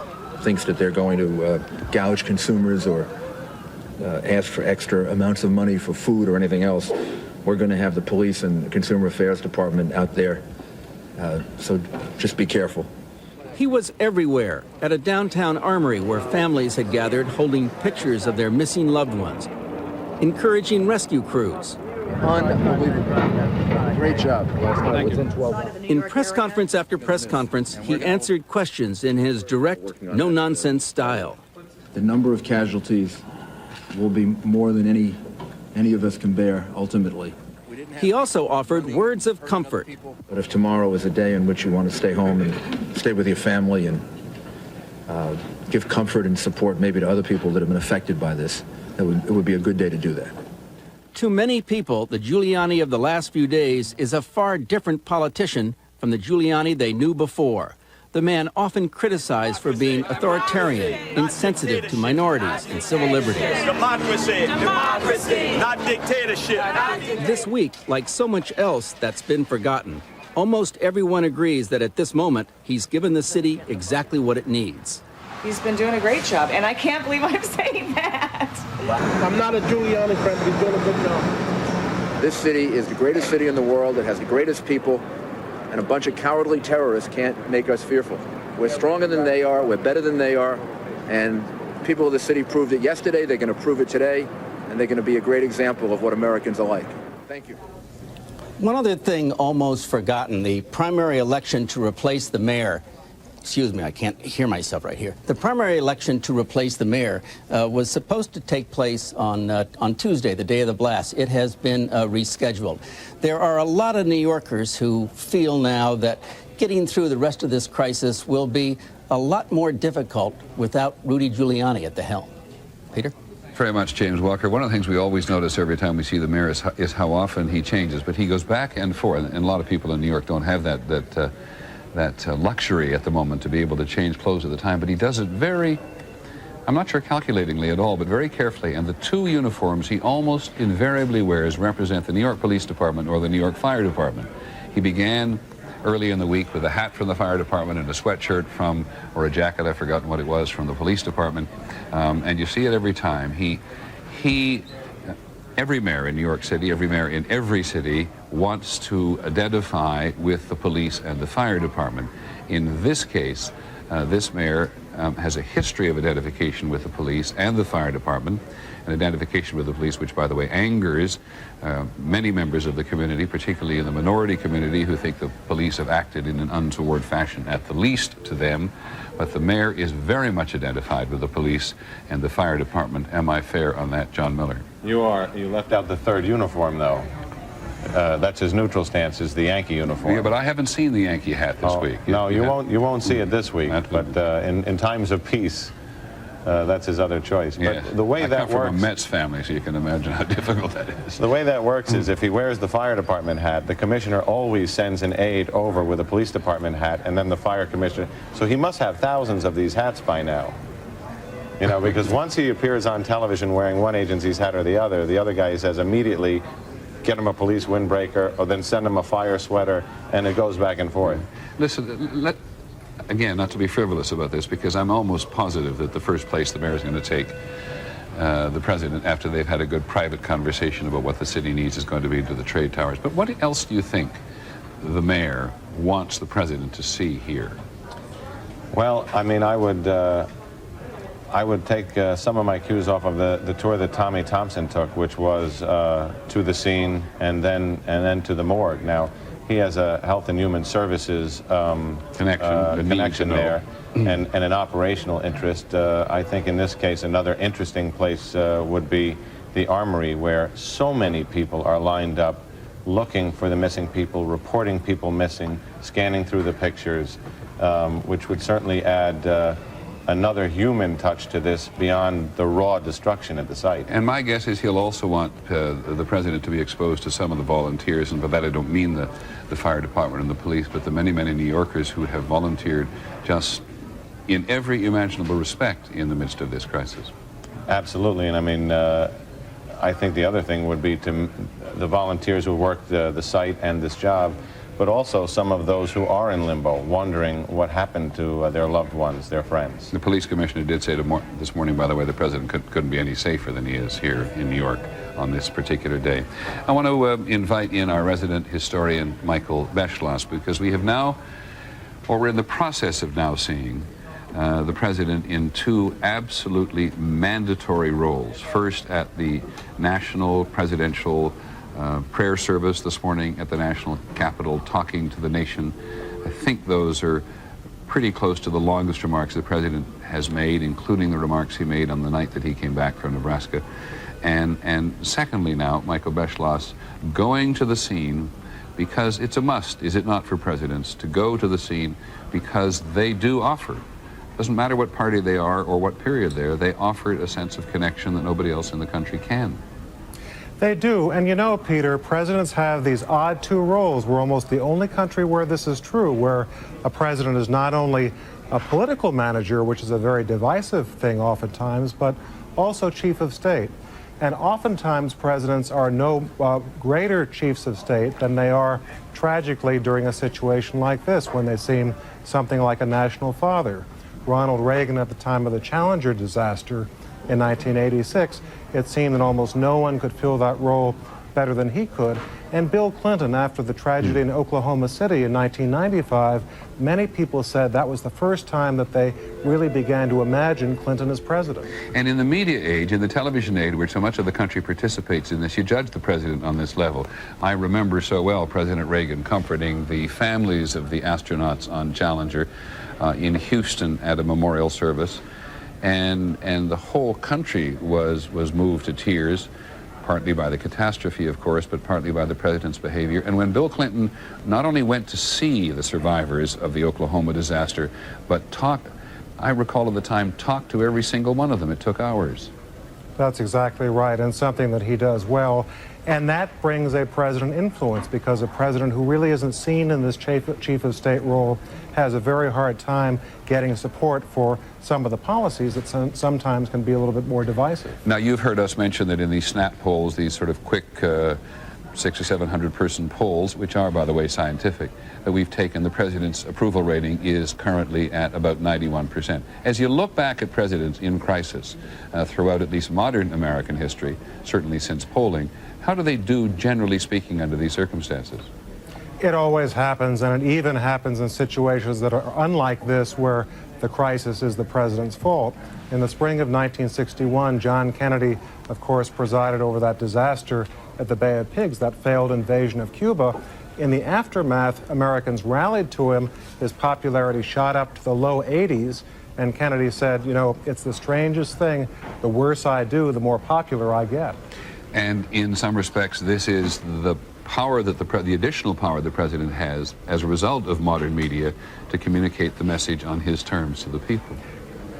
thinks that they're going to gouge consumers or ask for extra amounts of money for food or anything else, we're going to have the police and the Consumer Affairs Department out there. So just be careful.
He was everywhere, at a downtown armory where families had gathered holding pictures of their missing loved ones, encouraging rescue crews.
Unbelievable. Great job.
Thank you. In press conference after press conference, he answered questions in his direct, no-nonsense style.
The number of casualties will be more than any of us can bear, ultimately.
He also offered words of comfort.
But if tomorrow is a day in which you want to stay home and stay with your family and give comfort and support maybe to other people that have been affected by this, it would be a good day to do that.
To many people, the Giuliani of the last few days is a far different politician from the Giuliani they knew before. The man often criticized for being authoritarian, insensitive to minorities and civil liberties.
Democracy, not dictatorship.
This week, like so much else that's been forgotten, almost everyone agrees that at this moment, he's given the city exactly what it needs.
He's been doing a great job, and I can't believe I'm saying that.
I'm not a Giuliani friend, but he's doing a good job.
This city is the greatest city in the world. It has the greatest people. and a bunch of cowardly terrorists can't make us fearful. We're stronger than they are, we're better than they are, and people of the city proved it yesterday, they're going to prove it today, and they're going to be a great example of what Americans are like. Thank you.
One other thing almost forgotten, the primary election to replace the mayor. Excuse me, I can't hear myself right here. The primary election to replace the mayor was supposed to take place on Tuesday, the day of the blast. It has been rescheduled. There are a lot of New Yorkers who feel now that getting through the rest of this crisis will be a lot more difficult without Rudy Giuliani at the helm. Peter?
Very much, James Walker. One of the things we always notice every time we see the mayor is how often he changes, but he goes back and forth, and a lot of people in New York don't have that luxury at the moment to be able to change clothes at the time, but he does it very, I'm not sure calculatingly at all, but very carefully, and the two uniforms he almost invariably wears represent the New York Police Department or the New York Fire Department. He began early in the week with a hat from the fire department and a sweatshirt from, or a jacket, I've forgotten what it was, from the police department. And you see it every time. Every mayor in New York City, every mayor in every city wants to identify with the police and the fire department. In this case, this mayor has a history of identification with the police and the fire department, an identification with the police which, by the way, angers many members of the community, particularly in the minority community, who think the police have acted in an untoward fashion, at the least to them. But the mayor is very much identified with the police and the fire department. Am I fair on that, John Miller?
You are. You left out the third uniform, though. That's his neutral stance, is the Yankee uniform.
Yeah, but I haven't seen the Yankee hat this week.
No, you won't see it this week. But in times of peace, that's his other choice.
Yeah.
But the way that
I come
works,
from a Mets family, so you can imagine how difficult that is.
the way that works is if he wears the fire department hat, the commissioner always sends an aide over with a police department hat, and then the fire commissioner. So he must have thousands of these hats by now. You know, because once he appears on television wearing one agency's hat or the other guy says immediately, get him a police windbreaker, or then send him a fire sweater, and it goes back and forth.
Listen, again, not to be frivolous about this, because I'm almost positive that the first place the mayor is going to take the president after they've had a good private conversation about what the city needs is going to be to the trade towers. But what else do you think the mayor wants the president to see here?
Well, I mean, I would take some of my cues off of the tour that Tommy Thompson took, which was to the scene and then to the morgue. Now, he has a Health and Human Services connection there and an operational interest. I think in this case, another interesting place would be the Armory, where so many people are lined up looking for the missing people, reporting people missing, scanning through the pictures, which would certainly add another human touch to this beyond the raw destruction at the site.
And my guess is he'll also want the president to be exposed to some of the volunteers, and by that I don't mean the fire department and the police, but the many, many New Yorkers who have volunteered just in every imaginable respect in the midst of this crisis.
Absolutely, and I mean, I think the other thing would be to the volunteers who work the site and this job, but also some of those who are in limbo, wondering what happened to their loved ones, their friends.
The police commissioner did say this morning, by the way, the president couldn't be any safer than he is here in New York on this particular day. I want to invite in our resident historian, Michael Beschloss, because we have now, or we're in the process of now seeing, the president in two absolutely mandatory roles. First at the national presidential prayer service this morning at the National Capitol, talking to the nation. I think those are pretty close to the longest remarks the president has made, including the remarks he made on the night that he came back from Nebraska. And secondly now, Michael Beschloss going to the scene because it's a must, is it not, for presidents to go to the scene, because they do offer, doesn't matter what party they are or what period they're, they offer a sense of connection that nobody else in the country can.
They do, and you know, Peter, presidents have these odd two roles. We're almost the only country where this is true, where a president is not only a political manager, which is a very divisive thing oftentimes, but also chief of state. And oftentimes presidents are no greater chiefs of state than they are, tragically, during a situation like this, when they seem something like a national father. Ronald Reagan, at the time of the Challenger disaster in 1986, it seemed that almost no one could fill that role better than he could. And Bill Clinton, after the tragedy in Oklahoma City in 1995, many people said that was the first time that they really began to imagine Clinton as president.
And in the media age, in the television age, where so much of the country participates in this, you judge the president on this level. I remember so well President Reagan comforting the families of the astronauts on Challenger in Houston at a memorial service. And the whole country was moved to tears, partly by the catastrophe, of course, but partly by the president's behavior. And when Bill Clinton not only went to see the survivors of the Oklahoma disaster, but talked, I recall at the time, talked to every single one of them. It took hours.
That's exactly right, and something that he does well. And that brings a president influence, because a president who really isn't seen in this chief of state role has a very hard time getting support for some of the policies that sometimes can be a little bit more divisive.
Now, you've heard us mention that in these snap polls, these sort of quick 600 or 700 person polls, which are, by the way, scientific, that we've taken, the president's approval rating is currently at about 91%. As you look back at presidents in crisis throughout at least modern American history, certainly since polling, how do they do, generally speaking, under these circumstances?
It always happens, and it even happens in situations that are unlike this, where the crisis is the president's fault. In the spring of 1961, John Kennedy, of course, presided over that disaster at the Bay of Pigs, that failed invasion of Cuba. In the aftermath, Americans rallied to him. His popularity shot up to the low 80s, and Kennedy said, you know, it's the strangest thing. The worse I do, the more popular I get.
And in some respects, this is the power that the additional power the president has as a result of modern media to communicate the message on his terms to the people.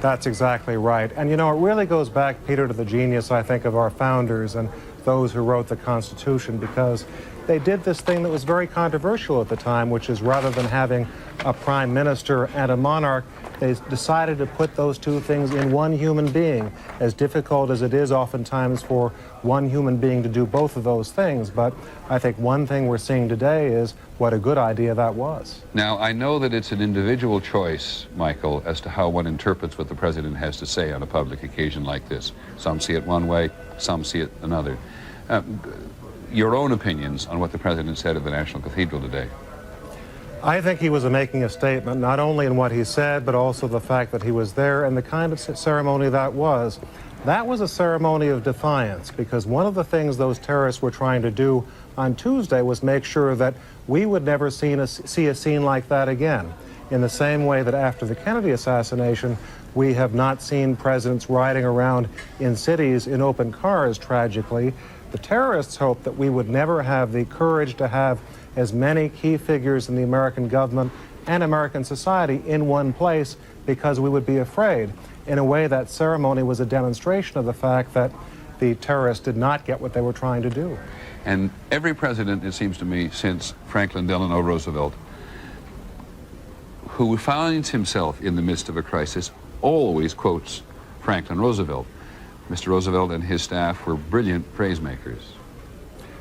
That's exactly right. And you know, it really goes back, Peter, to the genius, I think, of our founders and those who wrote the Constitution, because they did this thing that was very controversial at the time, which is rather than having a prime minister and a monarch, they decided to put those two things in one human being, as difficult as it is oftentimes for one human being to do both of those things. But I think one thing we're seeing today is what a good idea that was.
Now, I know that it's an individual choice, Michael, as to how one interprets what the president has to say on a public occasion like this. Some see it one way, some see it another. Your own opinions on what the president said at the National Cathedral today?
I think he was making a statement, not only in what he said, but also the fact that he was there and the kind of ceremony that was. That was a ceremony of defiance, because one of the things those terrorists were trying to do on Tuesday was make sure that we would never see a scene like that again. In the same way that after the Kennedy assassination, we have not seen presidents riding around in cities in open cars, tragically. The terrorists hoped that we would never have the courage to have as many key figures in the American government and American society in one place, because we would be afraid. In a way, that ceremony was a demonstration of the fact that the terrorists did not get what they were trying to do.
And every president, it seems to me, since Franklin Delano Roosevelt, who finds himself in the midst of a crisis, always quotes Franklin Roosevelt. Mr. Roosevelt and his staff were brilliant praisemakers.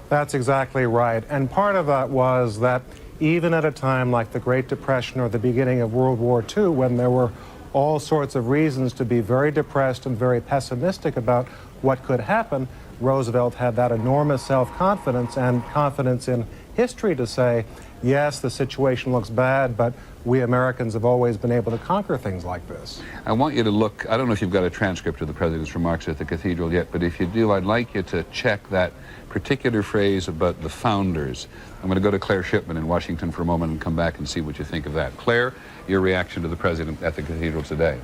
That's exactly right. And part of that was that even at a time like the Great Depression or the beginning of World War II, when there were all sorts of reasons to be very depressed and very pessimistic about what could happen, Roosevelt had that enormous self-confidence and confidence in history to say, yes, the situation looks bad, but we Americans have always been able to conquer things like this.
I want you to look, I don't know if you've got a transcript of the president's remarks at the cathedral yet, but if you do, I'd like you to check that particular phrase about the founders. I'm going to go to Claire Shipman in Washington for a moment and come back and see what you think of that. Claire, your reaction to the president at the cathedral today?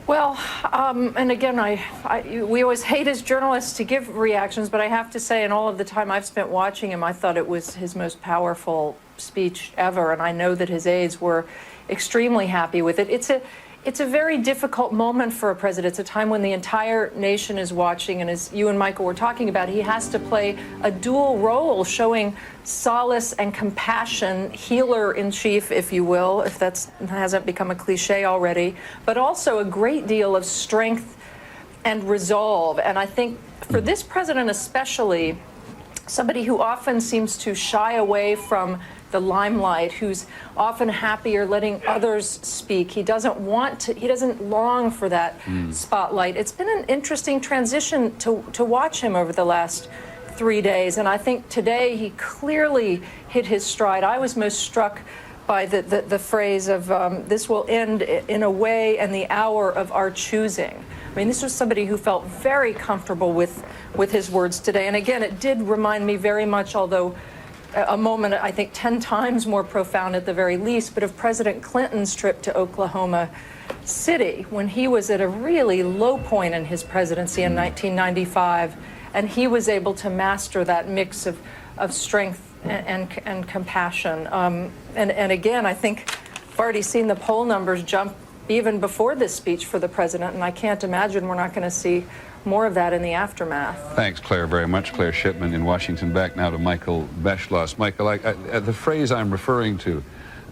Well, and again, we always hate as journalists to give reactions, but I have to say, in all of the time I've spent watching him, I thought it was his most powerful speech ever, and I know that his aides were extremely happy with it. It's a very difficult moment for a president. It's a time when the entire nation is watching, and as you and Michael were talking about, he has to play a dual role, showing solace and compassion, healer in chief, if you will, if that hasn't become a cliche already, but also a great deal of strength and resolve. And I think for this president especially, somebody who often seems to shy away from the limelight, who's often happier letting others speak. He doesn't long for that spotlight. It's been an interesting transition to watch him over the last 3 days. And I think today he clearly hit his stride. I was most struck by the phrase of this will end in a way and the hour of our choosing. I mean, this was somebody who felt very comfortable with his words today. And again, it did remind me very much, although a moment I think 10 times more profound at the very least, but of President Clinton's trip to Oklahoma City when he was at a really low point in his presidency in 1995, and he was able to master that mix of strength and compassion. And again, I think I've already seen the poll numbers jump even before this speech for the president, and I can't imagine we're not going to see more of that in the aftermath.
Thanks, Claire, very much. Claire Shipman in Washington. Back now to Michael Beschloss. Michael, the phrase I'm referring to,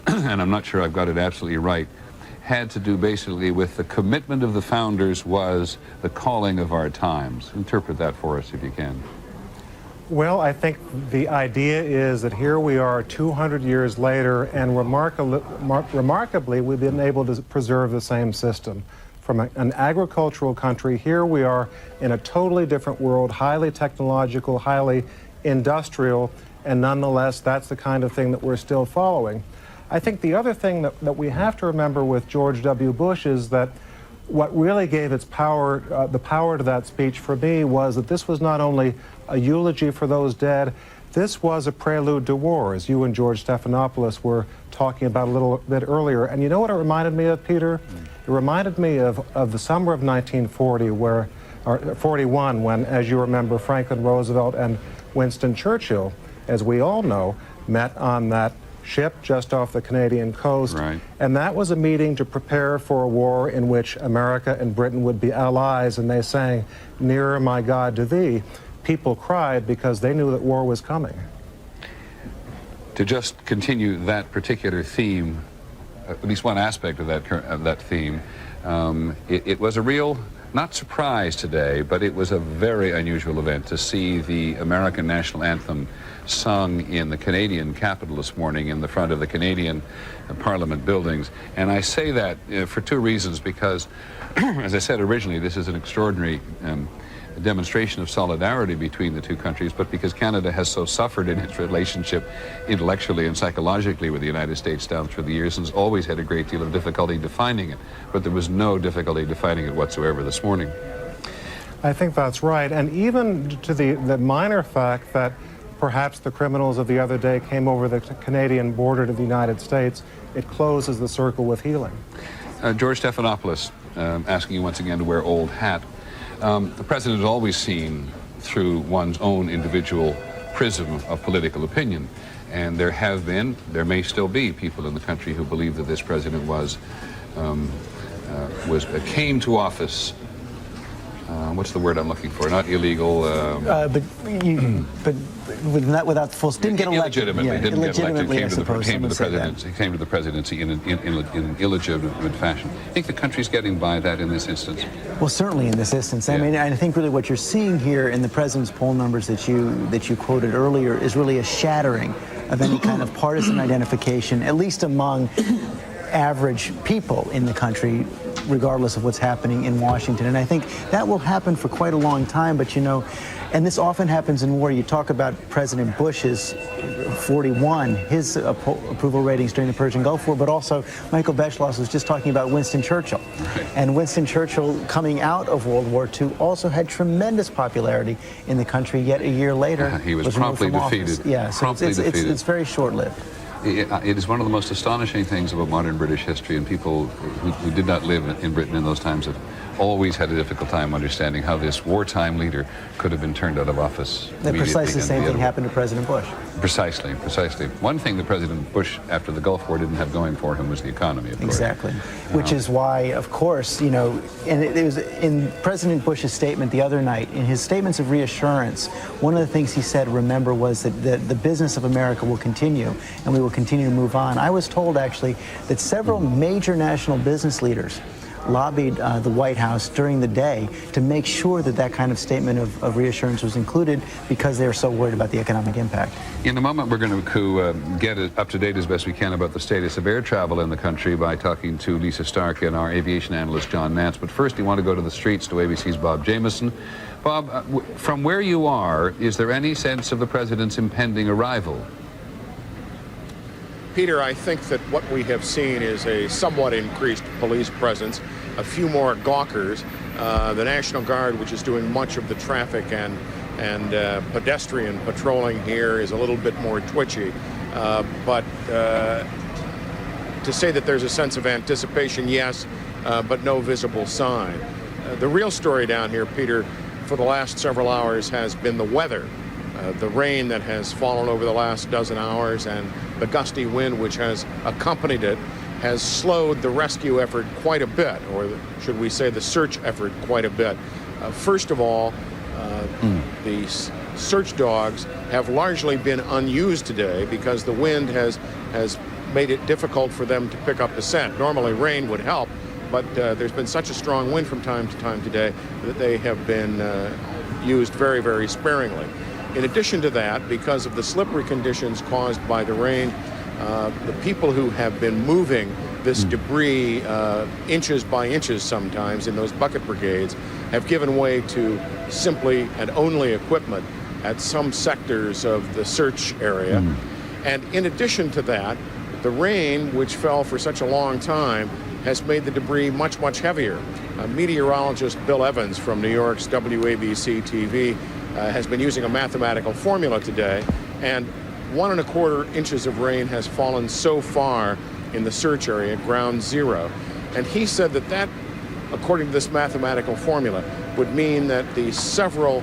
and I'm not sure I've got it absolutely right, had to do basically with the commitment of the founders was the calling of our times. Interpret that for us if you can.
Well, I think the idea is that here we are 200 years later, and remarkably, we've been able to preserve the same system. From an agricultural country, here we are in a totally different world, highly technological, highly industrial, and nonetheless, that's the kind of thing that we're still following. I think the other thing that we have to remember with George W. Bush is that what really gave its power, the power to that speech for me was that this was not only a eulogy for those dead, this was a prelude to war, as you and George Stephanopoulos were talking about a little bit earlier. And you know what it reminded me of, Peter? It reminded me of the summer of 1940, or 41, when, as you remember, Franklin Roosevelt and Winston Churchill, as we all know, met on that ship just off the Canadian coast.
Right.
And that was a meeting to prepare for a war in which America and Britain would be allies, and they sang, "Nearer, my God, to thee." People cried because they knew that war was coming.
To just continue that particular theme, at least one aspect of that theme, it was a real, not surprise today, but it was a very unusual event to see the American national anthem sung in the Canadian capital this morning in the front of the Canadian Parliament buildings. And I say that for two reasons, because, as I said originally, this is an extraordinary demonstration of solidarity between the two countries, but because Canada has so suffered in its relationship intellectually and psychologically with the United States down through the years and has always had a great deal of difficulty defining it. But there was no difficulty defining it whatsoever this morning.
I think that's right. And even to the minor fact that perhaps the criminals of the other day came over the Canadian border to the United States, it closes the circle with healing.
George Stephanopoulos, asking you once again to wear old hat. The president is always seen through one's own individual prism of political opinion. And there may still be people in the country who believe that this president came to office, what's the word I'm looking for? Not illegal.
But without full, didn't get elected.
Didn't get elected.
Came to
the presidency in an illegitimate fashion. I think the country's getting by that in this instance.
Well, certainly in this instance. I mean, I think really what you're seeing here in the president's poll numbers that you quoted earlier is really a shattering of any kind of partisan identification, at least among average people in the country, regardless of what's happening in Washington. And I think that will happen for quite a long time. But, you know, and this often happens in war. You talk about President Bush's 41, his approval ratings during the Persian Gulf War, but also Michael Beschloss was just talking about Winston Churchill. And Winston Churchill, coming out of World War II, also had tremendous popularity in the country, yet a year later
he was promptly defeated.
Yeah, so it's very short-lived.
It is one of the most astonishing things about modern British history, and people who did not live in Britain in those times have always had a difficult time understanding how this wartime leader could have been turned out of office.
Precisely the same thing happened to President Bush.
Precisely. One thing that President Bush, after the Gulf War, didn't have going for him was the economy, of course.
Exactly. Which is why, of course, you know, and it was in President Bush's statement the other night, in his statements of reassurance, one of the things he said, remember, was that the business of America will continue, and we will continue to move on. I was told, actually, that several major national business leaders lobbied the White House during the day to make sure that kind of statement of reassurance was included because they were so worried about the economic impact.
In a moment, we're going to get up to date as best we can about the status of air travel in the country by talking to Lisa Stark and our aviation analyst, John Nance. But first, you want to go to the streets to ABC's Bob Jamieson. Bob, from where you are, is there any sense of the president's impending arrival?
Peter, I think that what we have seen is a somewhat increased police presence, a few more gawkers. The National Guard, which is doing much of the traffic and pedestrian patrolling here, is a little bit more twitchy. But to say that there's a sense of anticipation, yes, but no visible sign. The real story down here, Peter, for the last several hours has been the weather. The rain that has fallen over the last dozen hours and the gusty wind which has accompanied it has slowed the rescue effort quite a bit, or should we say the search effort quite a bit. First of all, the search dogs have largely been unused today because the wind has made it difficult for them to pick up the scent. Normally rain would help, but there's been such a strong wind from time to time today that they have been used very, very sparingly. In addition to that, because of the slippery conditions caused by the rain, the people who have been moving this debris inches by inches sometimes in those bucket brigades have given way to simply and only equipment at some sectors of the search area. And in addition to that, the rain, which fell for such a long time, has made the debris much, much heavier. Meteorologist Bill Evans from New York's WABC TV has been using a mathematical formula today, and 1 1/4 inches of rain has fallen so far in the search area, ground zero. And he said that, according to this mathematical formula, would mean that the several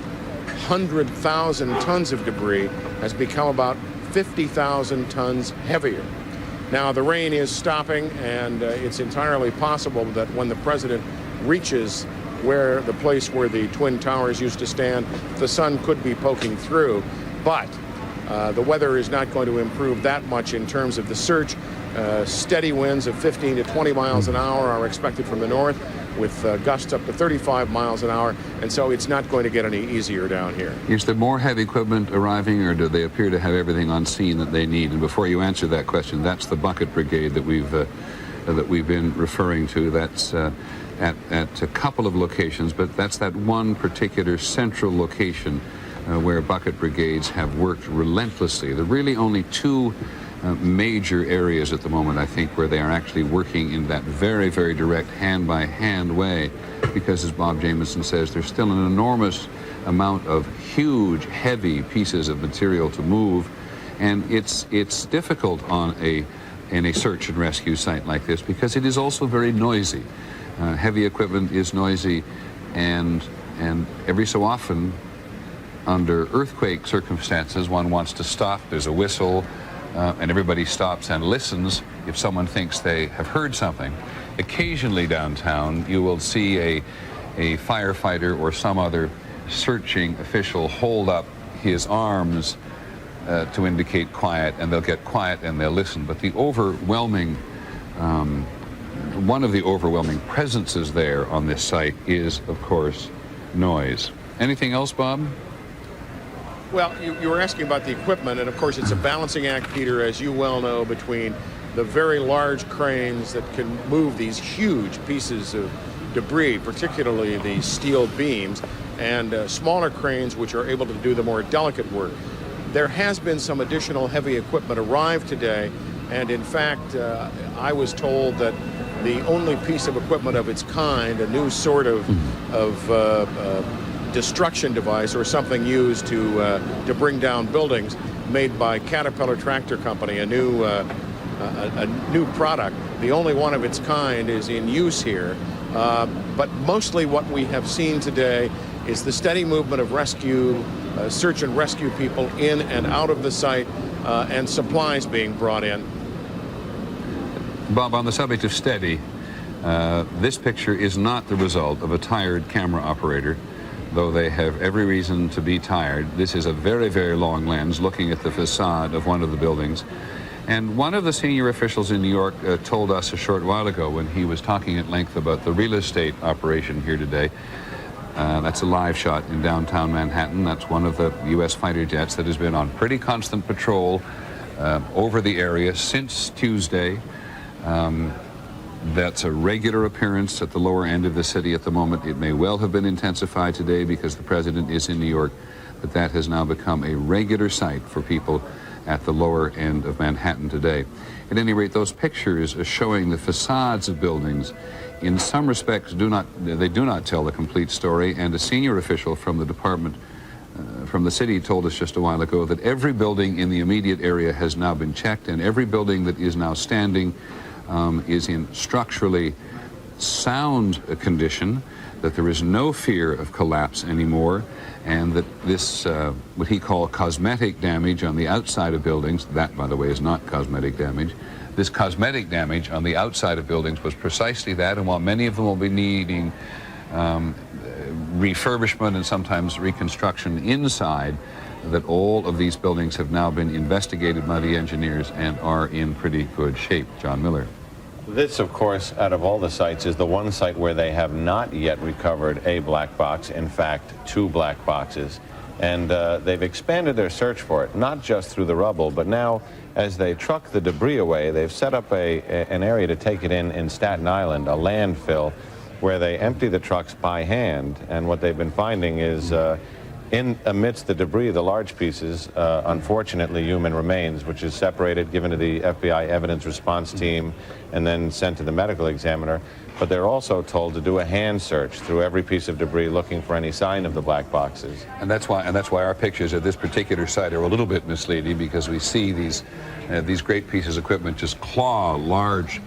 100,000 tons of debris has become about 50,000 tons heavier. Now, the rain is stopping, and it's entirely possible that when the president reaches the place where the Twin Towers used to stand, the sun could be poking through. But the weather is not going to improve that much in terms of the search. Steady winds of 15 to 20 miles an hour are expected from the north, with gusts up to 35 miles an hour, and so it's not going to get any easier down here.
Is there more heavy equipment arriving, or do they appear to have everything on scene that they need? And before you answer that question, that's the bucket brigade that we've been referring to. That's at a couple of locations, but that's that one particular central location where bucket brigades have worked relentlessly. There are really only two major areas at the moment, I think, where they are actually working in that very, very direct hand-by-hand way, because, as Bob Jamieson says, there's still an enormous amount of huge, heavy pieces of material to move, and it's difficult in a search and rescue site like this because it is also very noisy. Heavy equipment is noisy, and every so often, under earthquake circumstances, one wants to stop. There's a whistle, and everybody stops and listens if someone thinks they have heard something. Occasionally downtown, you will see a firefighter or some other searching official hold up his arms to indicate quiet, and they'll get quiet and they'll listen. But the overwhelming one of the overwhelming presences there on this site is, of course, noise. Anything else, Bob?
Well, you were asking about the equipment, and of course it's a balancing act, Peter, as you well know, between the very large cranes that can move these huge pieces of debris, particularly the steel beams, and smaller cranes which are able to do the more delicate work. There has been some additional heavy equipment arrive today, and in fact, I was told that the only piece of equipment of its kind, a new sort of destruction device or something used to bring down buildings, made by Caterpillar Tractor Company, a new product. The only one of its kind is in use here, but mostly what we have seen today is the steady movement of search and rescue people in and out of the site, and supplies being brought in.
Bob, on the subject of steady, this picture is not the result of a tired camera operator, though they have every reason to be tired. This is a very, very long lens looking at the facade of one of the buildings. And one of the senior officials in New York told us a short while ago, when he was talking at length about the real estate operation here today, that's a live shot in downtown Manhattan. That's one of the U.S. fighter jets that has been on pretty constant patrol over the area since Tuesday. That's a regular appearance at the lower end of the city at the moment. It may well have been intensified today because the president is in New York, but that has now become a regular sight for people at the lower end of Manhattan today. At any rate, those pictures are showing the facades of buildings in some respects do not tell the complete story, and a senior official from the department from the city told us just a while ago that every building in the immediate area has now been checked, and every building that is now standing is in structurally sound condition, that there is no fear of collapse anymore, and that this, what he called cosmetic damage on the outside of buildings, that, by the way, is not cosmetic damage, this cosmetic damage on the outside of buildings was precisely that, and while many of them will be needing refurbishment and sometimes reconstruction inside, that all of these buildings have now been investigated by the engineers and are in pretty good shape. John Miller.
This, of course, out of all the sites, is the one site where they have not yet recovered a black box, in fact, 2 black boxes. And they've expanded their search for it, not just through the rubble, but now as they truck the debris away, they've set up an area to take it in Staten Island, a landfill, where they empty the trucks by hand. And what they've been finding is in amidst the debris, the large pieces, unfortunately, human remains, which is separated, given to the FBI evidence response team, and then sent to the medical examiner. But they're also told to do a hand search through every piece of debris, looking for any sign of the black boxes.
And that's why our pictures at this particular site are a little bit misleading, because we see these great pieces of equipment just claw large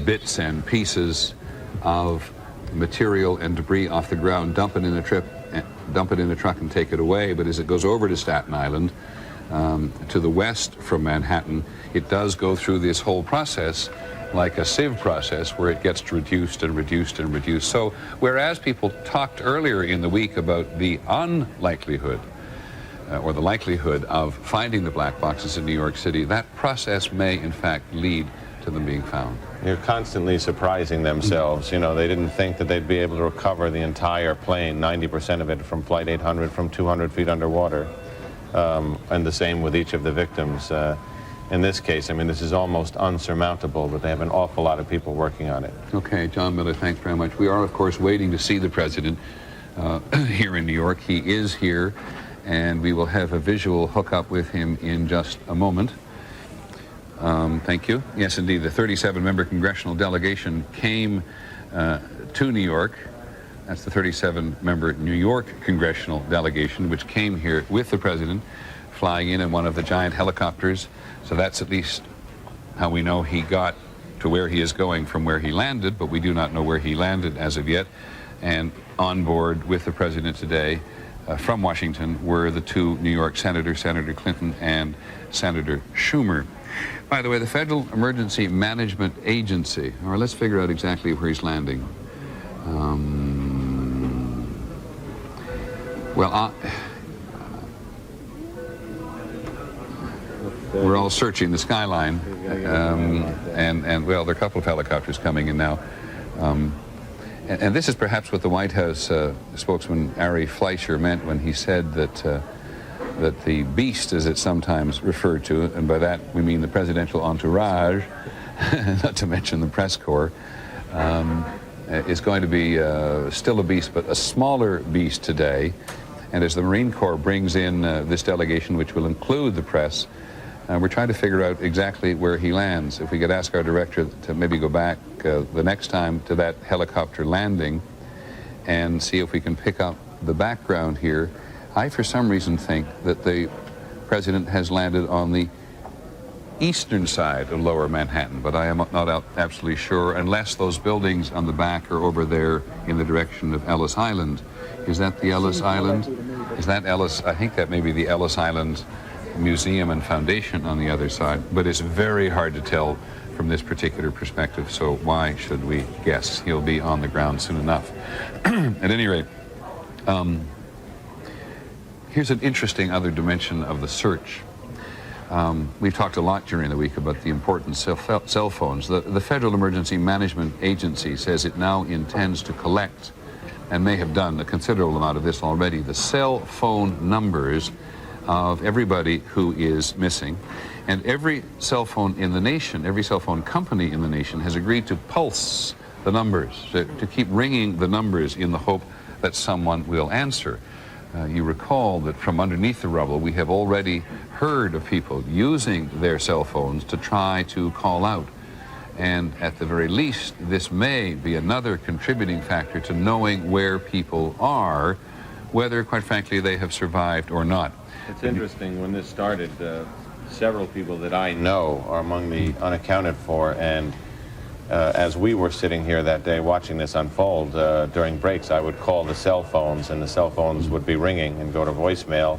bits and pieces of material and debris off the ground, dump it in a truck and take it away. But as it goes over to Staten Island, to the west from Manhattan, it does go through this whole process like a sieve process, where it gets reduced and reduced and reduced. So whereas people talked earlier in the week about the unlikelihood or the likelihood of finding the black boxes in New York City, that process may in fact lead to them being found.
They're constantly surprising themselves. You know, they didn't think that they'd be able to recover the entire plane, 90% of it from Flight 800, from 200 feet underwater. And the same with each of the victims. In this case, I mean, this is almost unsurmountable, but they have an awful lot of people working on it.
Okay, John Miller, thanks very much. We are, of course, waiting to see the president here in New York. He is here, and we will have a visual hookup with him in just a moment. Thank you. Yes, indeed, the 37-member congressional delegation came to New York. That's the 37-member New York congressional delegation, which came here with the president, flying in one of the giant helicopters. So that's at least how we know he got to where he is going from where he landed, but we do not know where he landed as of yet. And on board with the president today from Washington were the 2 New York senators, Senator Clinton and Senator Schumer. By the way, the Federal Emergency Management Agency, or let's figure out exactly where he's landing. We're all searching the skyline, and well, there are a couple of helicopters coming in now. And this is perhaps what the White House spokesman Ari Fleischer meant when he said that the beast, as it's sometimes referred to, and by that we mean the presidential entourage, not to mention the press corps, is going to be still a beast, but a smaller beast today. And as the Marine Corps brings in this delegation, which will include the press, we're trying to figure out exactly where he lands. If we could ask our director to maybe go back the next time to that helicopter landing and see if we can pick up the background here. I, for some reason, think that the president has landed on the eastern side of Lower Manhattan, but I am not absolutely sure, unless those buildings on the back are over there in the direction of Ellis Island. Is that the Ellis Island? Is that Ellis? I think that may be the Ellis Island Museum and Foundation on the other side, but it's very hard to tell from this particular perspective, so why should we guess? He'll be on the ground soon enough. At any rate, here's an interesting other dimension of the search. We've talked a lot during the week about the importance of cell phones. The Federal Emergency Management Agency says it now intends to collect, and may have done a considerable amount of this already, the cell phone numbers of everybody who is missing. And every cell phone in the nation, every cell phone company in the nation has agreed to pulse the numbers, to keep ringing the numbers in the hope that someone will answer. You recall that from underneath the rubble, we have already heard of people using their cell phones to try to call out. And at the very least, this may be another contributing factor to knowing where people are, whether, quite frankly, they have survived or not.
It's interesting, when this started, several people that I know are among the unaccounted for, and as we were sitting here that day watching this unfold, during breaks, I would call the cell phones, and the cell phones would be ringing and go to voicemail.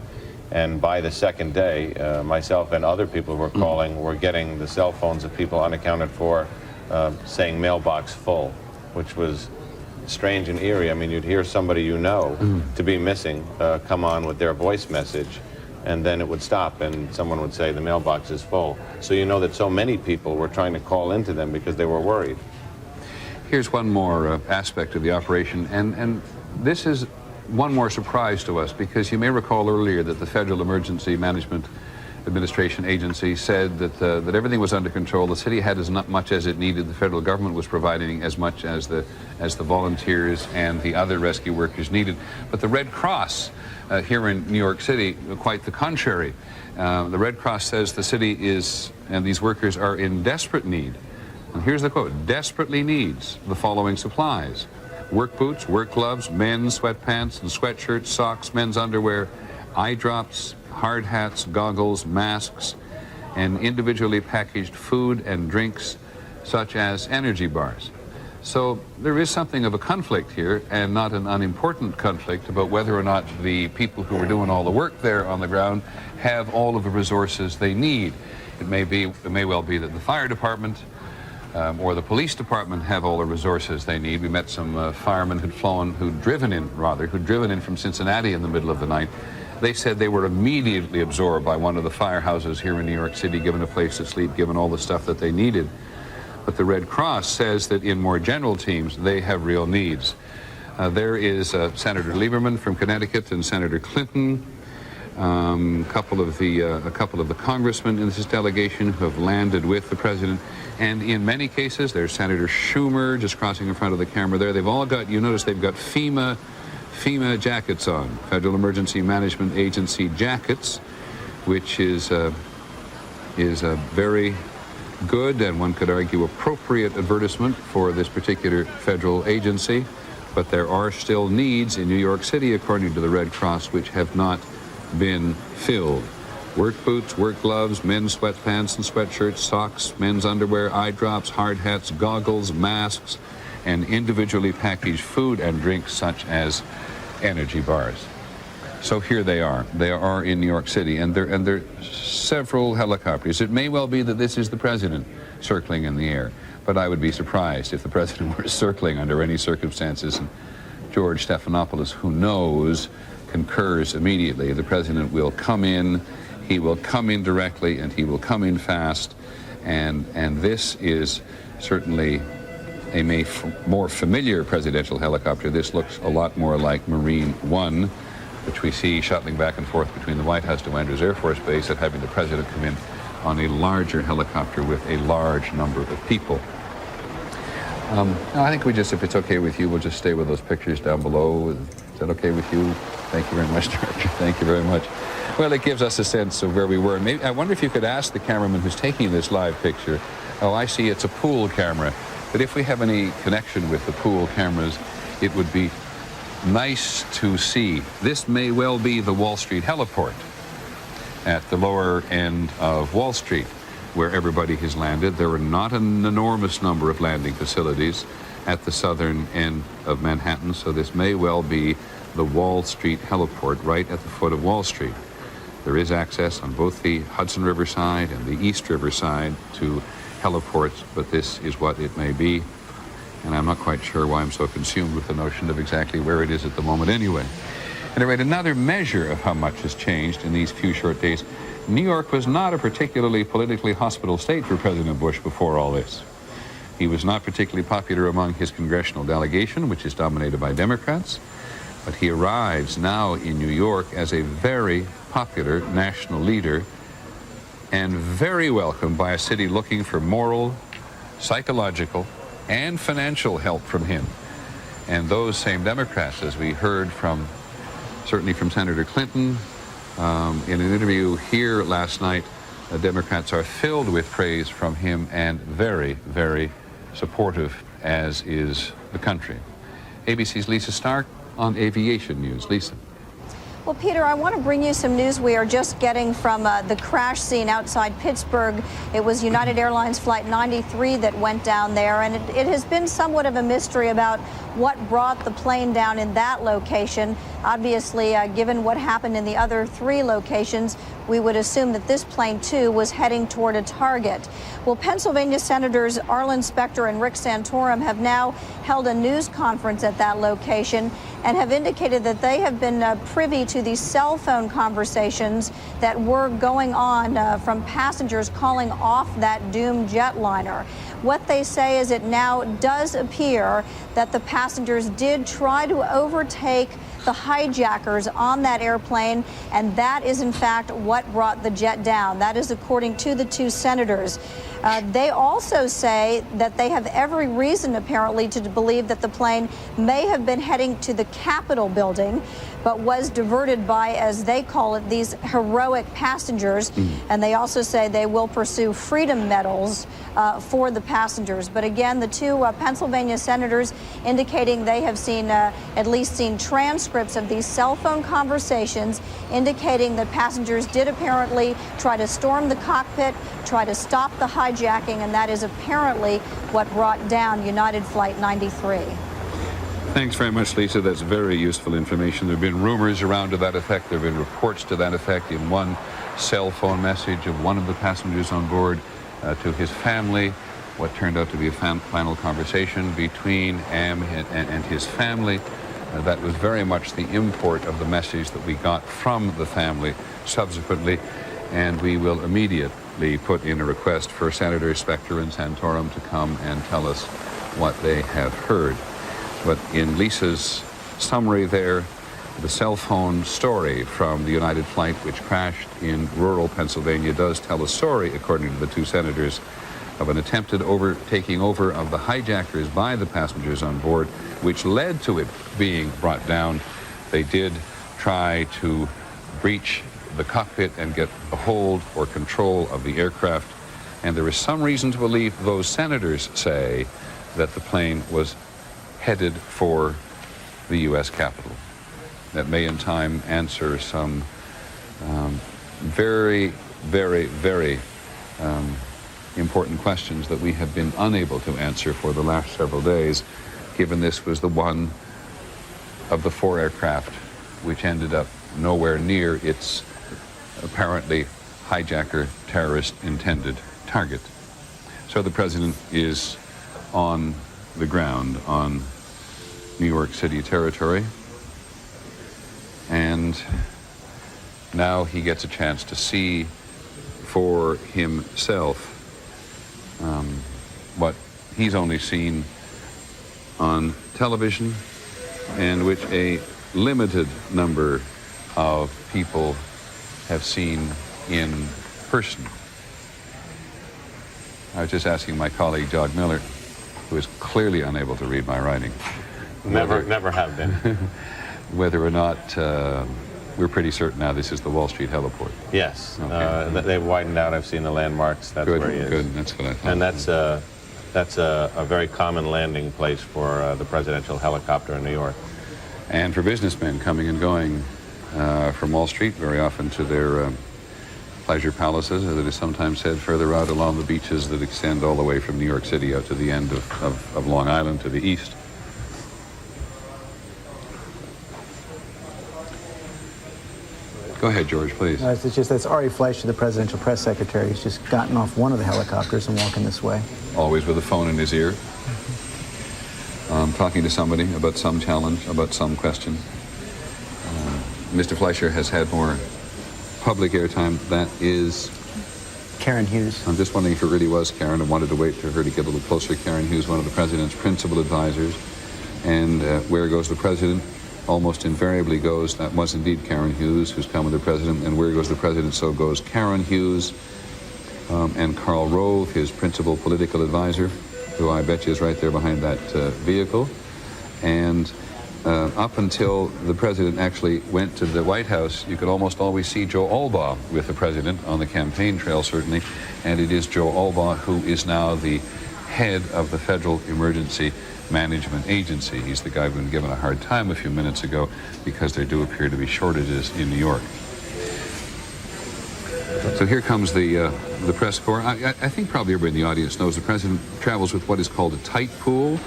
And by the second day, myself and other people who were calling were getting the cell phones of people unaccounted for saying mailbox full, which was strange and eerie. I mean, you'd hear somebody you know to be missing come on with their voice message, and then it would stop and someone would say the mailbox is full. So you know that so many people were trying to call into them because they were worried.
Here's one more aspect of the operation, and this is one more surprise to us, because you may recall earlier that the Federal Emergency Management Administration Agency said that that everything was under control. The city had as much as it needed. The federal government was providing as much as the volunteers and the other rescue workers needed. But the Red Cross here in New York City, quite the contrary. The Red Cross says the city is, and these workers are in desperate need. And here's the quote: desperately needs the following supplies: work boots, work gloves, men's sweatpants and sweatshirts, socks, men's underwear, eye drops, hard hats, goggles, masks, and individually packaged food and drinks such as energy bars. So there is something of a conflict here, and not an unimportant conflict, about whether or not the people who are doing all the work there on the ground have all of the resources they need. It may well be that the fire department or the police department have all the resources they need. We met some firemen who'd driven in from Cincinnati in the middle of the night. They said they were immediately absorbed by one of the firehouses here in New York City, given a place to sleep, given all the stuff that they needed. But the Red Cross says that in more general teams, they have real needs. There is Senator Lieberman from Connecticut and Senator Clinton, a couple of the congressmen in this delegation who have landed with the president. And in many cases, there's Senator Schumer just crossing in front of the camera there. They've all got, you notice they've got FEMA jackets on, Federal Emergency Management Agency jackets, which is a very good, and one could argue appropriate, advertisement for this particular federal agency. But there are still needs in New York City, according to the Red Cross, which have not been filled. Work boots, work gloves, men's sweatpants and sweatshirts, socks, men's underwear, eye drops, hard hats, goggles, masks, and individually packaged food and drinks such as energy bars. So here they are. They are in New York City, and there are several helicopters. It may well be that this is the president circling in the air, but I would be surprised if the president were circling under any circumstances. And George Stephanopoulos, who knows, concurs immediately. The president will come in, he will come in directly, and he will come in fast, and this is certainly a more familiar presidential helicopter. This looks a lot more like Marine One, which we see shuttling back and forth between the White House to Andrews Air Force Base, and having the president come in on a larger helicopter with a large number of people. I think if it's okay with you, we'll just stay with those pictures down below. Is that okay with you? Thank you very much, Director. Thank you very much. Well, it gives us a sense of where we were. Maybe, I wonder if you could ask the cameraman who's taking this live picture. Oh, I see, it's a pool camera. But if we have any connection with the pool cameras, it would be nice to see. This may well be the Wall Street heliport at the lower end of Wall Street, where everybody has landed. There are not an enormous number of landing facilities at the southern end of Manhattan, so this may well be the Wall Street heliport right at the foot of Wall Street. There is access on both the Hudson River side and the East River side to heliports, but this is what it may be. And I'm not quite sure why I'm so consumed with the notion of exactly where it is at the moment anyway. At any rate, another measure of how much has changed in these few short days. New York was not a particularly politically hospitable state for President Bush before all this. He was not particularly popular among his congressional delegation, which is dominated by Democrats. But he arrives now in New York as a very popular national leader and very welcomed by a city looking for moral, psychological, and financial help from him. And those same Democrats, as we heard from, certainly from Senator Clinton, in an interview here last night, Democrats are filled with praise from him and very, very supportive, as is the country. ABC's Lisa Stark on aviation news. Lisa.
Well, Peter, I want to bring you some news we are just getting from the crash scene outside Pittsburgh. It was United Airlines Flight 93 that went down there, and it has been somewhat of a mystery about what brought the plane down in that location. Obviously, given what happened in the other 3 locations, we would assume that this plane, too, was heading toward a target. Well, Pennsylvania Senators Arlen Specter and Rick Santorum have now held a news conference at that location and have indicated that they have been privy to these cell phone conversations that were going on from passengers calling off that doomed jetliner. What they say is it now does appear that the passengers did try to overtake the hijackers on that airplane, and that is in fact what brought the jet down. That is according to the 2 senators. They also say that they have every reason apparently to believe that the plane may have been heading to the Capitol building, but was diverted by, as they call it, these heroic passengers. And they also say they will pursue freedom medals for the passengers. But again, the 2 Pennsylvania senators indicating they have seen, at least seen transcripts of these cell phone conversations indicating that passengers did apparently try to storm the cockpit, try to stop the hijacking, and that is apparently what brought down United Flight 93.
Thanks very much, Lisa. That's very useful information. There have been rumors around to that effect. There have been reports to that effect in one cell phone message of one of the passengers on board to his family, what turned out to be a final conversation between Am and his family. That was very much the import of the message that we got from the family subsequently, and we will immediately put in a request for Senators Specter and Santorum to come and tell us what they have heard. But in Lisa's summary there, the cell phone story from the United flight which crashed in rural Pennsylvania does tell a story, according to the 2 senators, of an attempted taking over of the hijackers by the passengers on board, which led to it being brought down. They did try to breach the cockpit and get a hold or control of the aircraft. And there is some reason to believe, those senators say, that the plane was headed for the U.S. Capitol. That may in time answer some very, very, very important questions that we have been unable to answer for the last several days, given this was the one of the 4 aircraft which ended up nowhere near its apparently hijacker terrorist intended target. So the president is on the ground on New York City territory, and now he gets a chance to see for himself what he's only seen on television, and which a limited number of people have seen in person. I was just asking my colleague, Jog Miller, who is clearly unable to read my writing.
Never have been.
Whether or not we're pretty certain now this is the Wall Street heliport.
Yes.
Okay.
They've widened out. I've seen the landmarks. That's
Good,
where he is.
good. That's what I thought.
And that's a very common landing place for the presidential helicopter in New York.
And for businessmen coming and going from Wall Street, very often to their pleasure palaces, as it is sometimes said, further out along the beaches that extend all the way from New York City out to the end of Long Island to the east. Go ahead, George, please.
It's just that's Ari Fleischer, the presidential press secretary. He's just gotten off one of the helicopters and walking this way.
Always with a phone in his ear. Talking to somebody about some challenge, about some question. Mr. Fleischer has had more public airtime. That is
Karen Hughes.
I'm just wondering if it really was Karen. I wanted to wait for her to get a little closer. Karen Hughes, one of the president's principal advisors. And where goes the president? almost invariably goes, that was indeed Karen Hughes, who's come with the president, and where goes the president, so goes Karen Hughes, and Karl Rove, his principal political advisor, who I bet you is right there behind that vehicle. And up until the president actually went to the White House, you could almost always see Joe Albaugh with the president on the campaign trail, certainly, and it is Joe Albaugh who is now the head of the Federal Emergency Management Agency. He's the guy who's been given a hard time a few minutes ago because there do appear to be shortages in New York. So here comes the press corps. I think probably everybody in the audience knows the president travels with what is called a tight pool,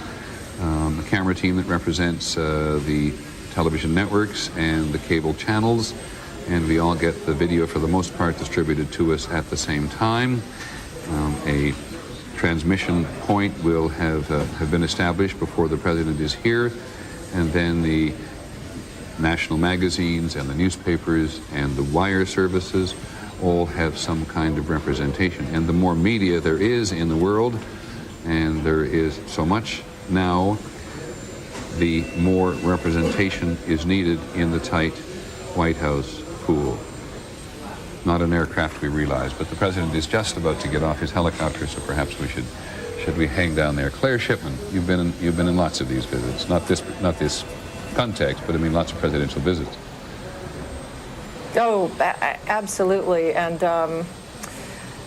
a camera team that represents the television networks and the cable channels, and we all get the video for the most part distributed to us at the same time. A transmission point will have been established before the president is here, and then the national magazines and the newspapers and the wire services all have some kind of representation. And the more media there is in the world, and there is so much now, the more representation is needed in the tight White House pool. Not an aircraft, we realize, but the president is just about to get off his helicopter, so perhaps we should we hang down there. Claire Shipman, you've been in lots of these visits, not this context, but I mean lots of presidential visits.
Oh, absolutely. And,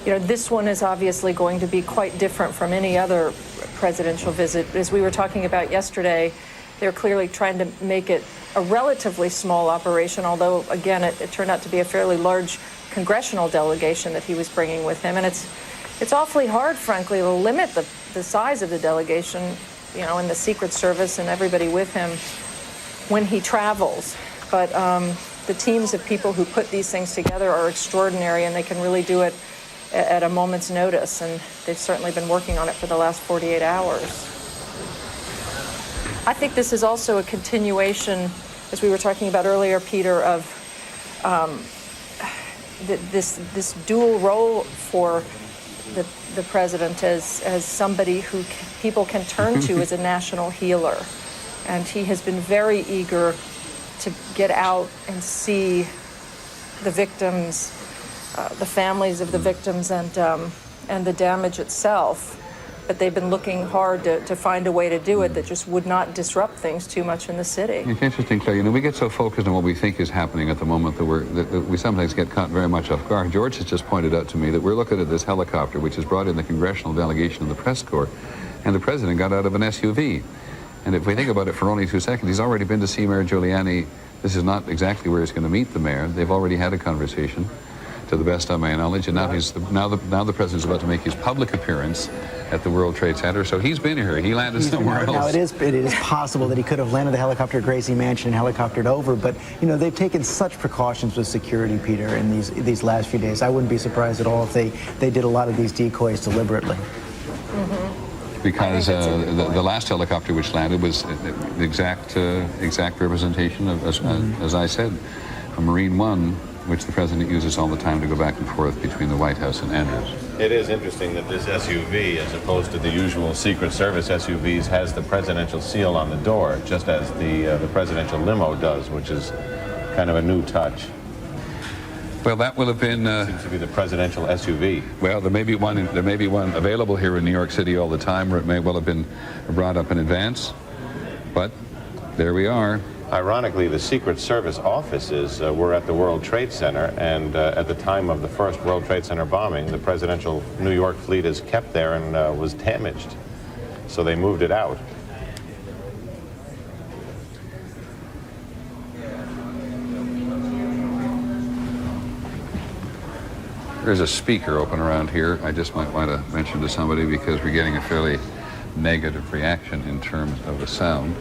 you know, this one is obviously going to be quite different from any other presidential visit. As we were talking about yesterday, they're clearly trying to make it a relatively small operation, although, again, it turned out to be a fairly large congressional delegation that he was bringing with him. And it's awfully hard, frankly, to limit the size of the delegation, you know, and the Secret Service and everybody with him when he travels. But the teams of people who put these things together are extraordinary, and they can really do it at a moment's notice, and they've certainly been working on it for the last 48 hours. I think this is also a continuation, as we were talking about earlier, Peter, of this dual role for the president as somebody who people can turn to as a national healer. And he has been very eager to get out and see the victims, the families of the victims, and the damage itself. But they've been looking hard to find a way to do it that just would not disrupt things too much in the city.
It's interesting, Claire. You know, we get so focused on what we think is happening at the moment that we sometimes get caught very much off guard. George has just pointed out to me that we're looking at this helicopter, which has brought in the congressional delegation of the press corps, and the president got out of an SUV. And if we think about it for only 2 seconds, he's already been to see Mayor Giuliani. This is not exactly where he's going to meet the mayor. They've already had a conversation, to the best of my knowledge, and now the president's about to make his public appearance at the World Trade Center. So he's been here. He landed somewhere else.
Now it is possible that he could have landed the helicopter at Gracie Mansion and helicoptered over, but you know they've taken such precautions with security, Peter, in these last few days. I wouldn't be surprised at all if they did a lot of these decoys deliberately.
Mm-hmm.
Because the last helicopter which landed was the exact representation of, as I said, a Marine One, which the president uses all the time to go back and forth between the White House and Andrews.
It is interesting that this SUV, as opposed to the usual Secret Service SUVs, has the presidential seal on the door, just as the presidential limo does, which is kind of a new touch.
Well, that will have been
seems to be the presidential SUV.
Well, there may be one available here in New York City all the time, or it may well have been brought up in advance. But there we are.
Ironically, the Secret Service offices were at the World Trade Center, and at the time of the first World Trade Center bombing, the presidential New York fleet is kept there and was damaged. So they moved it out.
There's a speaker open around here. I just might want to mention to somebody because we're getting a fairly negative reaction in terms of the sound.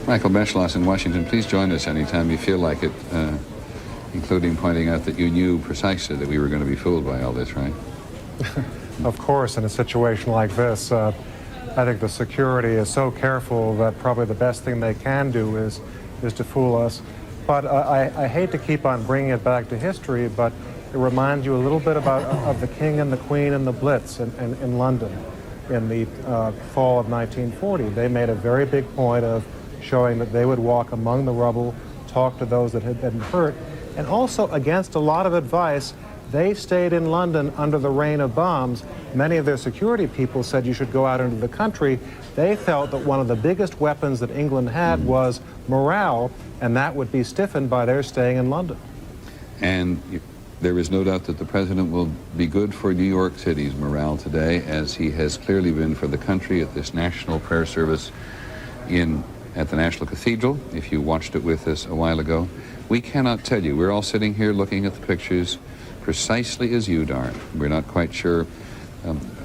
Michael Beschloss in Washington, please join us anytime you feel like it, including pointing out that you knew precisely that we were going to be fooled by all this, right?
Of course, in a situation like this, I think the security is so careful that probably the best thing they can do is to fool us. But I hate to keep on bringing it back to history, but It reminds you a little bit of the King and the Queen and the Blitz in London in the fall of 1940. They made a very big point of showing that they would walk among the rubble, talk to those that had been hurt, and also against a lot of advice, they stayed in London under the rain of bombs. Many of their security people said you should go out into the country. They felt that one of the biggest weapons that England had was morale, and that would be stiffened by their staying in London.
And there is no doubt that the president will be good for New York City's morale today, as he has clearly been for the country at this national prayer service at the National Cathedral, if you watched it with us a while ago. We cannot tell you. We're all sitting here looking at the pictures precisely as you are. We're not quite sure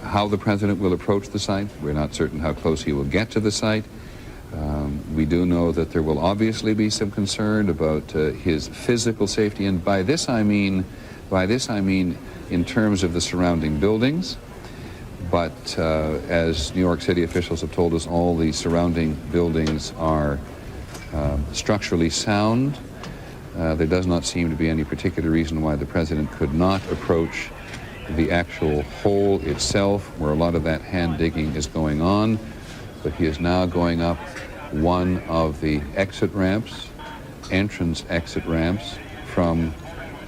how the president will approach the site. We're not certain how close he will get to the site. We do know that there will obviously be some concern about his physical safety, and by this I mean in terms of the surrounding buildings. But as New York City officials have told us, all the surrounding buildings are structurally sound. There does not seem to be any particular reason why the president could not approach the actual hole itself, where a lot of that hand digging is going on. But he is now going up one of the entrance exit ramps from,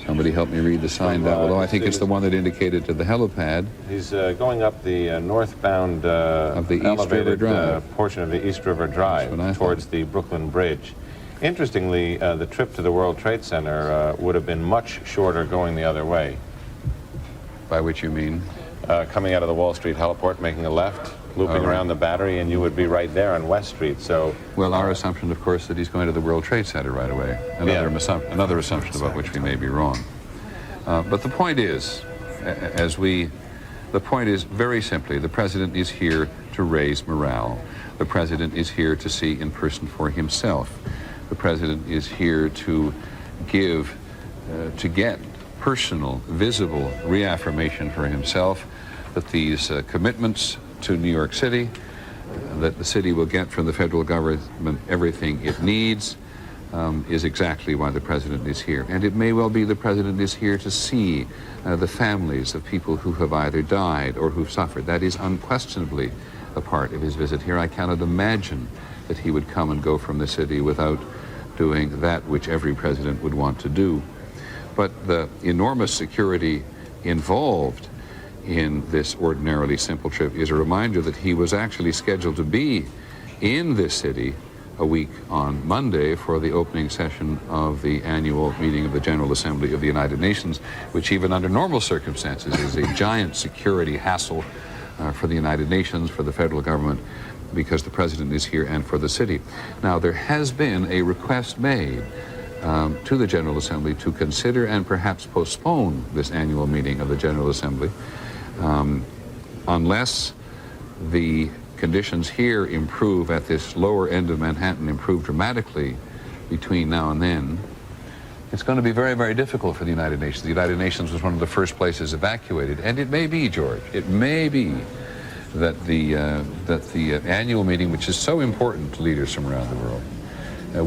somebody help me read the sign down below. I think it's the one that indicated to the helipad.
He's going up the northbound
of the East River Drive
portion of the East River Drive towards the Brooklyn Bridge. Interestingly, the trip to the World Trade Center would have been much shorter going the other way.
By which you mean?
Coming out of the Wall Street heliport, making a left, looping around the Battery, and you would be right there on West Street. So,
well, our assumption, of course, that he's going to the World Trade Center right away. Another assumption about which we may be wrong. But the point is, the point is very simply, the president is here to raise morale. The president is here to see in person for himself. The president is here to get personal, visible reaffirmation for himself that these commitments to New York City, that the city will get from the federal government everything it needs, is exactly why the president is here. And it may well be the president is here to see the families of people who have either died or who've suffered. That is unquestionably a part of his visit here. I cannot imagine that he would come and go from the city without doing that which every president would want to do. But the enormous security involved in this ordinarily simple trip is a reminder that he was actually scheduled to be in this city a week on Monday for the opening session of the annual meeting of the General Assembly of the United Nations, which even under normal circumstances is a giant security hassle for the United Nations, for the federal government, because the president is here, and for the city. Now, there has been a request made to the General Assembly to consider and perhaps postpone this annual meeting of the General Assembly unless the conditions here improve at this lower end of Manhattan, improve dramatically between now and then. It's going to be very, very difficult for the United Nations. The United Nations was one of the first places evacuated, and it may be, George, it may be that the annual meeting, which is so important to leaders from around the world,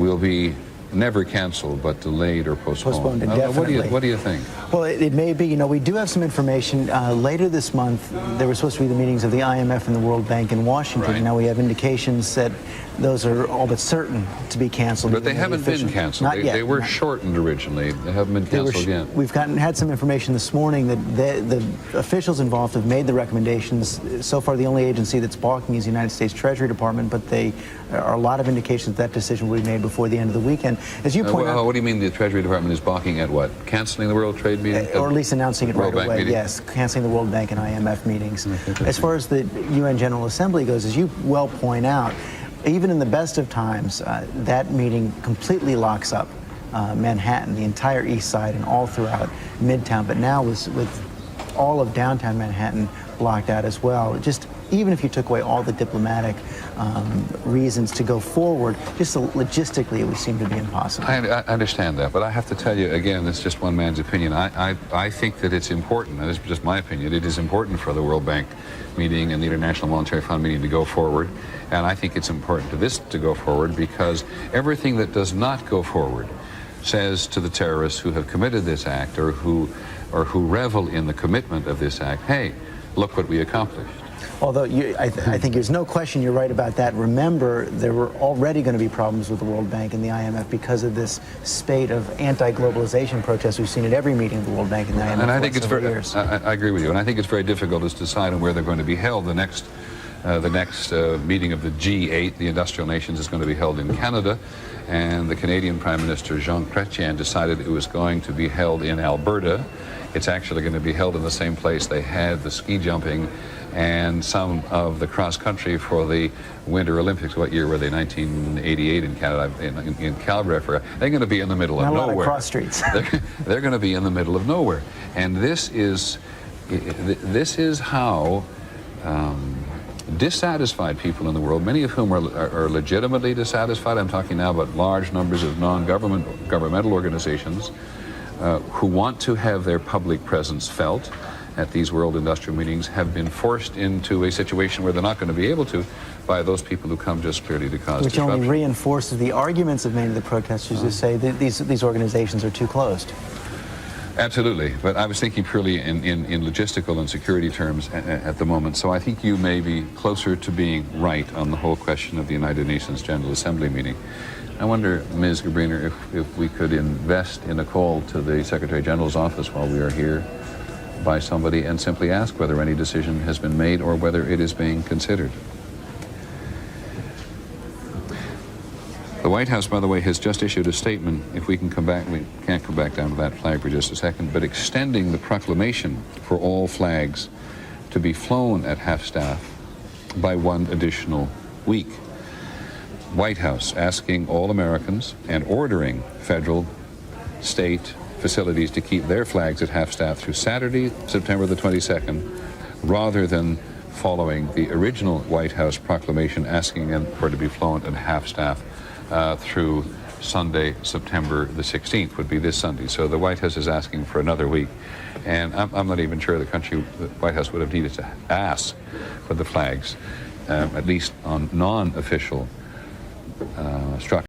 will be never canceled, but delayed or postponed.
Indefinitely.
What do you think?
Well, it may be. You know, we do have some information. Later this month, there were supposed to be the meetings of the IMF and the World Bank in Washington.
Right.
Now we have indications that those are all but certain to be canceled.
But they haven't been canceled.
Not yet.
They were shortened originally. They haven't been canceled yet.
We've had some information this morning that the officials involved have made the recommendations. So far, the only agency that's balking is the United States Treasury Department, but there are a lot of indications that decision will be made before the end of the weekend. As you point out,
what do you mean the Treasury Department is balking at what? Canceling the World Trade meeting?
Or at least announcing it right
World Bank
away.
meeting?
Yes, canceling the World Bank and IMF meetings. As far as the UN General Assembly goes, as you well point out, even in the best of times, that meeting completely locks up Manhattan, the entire East Side, and all throughout Midtown. But now with all of downtown Manhattan blocked out as well, just even if you took away all the diplomatic reasons to go forward, just logistically it would seem to be impossible.
I understand that, but I have to tell you, again, it's just one man's opinion. I think that it's important, and this is just my opinion, it is important for the World Bank meeting and the International Monetary Fund meeting to go forward, and I think it's important to go forward because everything that does not go forward says to the terrorists who have committed this act or who or who revel in the commitment of this act, hey, look what we accomplished.
Although I think there's no question you're right about that. Remember, there were already going to be problems with the World Bank and the IMF because of this spate of anti-globalization protests we've seen at every meeting of the World Bank and the IMF
And I think it's very,
years.
I agree with you, and I think it's very difficult to decide on where they're going to be held. The next meeting of the G8, the industrial nations, is going to be held in Canada, and the Canadian Prime Minister Jean Chrétien decided it was going to be held in Alberta. It's actually going to be held in the same place they had the ski jumping and some of the cross-country for the Winter Olympics. What year were they? 1988 in Canada, in Calgary. They're going to be in the middle of nowhere.
Not a lot of cross streets.
They're going to be in the middle of nowhere. And this is how dissatisfied people in the world, many of whom are legitimately dissatisfied. I'm talking now about large numbers of non-governmental organizations who want to have their public presence felt at these World Industrial Meetings, have been forced into a situation where they're not going to be able to by those people who come just clearly to cause disruption.
Which only reinforces the arguments of many of the protesters who say that these organizations are too closed.
Absolutely, but I was thinking purely in logistical and security terms at the moment, so I think you may be closer to being right on the whole question of the United Nations General Assembly meeting. I wonder, Ms. Gabriner, if we could invest in a call to the Secretary General's office while we are here by somebody and simply ask whether any decision has been made or whether it is being considered. The White House, by the way, has just issued a statement. If we can come back, we can't come back down to that flag for just a second, but extending the proclamation for all flags to be flown at half-staff by one additional week. White House asking all Americans and ordering federal, state facilities to keep their flags at half-staff through Saturday, September the 22nd, rather than following the original White House proclamation asking them for it to be flown at half-staff through Sunday, September the 16th, would be this Sunday. So the White House is asking for another week. And I'm not even sure the White House would have needed to ask for the flags, at least on non-official structures.